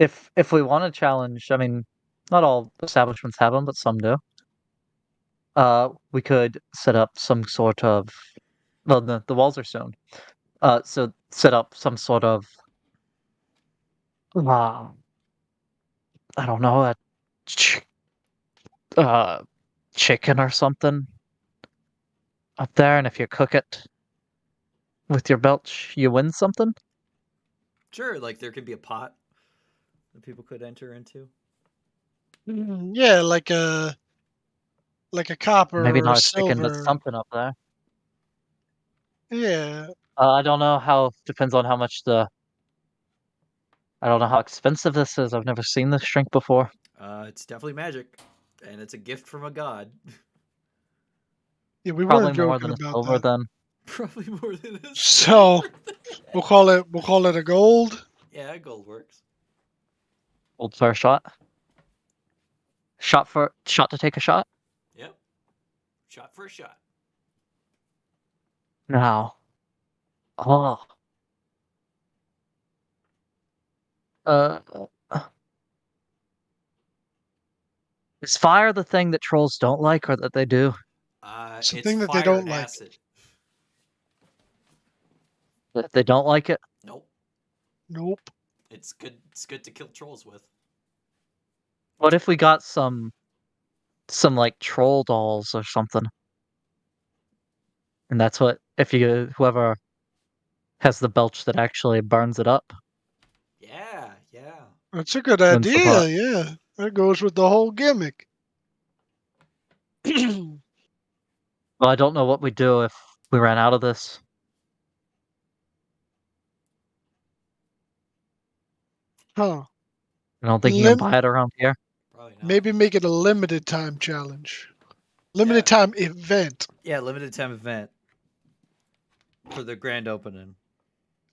if we want to challenge? I mean, not all establishments have them, but some do. We could set up some sort of, well, the walls are stone. So set up some sort of, uh, I don't know, a ch- uh, chicken or something up there, and if you cook it with your belch, you win something. Sure, like there could be a pot that people could enter into. Yeah, like a copper Maybe or a not a chicken, but silver. something up there. Yeah. I don't know how. Depends on how much the. I don't know how expensive this is. I've never seen this drink before. It's definitely magic, and it's a gift from a god. Yeah, we Probably weren't more joking than a about silver that. then. Probably more than a So silver. we'll call it a gold. Yeah, gold works. Gold for a shot. Shot to take a shot. Yep. Shot for a shot. Now. Oh. Uh. Is fire the thing that trolls don't like, or that they do? It's the It's thing that they fire don't and like. acid. That they don't like it? Nope. Nope. It's good. It's good to kill trolls with. What if we got some like troll dolls or something? And that's what whoever has the belch that actually burns it up Yeah, yeah. That's a good wins the idea. pot. Yeah, that goes with the whole gimmick. Well, I don't know what we'd do if we ran out of this. Huh. I don't think you can Lim- buy it around here. Probably not. Maybe make it a limited time challenge. Limited Yeah. time event. Yeah, limited time event for the grand opening.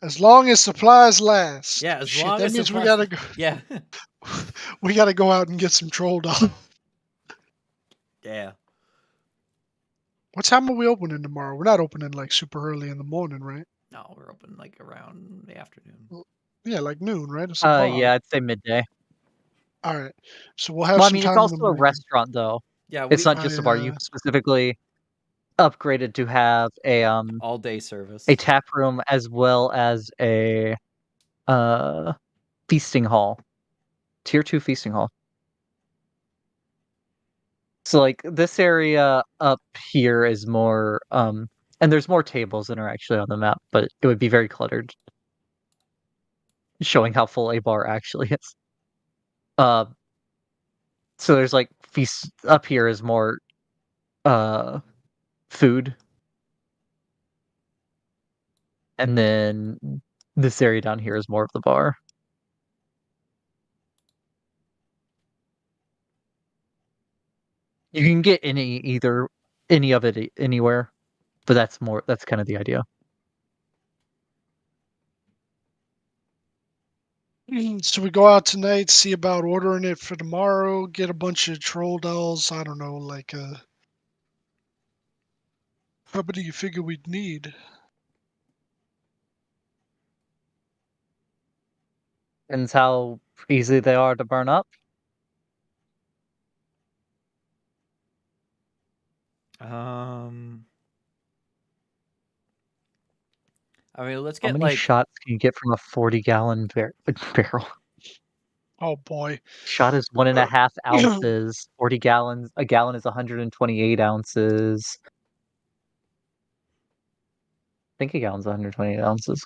As long as supplies last. Yeah, as Shit, long that as means we supplies. gotta go. Yeah. We gotta go out and get some troll dolls. Yeah. What time are we opening tomorrow? We're not opening like super early in the morning, right? No, we're open like around the afternoon. Yeah, like noon, right? It's a bar. Yeah, I'd say midday. All right. So we'll have Well, I some mean, it's time in the also a morning. restaurant, though. Yeah, It's not I just a bar. You specifically upgraded to have all day service. a tap room as well as a feasting hall, tier 2 feasting hall. So like this area up here is more and there's more tables than are actually on the map, but it would be very cluttered, showing how full a bar actually is. Uh, so there's like feast up here is more food, and then this area down here is more of the bar. You can get any of it anywhere, but that's kind of the idea. So we go out tonight, see about ordering it for tomorrow, get a bunch of troll dolls. I don't know, like how many do you figure we'd need? And how easy they are to burn up. I mean, let's How get many like shots can you get from a 40-gallon barrel? Oh boy. Shot is 1.5 ounces. 40 gallons. A gallon is 128 ounces. I think a gallon's 128 ounces.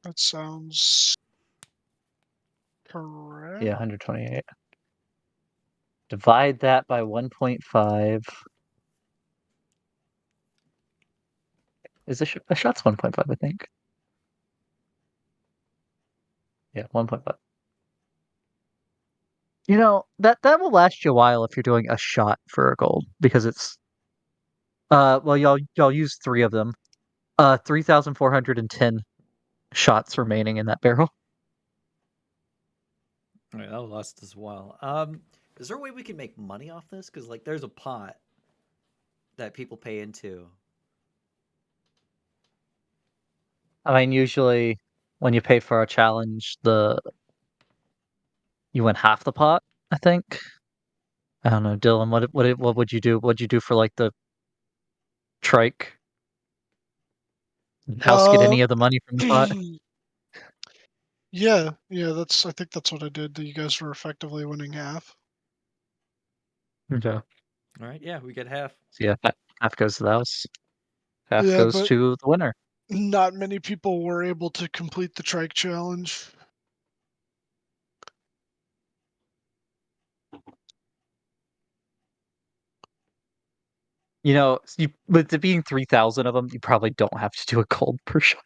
That sounds correct. Yeah, 128. Divide that by 1.5. Is a shot's 1.5, I think. Yeah, 1.5. You know, that will last you a while if you're doing a shot for a gold, because it's well, y'all use 3 of them. 3,410 shots remaining in that barrel. all right, that'll last us a while. Is there a way we can make money off this? Because like, there's a pot that people pay into. I mean, usually when you pay for a challenge, you win half the pot, I think. I don't know, Dylan, what would you do? What'd you do for like the trike? Did House get Uh any of the money from the pot? yeah, I think that's what I did. That you guys were effectively winning half. Okay. All right, yeah, we get half. So yeah, half goes to the house. Half Yeah, goes but to the winner. not many people were able to complete the trike challenge. You know, with it being 3,000 of them, you probably don't have to do a gold per shot.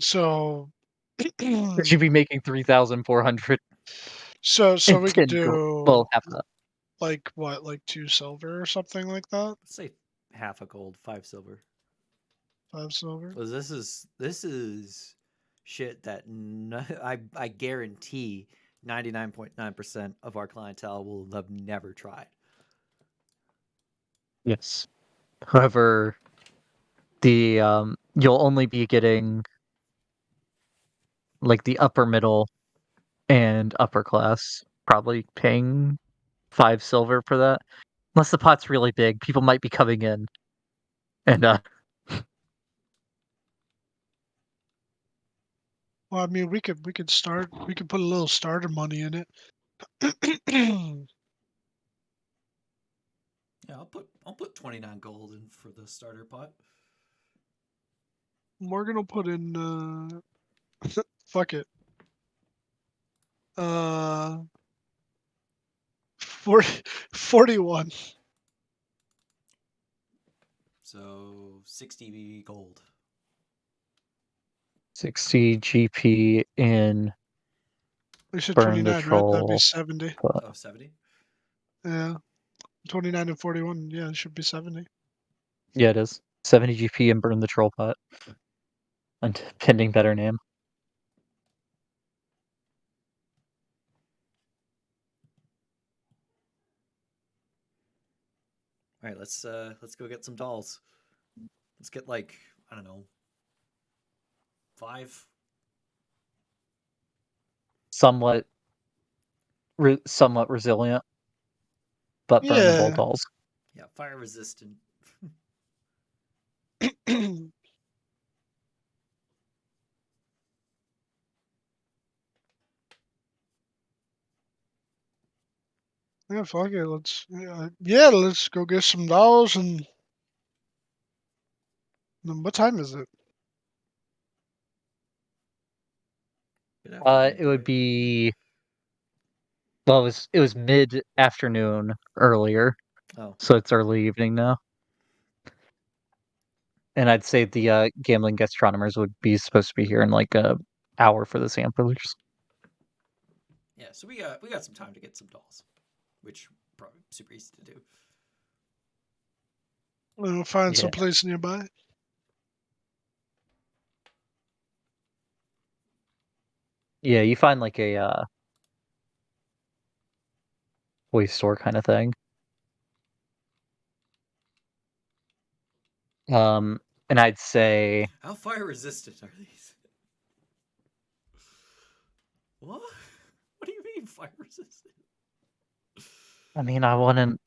So You'd be making 3,400 so and we could 10 gold. do Well, half of that. like what, like 2 silver or something like that? Let's say half a gold, 5 silver. 5 silver? Because this is shit that I guarantee 99.9% of our clientele will have never tried. Yes. However, the you'll only be getting like the upper middle and upper class probably paying 5 silver for that. Unless the pot's really big, people might be coming in and Well, I mean, we could start. We could put a little starter money in it. Yeah, I'll put 29 gold in for the starter pot. Morgan will put in. Fuck it. 40, 41. So 60 gold. 60 GP in We said Burn the 29, right? That'd be Troll. 70. Pot. Oh, 70? Yeah. 29 and 41. Yeah, it should be 70. Yeah, it is. 70 GP and Burn the Troll Pot. And pending better name. All right, let's go get some dolls. Let's get like, I don't know, 5. Somewhat somewhat resilient, but burnable Yeah. dolls. Yeah, fire resistant. Yeah, fuck it. Yeah, let's go get some dolls and what time is it? Good afternoon, It would boy. be well, it was mid afternoon earlier, Oh, so it's early evening now. And I'd say the gambling gastronomers would be supposed to be here in like a hour for the samplers. yeah. So we got some time to get some dolls, which probably super easy to do. We'll find Yeah, some place nearby. yeah. You find like a toy store kind of thing. Um, and I'd say, How fire resistant are these? What? What do you mean fire resistant? I mean, I wouldn't.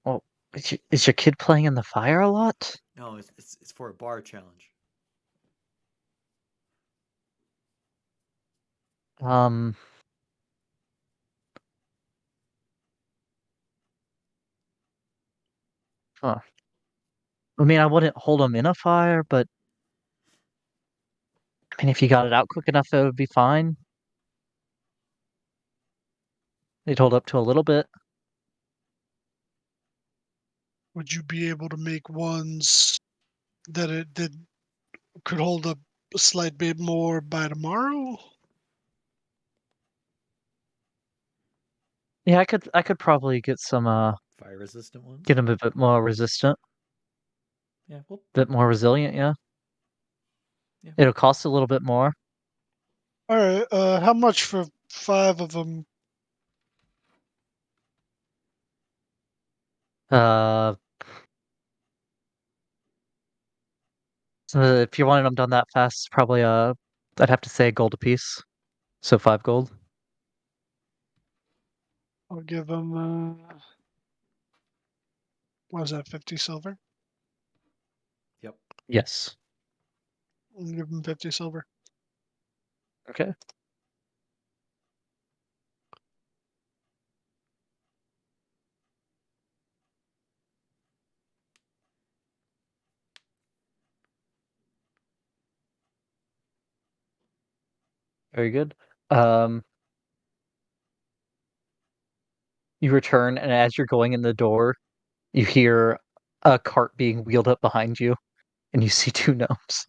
Well, is your kid playing in the fire a lot? No, it's for a bar challenge. Um, huh. I mean, I wouldn't hold him in a fire, but I mean, if you got it out quick enough, it would be fine. They'd hold up to a little bit. Would you be able to make ones that could hold up a slight bit more by tomorrow? Yeah, I could probably get some Fire resistant ones. get him a bit more resistant, Yeah, well, bit more resilient. Yeah, yeah. it'll cost a little bit more. All right. How much for 5 of them? Uh, so if you wanted them done that fast, probably I'd have to say a gold apiece, so 5 gold. I'll give them. What was that? 50 silver. Yep. Yes. I'll give them 50 silver. Okay. Very good. Um, you return, and as you're going in the door, you hear a cart being wheeled up behind you, and you see 2 gnomes.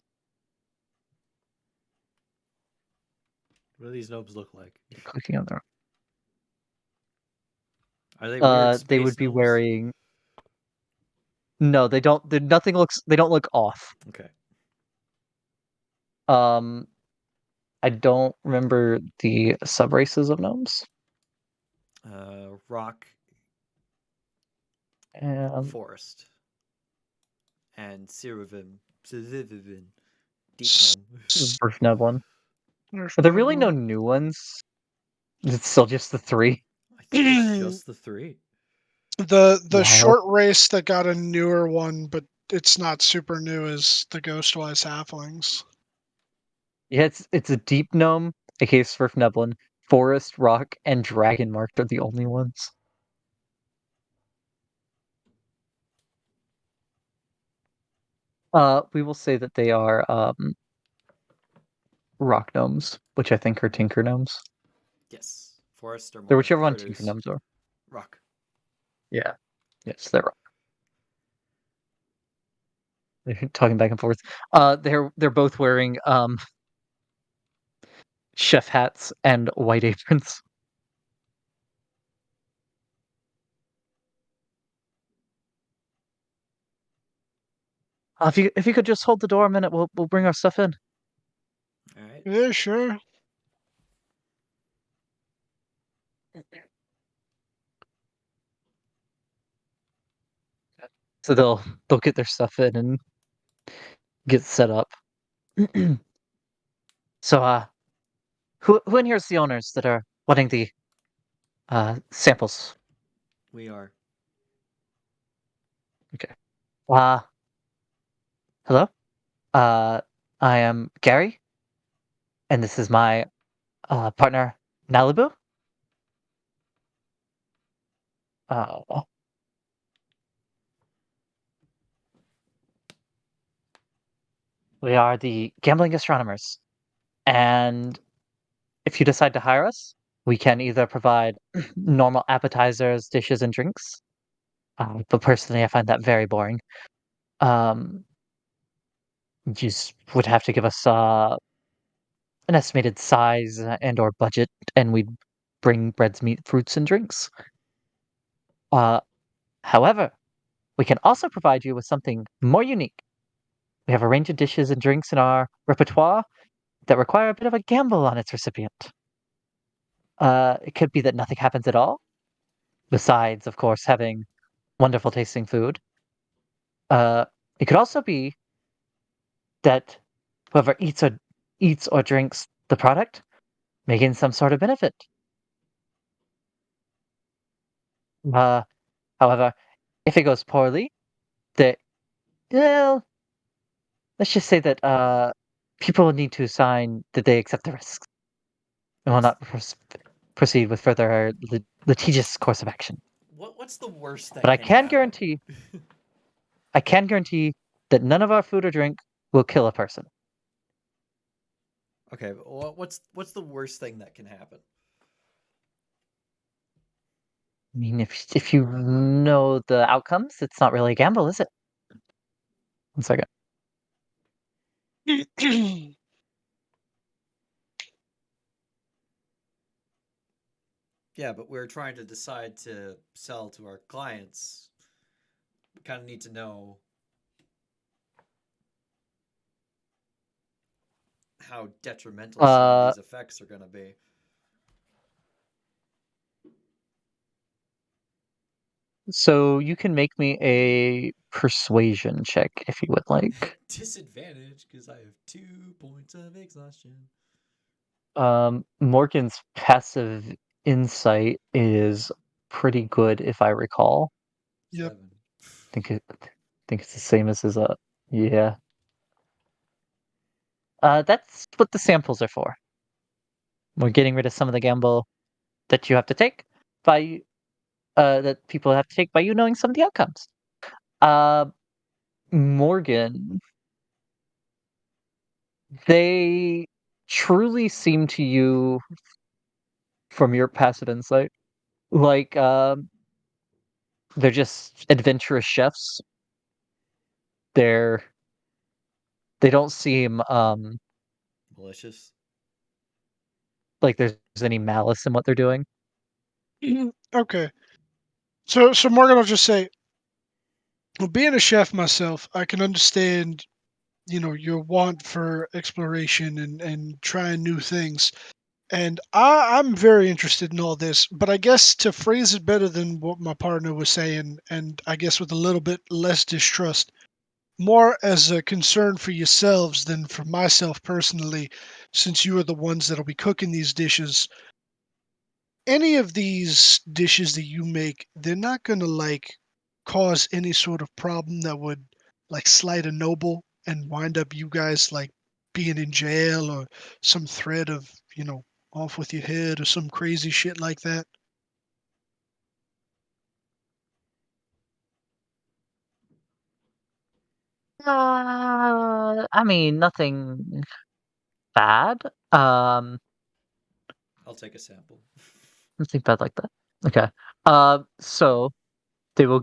What do these gnomes look like? Clicking on their. Are they weird They space would be gnomes? wearing. No, they don't. Nothing looks. They don't look off. Okay. I don't remember the sub-races of gnomes. Rock, And forest, and Sirivin. Deep S- gnome. s- Earth Neblin. Earth Are there really no Neblin. new ones? It's still just the 3? I think it's just the 3. The Wow. short race that got a newer one, but it's not super new, is the Ghostwise Halflings. Yeah, it's a deep gnome, aka Svirfneblin, forest, rock, and dragon marked are the only ones. We will say that they are rock gnomes, which I think are tinker gnomes. Yes. Forest are They're more whichever one tinker critters. gnomes are. Rock. Yeah. Yes, they're rock. They're talking back and forth. They're both wearing chef hats and white aprons. If you could just hold the door a minute, we'll bring our stuff in. All right. Yeah, sure. So they'll get their stuff in and get set up. So who in here is the owners that are wanting the samples? We are. Okay. Uh hello? Uh I am Gary, and this is my partner Malibu. Uh we are the gambling astronomers. And if you decide to hire us, we can either provide normal appetizers, dishes, and drinks. But personally, I find that very boring. Um, you just would have to give us an estimated size and/or budget, and we'd bring breads, meat, fruits, and drinks. Uh, However, we can also provide you with something more unique. We have a range of dishes and drinks in our repertoire that require a bit of a gamble on its recipient. It could be that nothing happens at all, besides, of course, having wonderful tasting food. It could also be that whoever eats or drinks the product may gain some sort of benefit. Uh, However, if it goes poorly, that well, let's just say that people will need to sign that they accept the risks and will not proceed with further litigious course of action. What's the worst But that can happen? I can guarantee that none of our food or drink will kill a person. Okay, but what's the worst thing that can happen? I mean, if you know the outcomes, it's not really a gamble, is it? 1 second. Yeah, but we're trying to decide to sell to our clients. We kind of need to know how detrimental some of Uh, these effects are going to be. so you can make me a persuasion check if you would like. Disadvantage because I have 2 points of exhaustion. Morgan's passive insight is pretty good, if I recall. Yep. 7. Think it's the same as his yeah. That's what the samples are for. We're getting rid of some of the gamble that you have to take by that people have to take by you knowing some of the outcomes. Uh, Morgan, they truly seem to you from your passive insight like they're just adventurous chefs. They're they don't seem Malicious. like there's any malice in what they're doing. Okay. So Morgan will just say, well, being a chef myself, I can understand your want for exploration and trying new things. And I'm very interested in all this, but I guess to phrase it better than what my partner was saying, and I guess with a little bit less distrust, more as a concern for yourselves than for myself personally, since you are the ones that'll be cooking these dishes. Any of these dishes that you make, they're not gonna like cause any sort of problem that would like slight a noble and wind up you guys like being in jail or some threat of, off with your head or some crazy shit like that. I mean, nothing bad. I'll take a sample. Nothing bad like that. Okay. So they will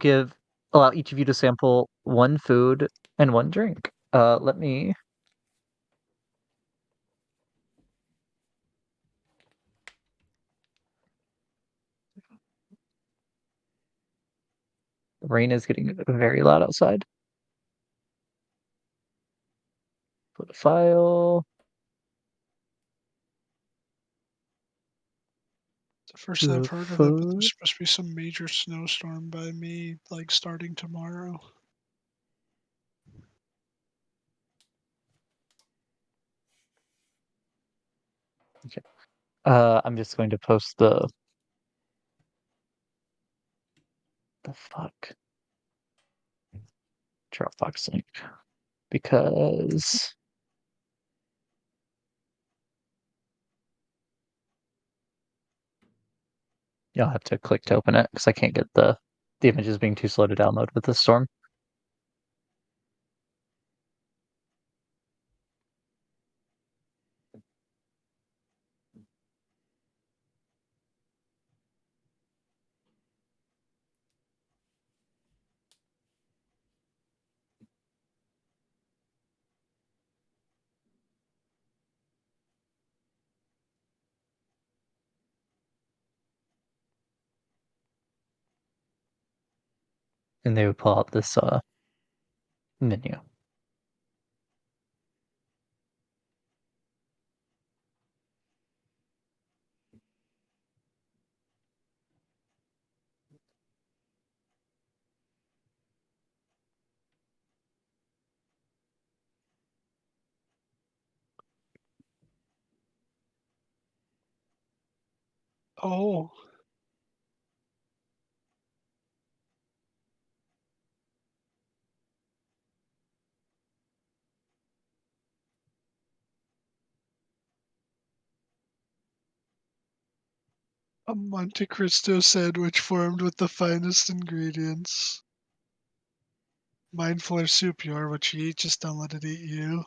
allow each of you to sample one food and one drink. Let me. The rain is getting very loud outside. Put a file. It's the first I've The heard of it, but food. there's supposed to be some major snowstorm by me, like starting tomorrow. Okay. I'm just going to post the fuck Dropbox link because you'll have to click to open it because I can't get the images being too slow to download with the storm. And they would pull out this menu. Oh, a Monte Cristo sandwich formed with the finest ingredients. Mindful or superior, what you eat, just don't let it eat you.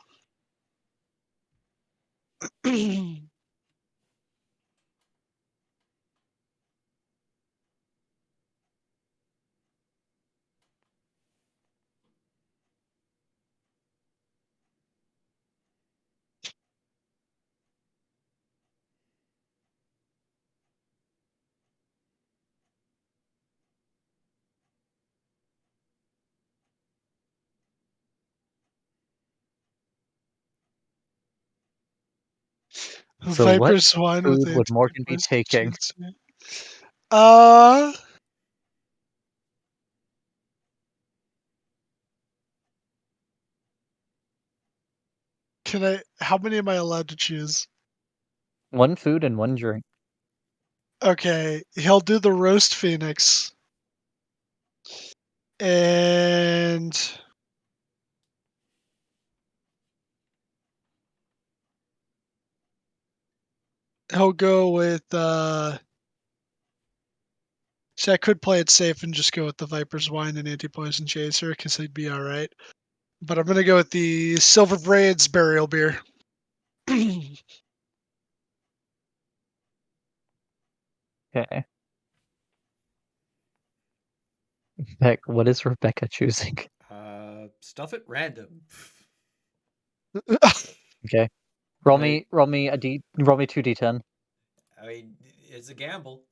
So what Viper's wine with food would Morgan be anti-poison taking? GC. Uh, how many am I allowed to choose? One food and one drink. Okay, he'll do the roast phoenix. And he'll go with see, I could play it safe and just go with the Viper's wine and anti-poison chaser because he'd be all right. But I'm gonna go with the Silver Braids burial beer. Okay. Heck, what is Rebecca choosing? Stuff at random. Okay. Roll I, me roll me 2d10. I mean, it's a gamble.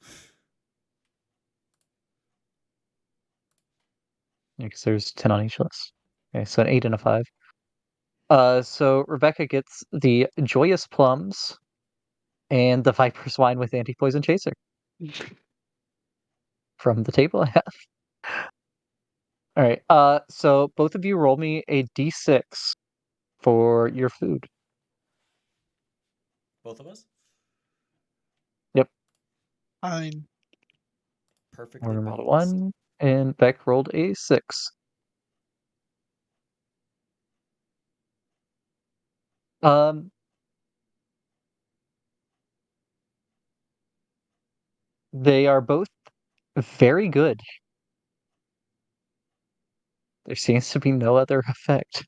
Because there's 10 on each list. Okay, so an 8 and a 5. So Rebecca gets the Joyous Plums and the Viper's Wine with Anti-Poison Chaser from the table I have. All right. So both of you roll me a d6 for your food. Both of us? Yep. Fine. Perfectly Morgan rolled a balanced. 1, and Beck rolled a 6. They are both very good. There seems to be no other effect.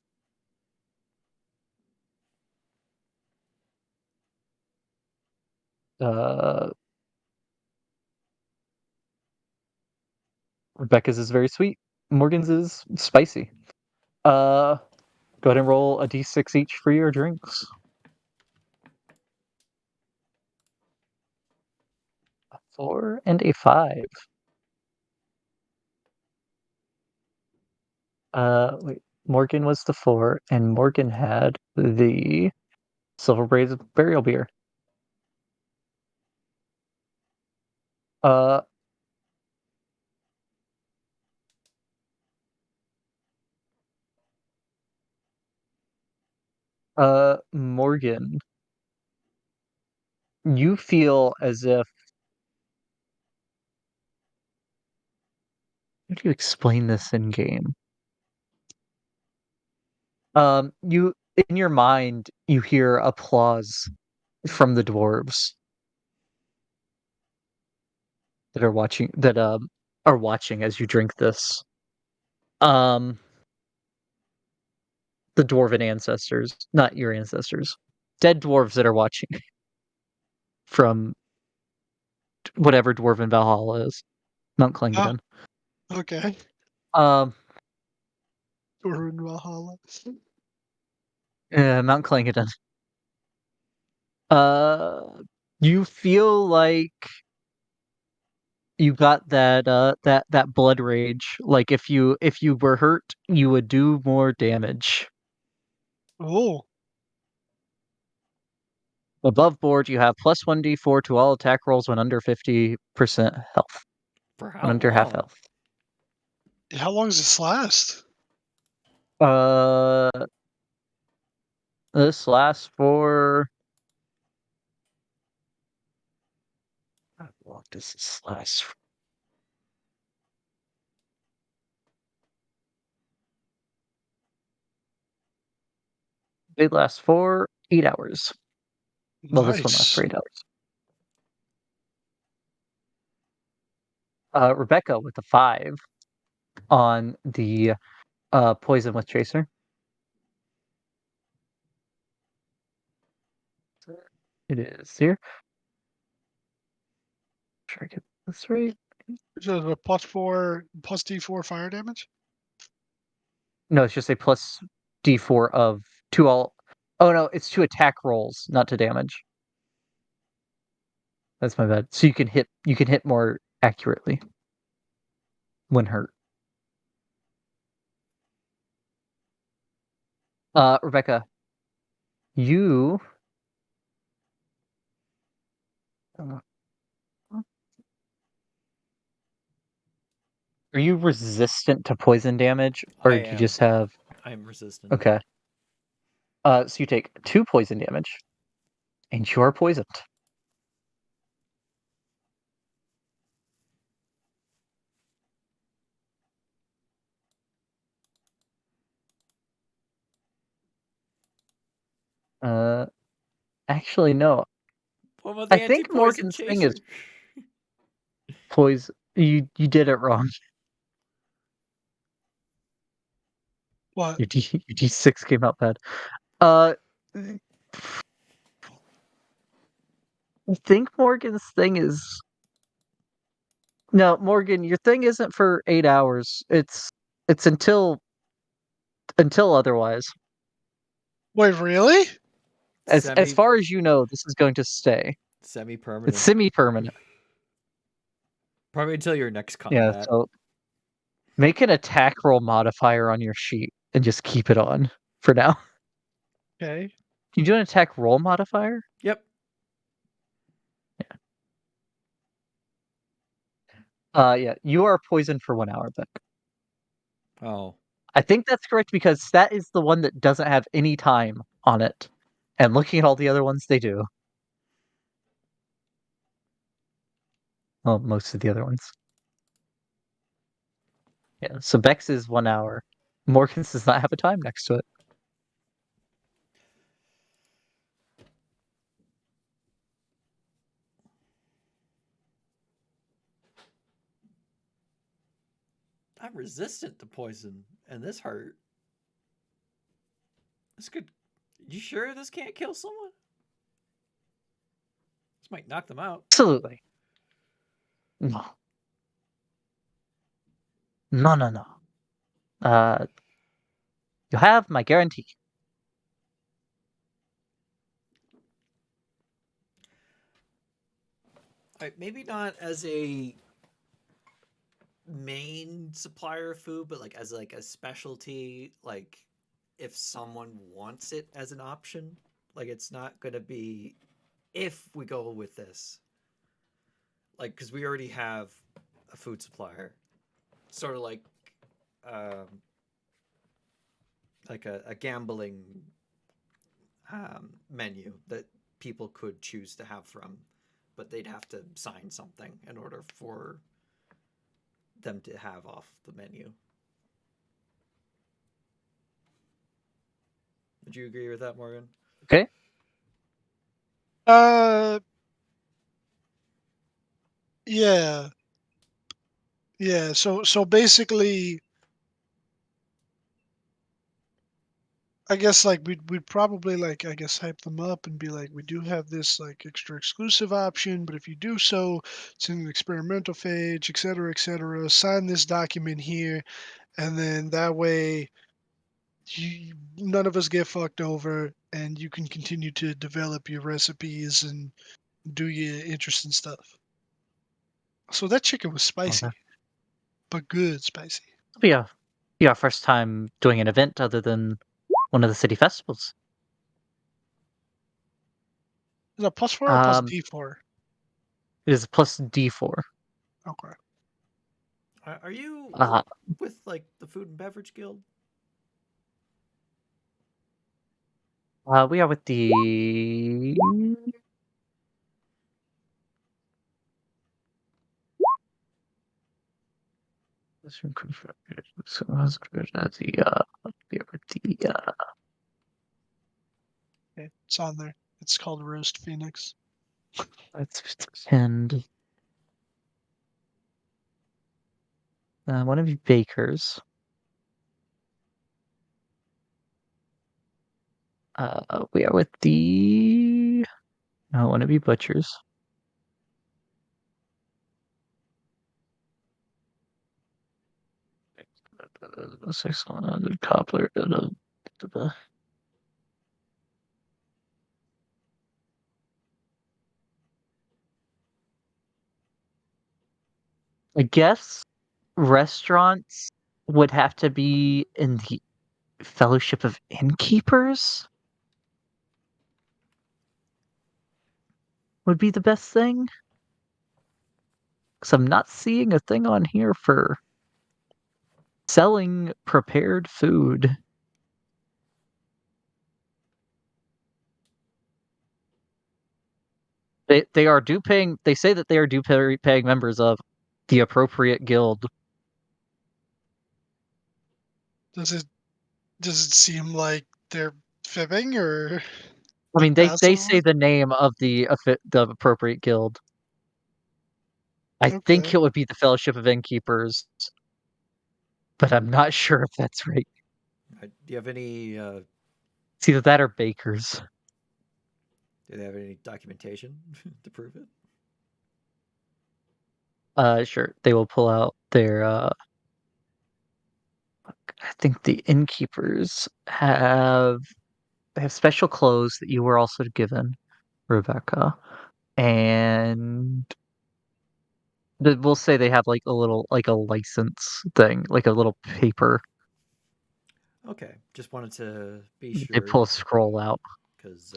Rebecca's is very sweet. Morgan's is spicy. Go ahead and roll a d6 each for your drinks. A 4 and a 5. Wait. Morgan was the 4, and Morgan had the Silver Braids Burial Beer. Uh, Morgan, you feel as if. How do you explain this in game? You in your mind, you hear applause from the dwarves that are watching as you drink this. Um, the dwarven ancestors, not your ancestors, dead dwarves that are watching from whatever dwarven Valhalla is, Mount Clengadon. Okay. Um, We're in Valhalla. Mount Clengadon. Uh, you feel like you got that blood rage. Like if you were hurt, you would do more damage. Oh. Above board, you have plus 1d4 to all attack rolls when under 50% health. For how When under half long? health. How long does this last? Uh, this lasts for. How long does this last for? It lasts for 8 hours. Well, this one lasts Nice. for 8 hours. Rebecca with a 5 on the poison with Chaser. It is here. Try to get this right. So a plus D4 fire damage? No, it's just a plus d4 of to all. Oh no, it's to attack rolls, not to damage. That's my bad. So you can hit more accurately when hurt. Rebecca, you. uh, Are you resistant to poison damage, or I do you am. just have? I'm resistant. Okay. So you take 2 poison damage, and you are poisoned. Uh, Actually, no. What about I the think anti-poison Morgan's thing is chaser? poison. You did it wrong. What? Your D6 came out bad. Uh, I think Morgan's thing is. No, Morgan, your thing isn't for 8 hours. It's until otherwise. Wait, really? As far as you know, this is going to stay. It's Semi-permanent. semi-permanent. Probably until your next Yeah, combat. so make an attack roll modifier on your sheet and just keep it on for now. Okay. Can you do an attack roll modifier? Yep. Yeah, you are poisoned for 1 hour, Beck. Oh. I think that's correct because that is the one that doesn't have any time on it. And looking at all the other ones, they do. Well, most of the other ones. Yeah, so Bex is 1 hour. Morgan's does not have a time next to it. I'm resistant to poison, and this hurt. This could. You sure this can't kill someone? This might knock them out. Absolutely. No. No, no, no. You have my guarantee. Maybe not as a main supplier of food, but like as like a specialty. Like if someone wants it as an option, like it's not gonna be if we go with this. Like because we already have a food supplier, sort of um, like a gambling menu that people could choose to have from, but they'd have to sign something in order for them to have off the menu. Would you agree with that, Morgan? Okay. Uh, yeah, yeah. So basically, I guess like we'd probably like I guess hype them up and be like, we do have this like extra exclusive option, but if you do so, it's in an experimental phase, et cetera, et cetera. Sign this document here, and then that way, none of us get fucked over, and you can continue to develop your recipes and do your interesting stuff. So that chicken was Okay. spicy, but good spicy. It'll be our first time doing an event other than one of the city festivals. Is that plus 4 or plus Um, D4? it is a plus D4. Okay. Are you Uh, with like the Food and Beverage Guild? we are with the. So we are with the. Okay. It's on there. It's called Roast Phoenix. Let's pretend. One of you bakers. We are with the. One of you butchers. Six one hundred cobbler. I guess restaurants would have to be in the Fellowship of Innkeepers. Would be the best thing. Because I'm not seeing a thing on here for selling prepared food. They are due paying. They say that they are due paying members of the appropriate guild. Does it does it seem like they're fibbing or I mean, they say possibly? the name of the appropriate guild. I think Okay. it would be the Fellowship of Innkeepers, but I'm not sure if that's right. Do you have any? It's either that or bakers. Do they have any documentation to prove it? Sure. They will pull out their I think the innkeepers have they have special clothes that you were also given, Rebecca. And we'll say they have like a little like a license thing, like a little paper. Okay, just wanted to be They sure pull a scroll out. because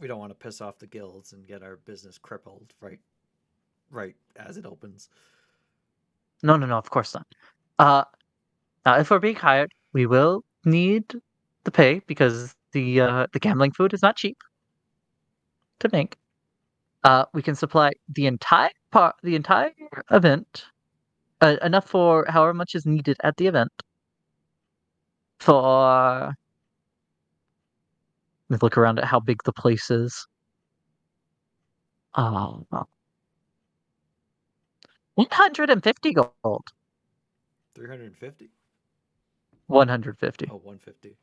we don't want to piss off the guilds and get our business crippled right as it opens. No, of course not. Now if we're being hired, we will need the pay because the gambling food is not cheap to make. We can supply the entire event, enough for however much is needed at the event. For let's look around at how big the place is. 150 gold. 350? 150. Oh, 150.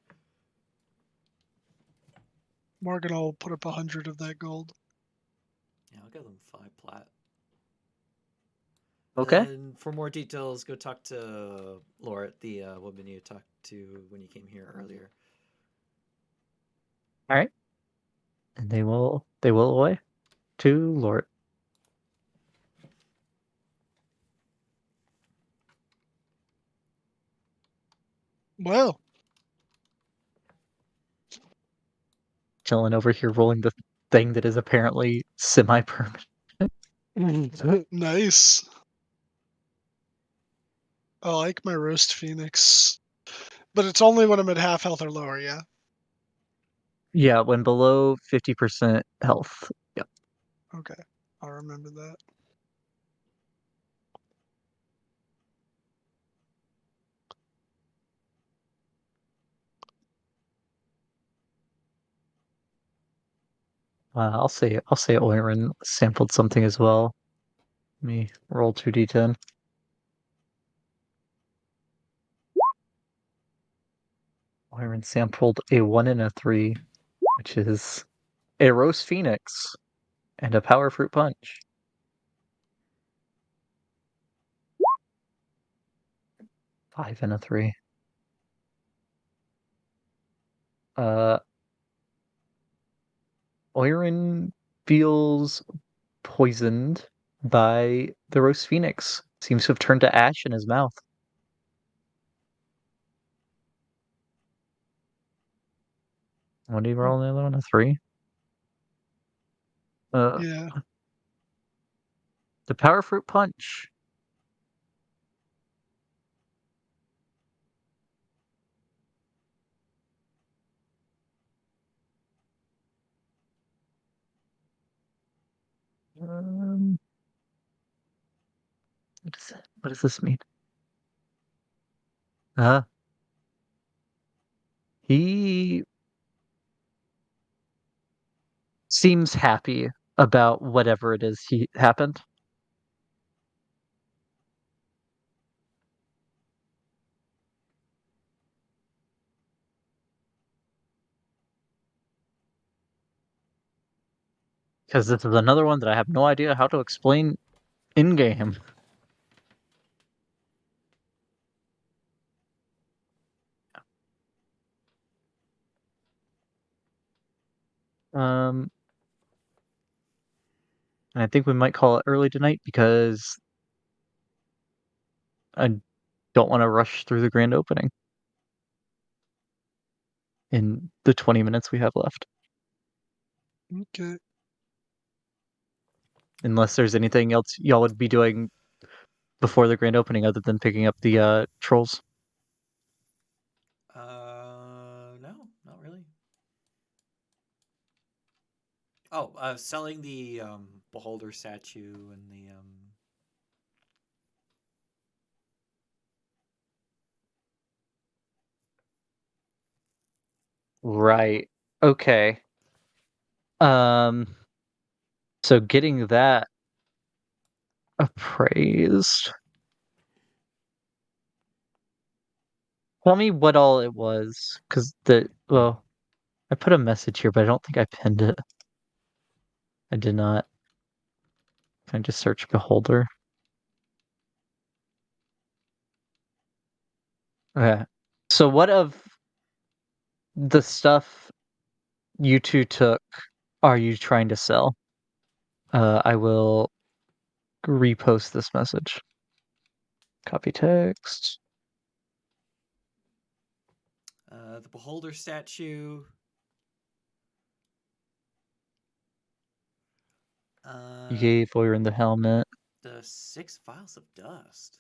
Morgan will put up 100 of that gold. Yeah, I'll give them 5 plat. Okay. And for more details, go talk to Laura, the woman you talked to when you came here earlier. All right. And they will away to Lord. Well, Chilling over here, rolling the thing that is apparently semi-permanent. nice. I like my roast phoenix. But it's only when I'm at half health or lower, yeah? Yeah, when below 50% health. Yep. Okay. I'll remember that. I'll say Oirin sampled something as well. Let me roll 2d10. Oirin sampled a 1 and a 3, which is a roast phoenix and a power fruit punch. 5 and a 3. Oirin feels poisoned by the roast phoenix. Seems to have turned to ash in his mouth. What do you roll on the other one? A 3? Yeah. The power fruit punch. Um, what does this mean? He seems happy about whatever it is he happened. Because this is another one that I have no idea how to explain in game. And I think we might call it early tonight because I don't want to rush through the grand opening in the 20 minutes we have left. Okay. Unless there's anything else y'all would be doing before the grand opening other than picking up the trolls. No, not really. Oh, selling the beholder statue and the Right. Okay. Um so getting that appraised. Tell me what all it was, because I put a message here, but I don't think I pinned it. I did not. Can I just search beholder? Okay. So what of the stuff you two took are you trying to sell? I will repost this message. Copy text. The beholder statue. You gave Oirin the helmet. The 6 vials of dust.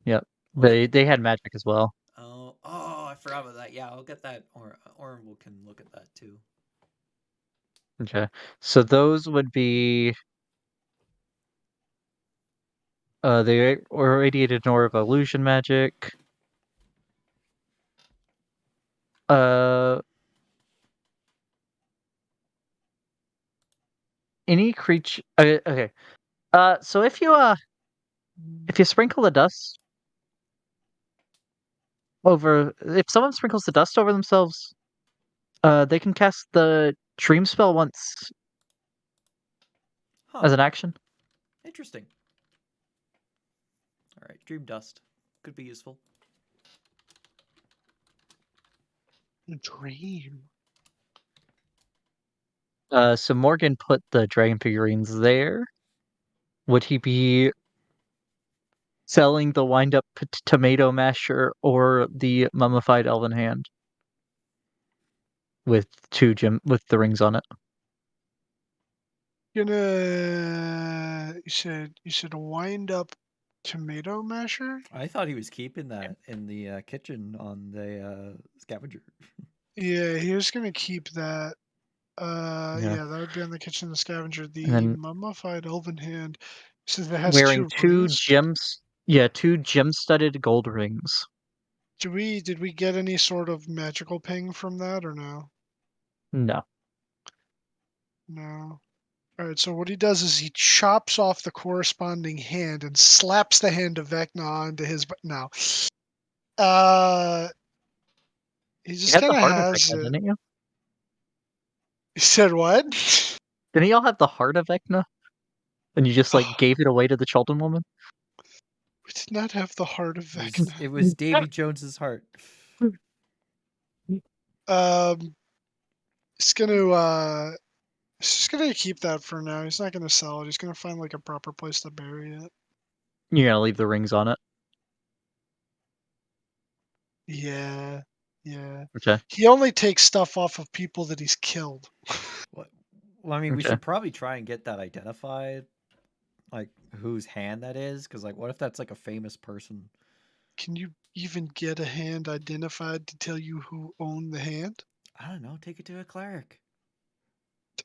Yep. Well, They had magic as well. Oh, I forgot about that. Yeah, I'll get that. Or we can look at that too. Okay. So those would be the irradiated aura of illusion magic. Uh, any creature. Okay. So if you sprinkle the dust if someone sprinkles the dust over themselves, they can cast the dream spell once Huh. as an action. Interesting. All right, dream dust could be useful. Dream. So Morgan put the dragon figurines there. Would he be selling the wind-up tomato masher or the mummified elven hand with with the rings on it? You said a wind up tomato masher? I thought he was keeping that in the kitchen on the scavenger. Yeah, he was gonna keep that. Yeah. Yeah, that would be on the kitchen the scavenger. And The then mummified elven hand says it has wearing 2 two rings. gems. Yeah, 2 gem-studded gold rings. Did we get any sort of magical ping from that or no? No. No. All right, so what he does is he chops off the corresponding hand and slaps the hand of Vecna onto his. No, uh, he You just had kind the of heart of has Vecna, it. didn't you? He said what? Didn't y'all have the heart of Vecna? And you just like gave it away to the Cholden woman? We did not have the heart of It was, Vecna. it was Davy Jones's heart. Um, he's just gonna keep that for now. He's not gonna sell it. He's gonna find like a proper place to bury it. You're gonna leave the rings on it. Yeah, yeah. Okay. He only takes stuff off of people that he's killed. What? Well, I mean, we Okay. should probably try and get that identified, like whose hand that is, because like, what if that's like a famous person? Can you even get a hand identified to tell you who owned the hand? I don't know. Take it to a cleric.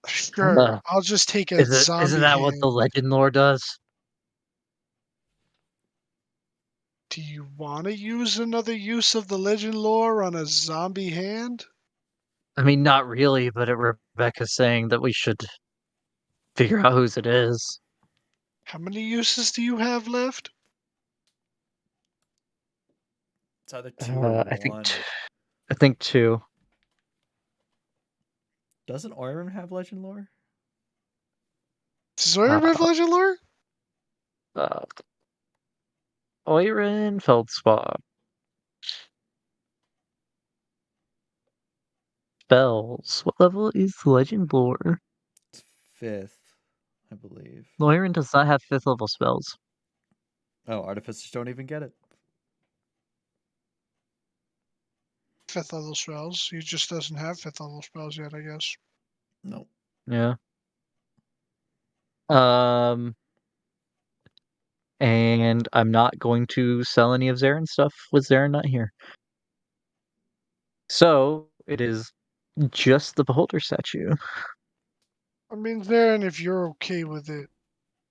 Sure, I'll just take a Isn't zombie that what the hand. legend lore does? Do you want to use another use of the legend lore on a zombie hand? I mean, not really, but Rebecca's saying that we should figure out whose it is. How many uses do you have left? It's either 2 or I think 1. I think 2. Doesn't Oirin have legend lore? Does Zoya have Uh, legend lore? uh, Oirin Feldspar. Spells. What level is legend lore? It's 5th, I believe. Oirin does not have 5th level spells. Oh, artificers don't even get it. 5th level spells. He just doesn't have 5th level spells yet, I guess. No. Yeah. Um, and I'm not going to sell any of Zaren's stuff with Zaren not here. So it is just the beholder statue. I mean, then if you're okay with it,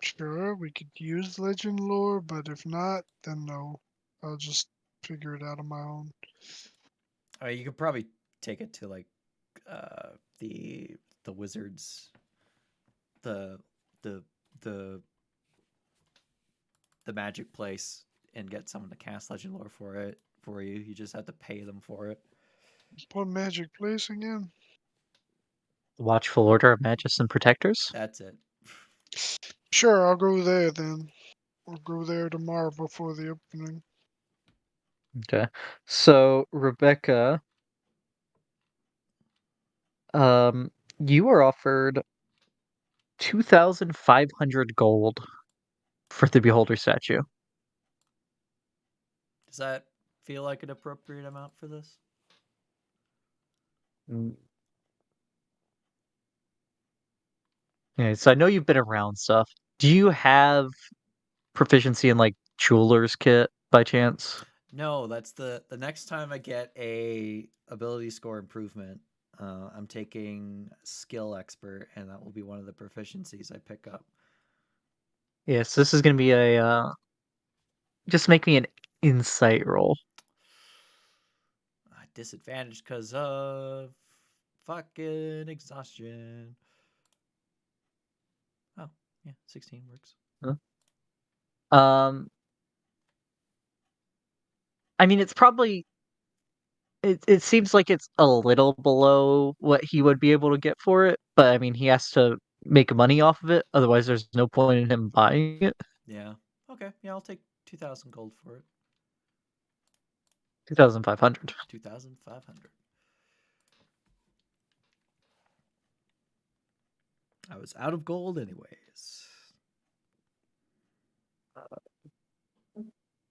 sure, we could use legend lore, but if not, then no. I'll just figure it out on my own. You could probably take it to like uh, the wizards, the the the the magic place, and get someone to cast legend lore for you. You just have to pay them for it. What magic place again? Watchful Order of Magists and Protectors. That's it. Sure, I'll go there then. I'll go there tomorrow before the opening. Okay. So Rebecca, you were offered 2,500 gold for the beholder statue. Does that feel like an appropriate amount for this? Mm. Okay, so I know you've been around stuff. Do you have proficiency in like jeweler's kit by chance? No, that's the next time I get a ability score improvement, I'm taking skill expert, and that will be one of the proficiencies I pick up. Yes, this is gonna be a just make me an insight roll. Disadvantage because of fucking exhaustion. Oh, yeah, 16 works. Um, I mean, it's probably it seems like it's a little below what he would be able to get for it, but I mean, he has to make money off of it. Otherwise, there's no point in him buying it. Yeah. Okay. Yeah, I'll take 2,000 gold for it. 2,500. 2,500. I was out of gold anyways.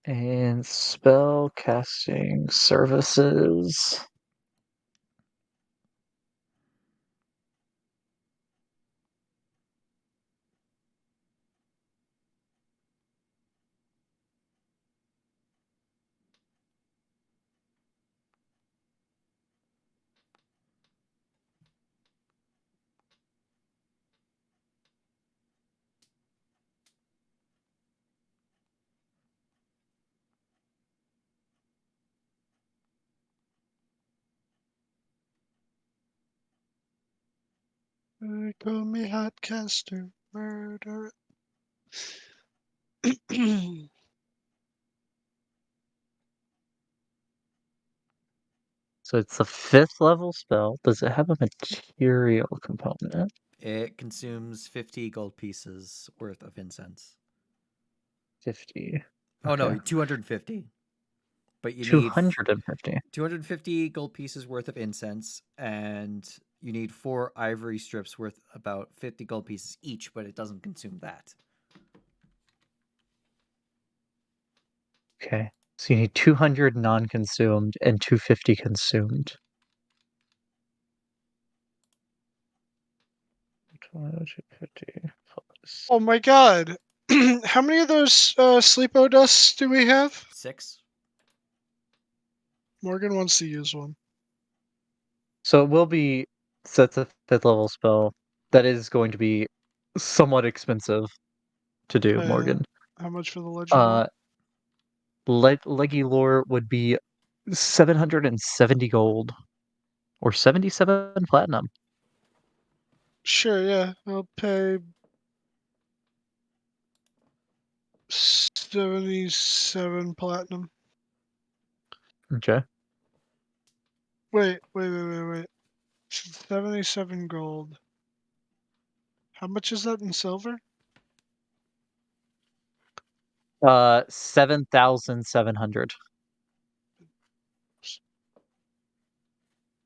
And spell casting services. Call me Hotcaster, murder. So it's a 5th level spell. Does it have a material component? It consumes 50 gold pieces worth of incense. 50. Oh no, Okay. 250. But you need 250. 250 gold pieces worth of incense, and you need 4 ivory strips worth about 50 gold pieces each, but it doesn't consume that. Okay. So you need 200 non-consumed and 250 consumed. 250 plus. Oh my god. How many of those sleepo dusts do we have? 6. Morgan wants to use one. So it will be that's a 5th level spell. That is going to be somewhat expensive to do, Morgan. How much for the legend lore? Leggy lore would be 770 gold or 77 platinum. Sure, yeah. I'll pay 77 platinum. Okay. Wait. 77 gold. How much is that in silver? 7,700.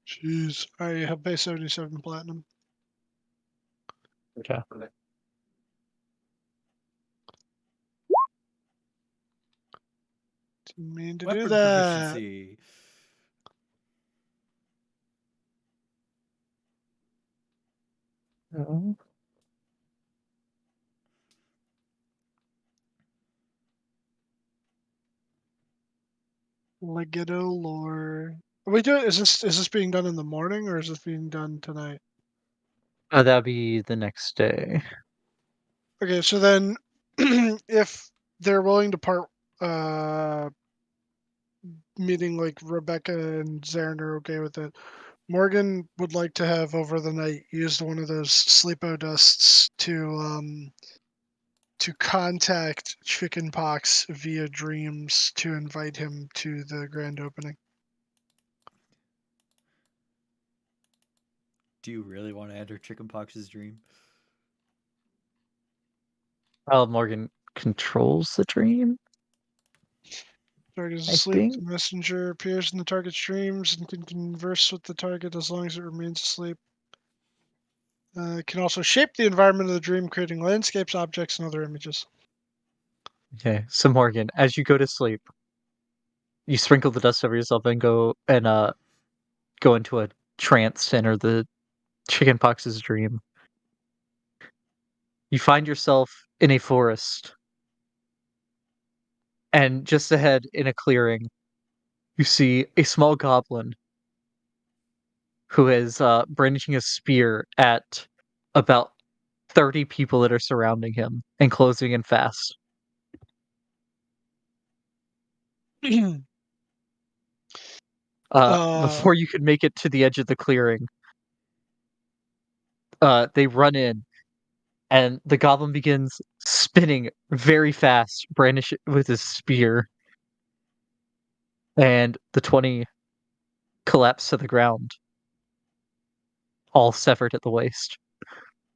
Jeez. I have pay 77 platinum. Okay. Didn't mean to do Weapon that. proficiency. Mhm. Legato lore. Are we doing? Is this being done in the morning or is this being done tonight? That'd be the next day. Okay, so then, if they're willing to part, uh, meeting like Rebecca and Zarin are okay with it, Morgan would like to have over the night used one of those sleepo dusts to contact Chickenpox via dreams to invite him to the grand opening. Do you really want to enter Chickenpox's dream? Oh, Morgan controls the dream, Target is I asleep. think. The messenger appears in the target's dreams and can converse with the target as long as it remains asleep. It can also shape the environment of the dream, creating landscapes, objects, and other images. Okay, so Morgan, as you go to sleep, you sprinkle the dust over yourself and go into a trance to enter the chickenpox's dream. You find yourself in a forest, and just ahead in a clearing, you see a small goblin who is brandishing a spear at about 30 people that are surrounding him and closing in fast. uh, Before you can make it to the edge of the clearing, they run in, and the goblin begins spinning very fast, brandish it with his spear, and the 20 collapse to the ground, all severed at the waist.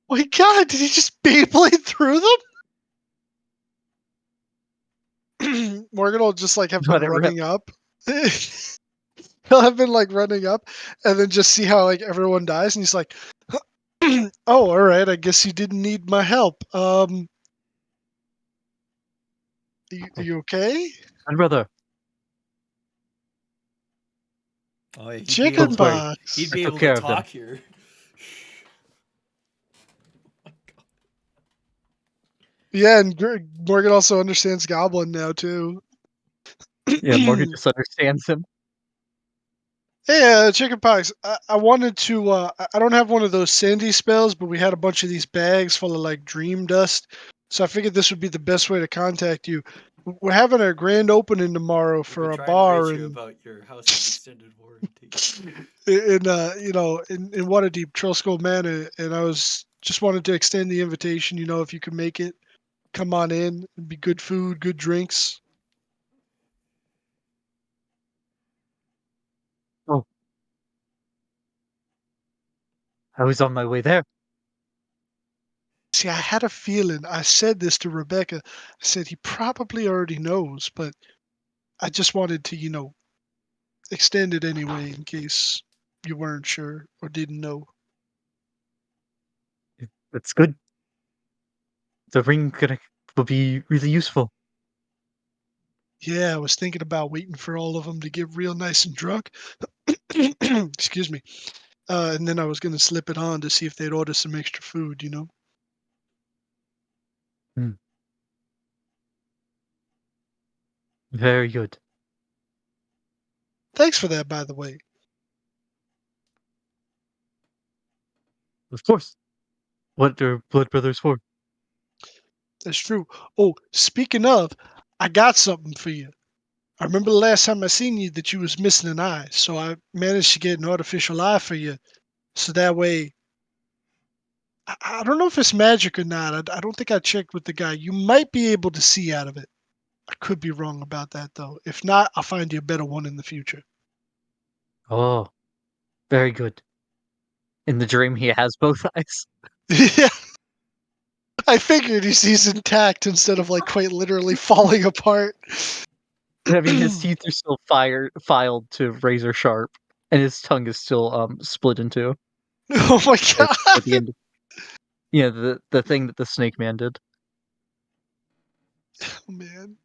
my God, did he just Beyblade through them? Morgan will just like have been Let it rip. running up. He'll have been like running up, and then just see how like everyone dies, and he's like, "Oh, all right. I guess you didn't need my help. Are you okay? I'd rather. Oh, yeah, Chicken Don't worry. pox." he'd I be took able to care of them. talk here. Yeah, and Morgan also understands Goblin now too. Yeah, Morgan just understands him. Hey, chickenpox. I wanted to. I don't have one of those Sandy spells, but we had a bunch of these bags full of like dream dust. So I figured this would be the best way to contact you. We're having a grand opening tomorrow We've been for a trying to bar reach you in about your house's extended warranty. in Waterdeep, Troll Skull Manor, and I was just wanted to extend the invitation. If you could make it, come on in. It'd be good food, good drinks. Oh, I was on my way there. See, I had a feeling. I said this to Rebecca. I said he probably already knows, but I just wanted to, extend it anyway in case you weren't sure or didn't know. That's good. The ring will be really useful. Yeah, I was thinking about waiting for all of them to get real nice and drunk. Excuse me. And then I was going to slip it on to see if they'd order some extra food. Hmm. Very good. Thanks for that, by the way. Of course. What are blood brothers for? That's true. Oh, speaking of, I got something for you. I remember the last time I seen you that you was missing an eye, so I managed to get an artificial eye for you. So that way, I don't know if it's magic or not. I don't think I checked with the guy. You might be able to see out of it. I could be wrong about that though. If not, I'll find you a better one in the future. Oh, very good. In the dream, he has both eyes. Yeah, I figured he sees intact instead of like quite literally falling apart. I mean, his teeth are still filed to razor sharp, and his tongue is still split in two. Oh my At, god, at the end, the thing that the Snake Man did. man.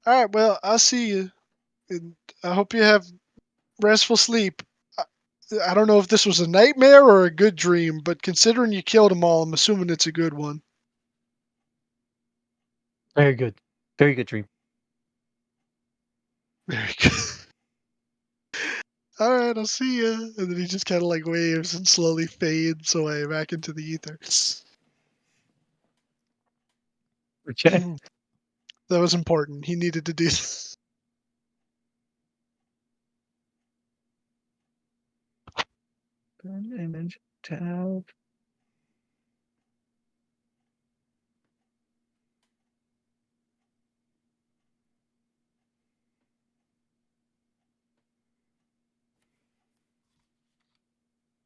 All right, well, I'll see you, and I hope you have restful sleep. I, I don't know if this was a nightmare or a good dream, but considering you killed them all, I'm assuming it's a good one. Very good. Very good dream. Very good. All right, I'll see you. And then he just kind of like waves and slowly fades away back into the ether. Okay. That was important. He needed to do this. Image tab.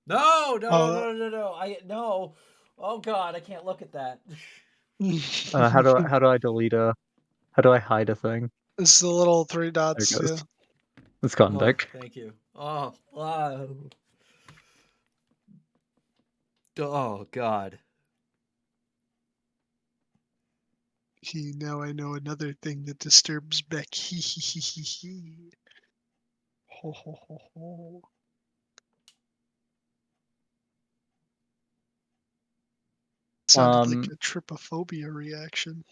No, no, no, Uh, no, no, no. No. Oh God, I can't look at that. How do I delete a? How do I hide a thing? it's the little three There it dots. goes. Yeah. It's gone Oh, back. thank you. Oh, wow. Oh God. Now I know another thing that disturbs Beck. Hee hee hee hee hee. Ho ho ho ho. Sounded like a trypophobia reaction.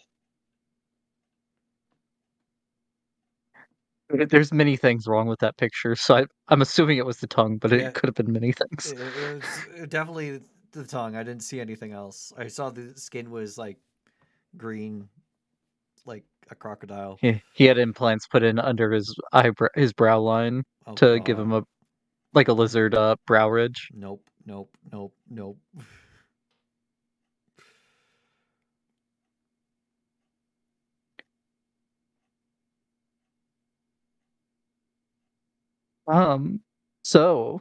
There's many things wrong with that picture, so I'm assuming it was the tongue, but Yeah. it could have been many things. It was definitely the tongue. I didn't see anything else. I saw the skin was like green, like a crocodile. He had implants put in under his brow line Oh to give him god. a lizard brow ridge. Nope, nope, nope, nope. So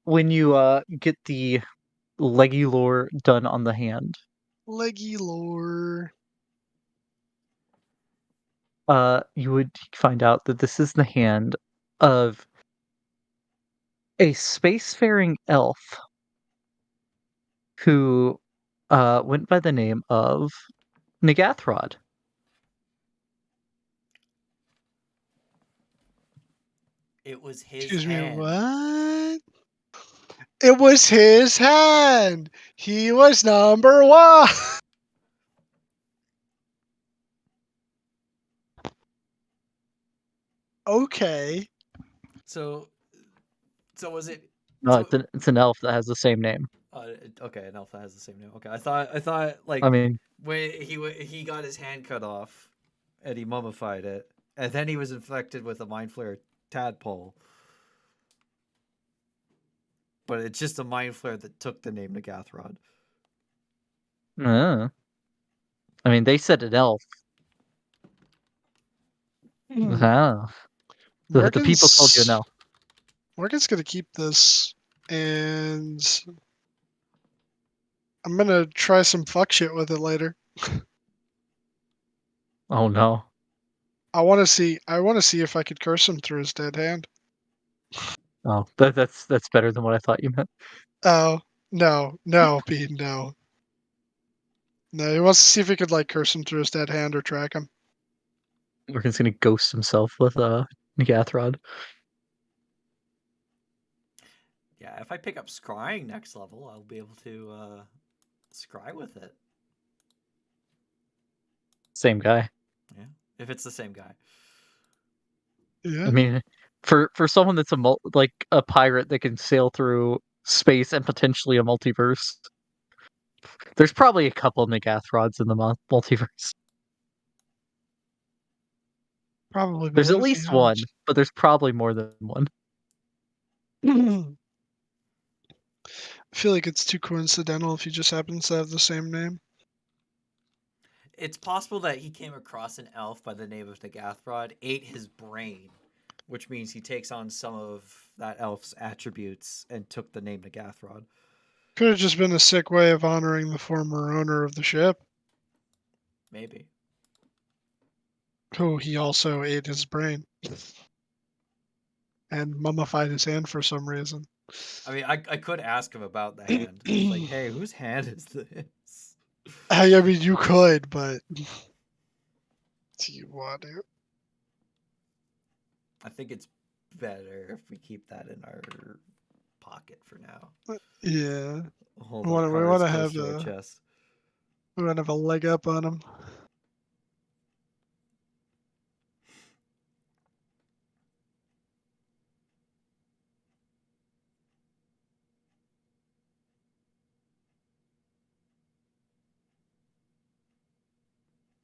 when you get the leggy lore done on the hand, Leggy lore. you would find out that this is the hand of a spacefaring elf who went by the name of Nagathrod. It was his Excuse me, hand. what? It was his hand. He was number one. Okay. So was it? No, it's an elf that has the same name. Okay, an alpha has the same name. Okay, I thought like I mean, when he got his hand cut off, and he mummified it, and then he was infected with a mind flare tadpole. But it's just a mind flare that took the name Nagathrod. I mean, they said an elf. Ah, the people told you an elf. Morgan's gonna keep this, and I'm gonna try some fuck shit with it later. Oh no. I want to see. I want to see if I could curse him through his dead hand. Oh, that's better than what I thought you meant. Oh no, Pete, no. No, he wants to see if he could like curse him through his dead hand or track him. Morgan's gonna ghost himself with Nagathrod. Yeah, if I pick up scrying next level, I'll be able to scry with it. Same guy. Yeah, if it's the same guy. Yeah, I mean, for someone that's like a pirate that can sail through space and potentially a multiverse, there's probably a couple Nagathrods in the multiverse. probably There's at more if he least one, helps. but there's probably more than one. I feel like it's too coincidental if he just happens to have the same name. It's possible that he came across an elf by the name of Nagathrod, ate his brain, which means he takes on some of that elf's attributes and took the name Nagathrod. Could have just been a sick way of honoring the former owner of the ship, Maybe. who he also ate his brain and mummified his hand for some reason. I mean, I could ask him about the hand. It's like, hey, whose hand is this? I mean, you could, but do you want to? I think it's better if we keep that in our pocket for now. Yeah, Hold we our want cards to close have to our chest. a leg up on him.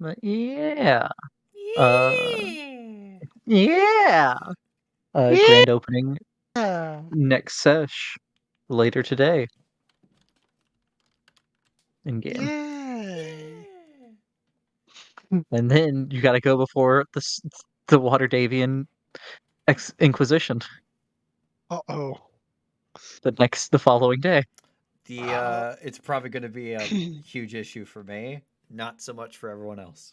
But yeah. Yeah. Yeah. Grand opening Yeah. next sesh later today in game. Yay. And then you got to go before the Water Davian Inquisition Uh-oh. the following day. It's probably going to be a huge issue for me, not so much for everyone else.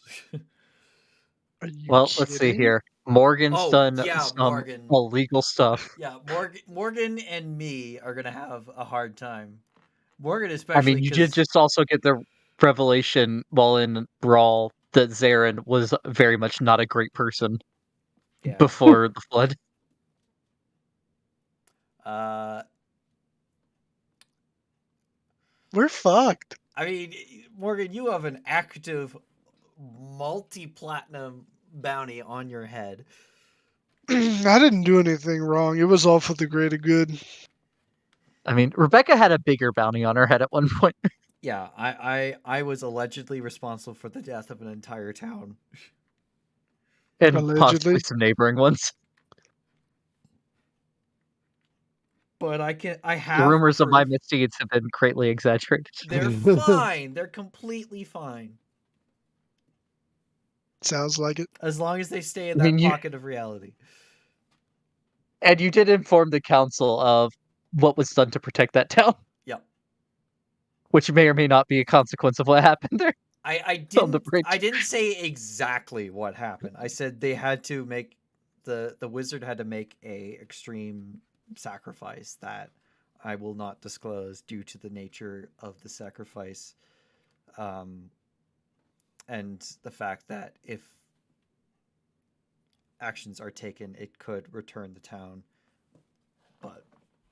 Are you Well, let's see kidding? here. Morgan's Oh done yeah, some Morgan. illegal stuff. Yeah, Morgan and me are gonna have a hard time. Morgan I especially mean, you did because just also get the revelation while in Brawl that Zarin was very much not a great person Yeah. before the flood. We're fucked. I mean, Morgan, you have an active multi-platinum bounty on your head. I didn't do anything wrong. It was all for the greater good. I mean, Rebecca had a bigger bounty on her head at one point, Yeah, I was allegedly responsible for the death of an entire town. and possibly Allegedly. some neighboring ones. But I The have rumors of my proof. misdeeds have been greatly exaggerated. They're fine. They're completely fine. Sounds like it. As long as they stay in I mean, that you pocket of reality. and you did inform the council of what was done to protect that town, Yep. which may or may not be a consequence of what happened there I on the didn't bridge. I didn't say exactly what happened. I said they had to make the wizard had to make a extreme sacrifice that I will not disclose due to the nature of the sacrifice, and the fact that if actions are taken, it could return the town. But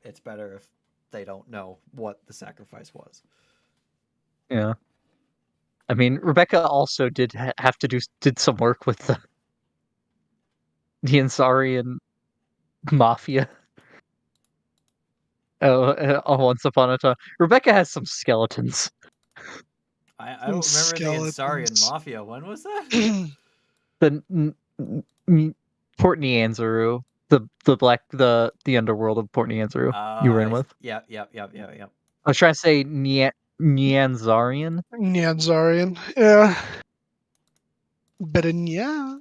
it's better if they don't know what the sacrifice was. Yeah. I mean, Rebecca also did have to did some work with the Ansarian mafia. Once upon a time, Rebecca has some skeletons. I don't remember the Ansarian Skeletons. mafia. When was that? The Port Nianzaru, the underworld of Port Nianzaru. You were in with. Yep. I was trying to say Nianzarian. Nyanzarian. Yeah. Better yeah.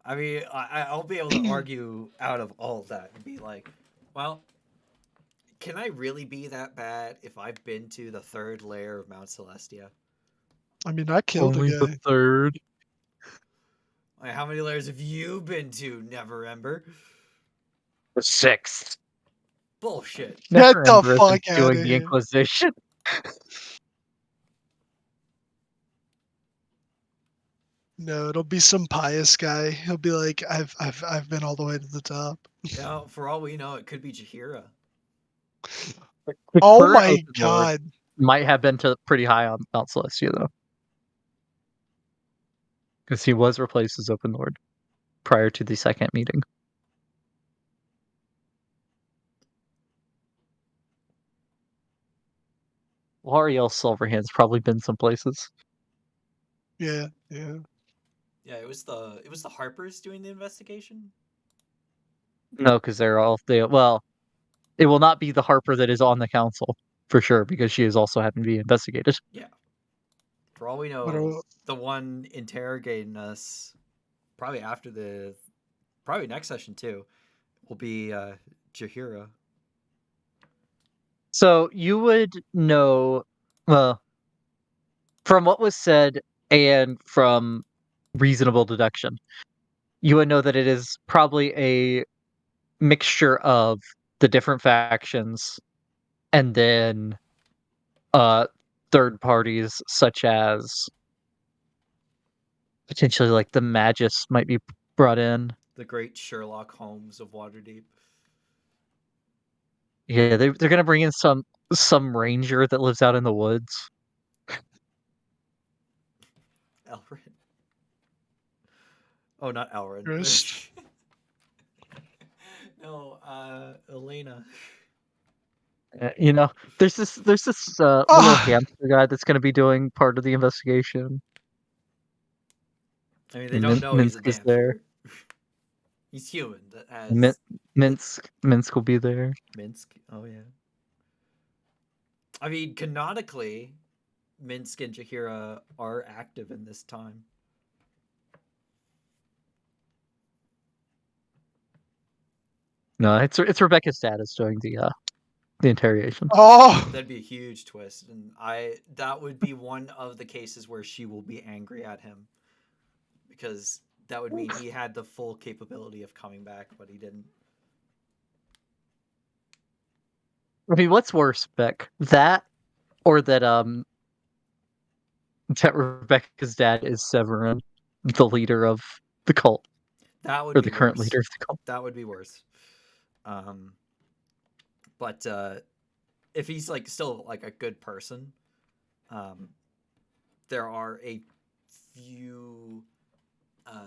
I mean, I'll be able to argue out of all of that and be like, well, can I really be that bad if I've been to the third layer of Mount Celestia? I mean, I killed a Only the guy. third. Like, how many layers have you been to, Never Ember? The sixth. Bullshit. Get Never the Ember isn't fuck out doing of the here. Inquisition. No, it'll be some pious guy. He'll be like, I've been all the way to the top. You know, for all we know, it could be Jahira. The Oh current my Open Lord god. might have been to pretty high on Mount Celestia though, because he was replaced as Open Lord prior to the second meeting. L'Oreal Silverhand's probably been some places. Yeah, yeah. Yeah, it was the Harpers doing the investigation. No, because well, it will not be the Harper that is on the council for sure, because she is also having to be investigated. Yeah. For all we What know, are, the one interrogating us probably probably next session too will be Jahira. So you would know, well, from what was said and from reasonable deduction, you would know that it is probably a mixture of the different factions and then uh third parties such as potentially like the Magus might be brought in. The great Sherlock Holmes of Waterdeep. Yeah, they're gonna bring in some ranger that lives out in the woods. Elrin. Oh, not Elrin. Grist? No, Elena. You know, there's this little Ah, hamster guy that's gonna be doing part of the investigation. I mean, they don't know he's a Minsk is there. hamster. He's human. That Min- has Minsk will be there. Minsk. Oh yeah. I mean, canonically, Minsk and Jahira are active in this time. No, it's Rebecca's dad is doing the interrogation. oh, That'd be a huge twist, and that would be one of the cases where she will be angry at him because that would mean he had the full capability of coming back, but he didn't. I mean, what's worse, Beck? That Or that Rebecca's dad is Severin, the leader of the cult, That would or be the current worse. leader of the cult. That would be worse. But if he's like still like a good person, there are a few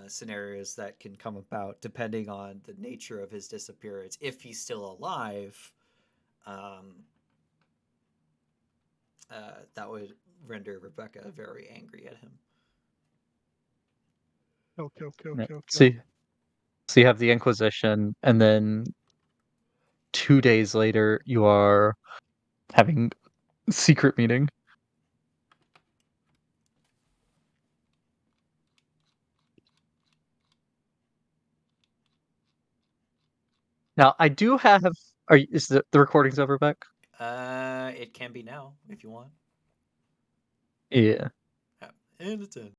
scenarios that can come about depending on the nature of his disappearance. If he's still alive, that would render Rebecca very angry at him. Okay. So you have the Inquisition, and then 2 days later, you are having a secret meeting. Now, I do have. Is the recordings over, Beck? It can be now if you want. Yeah. And it's in.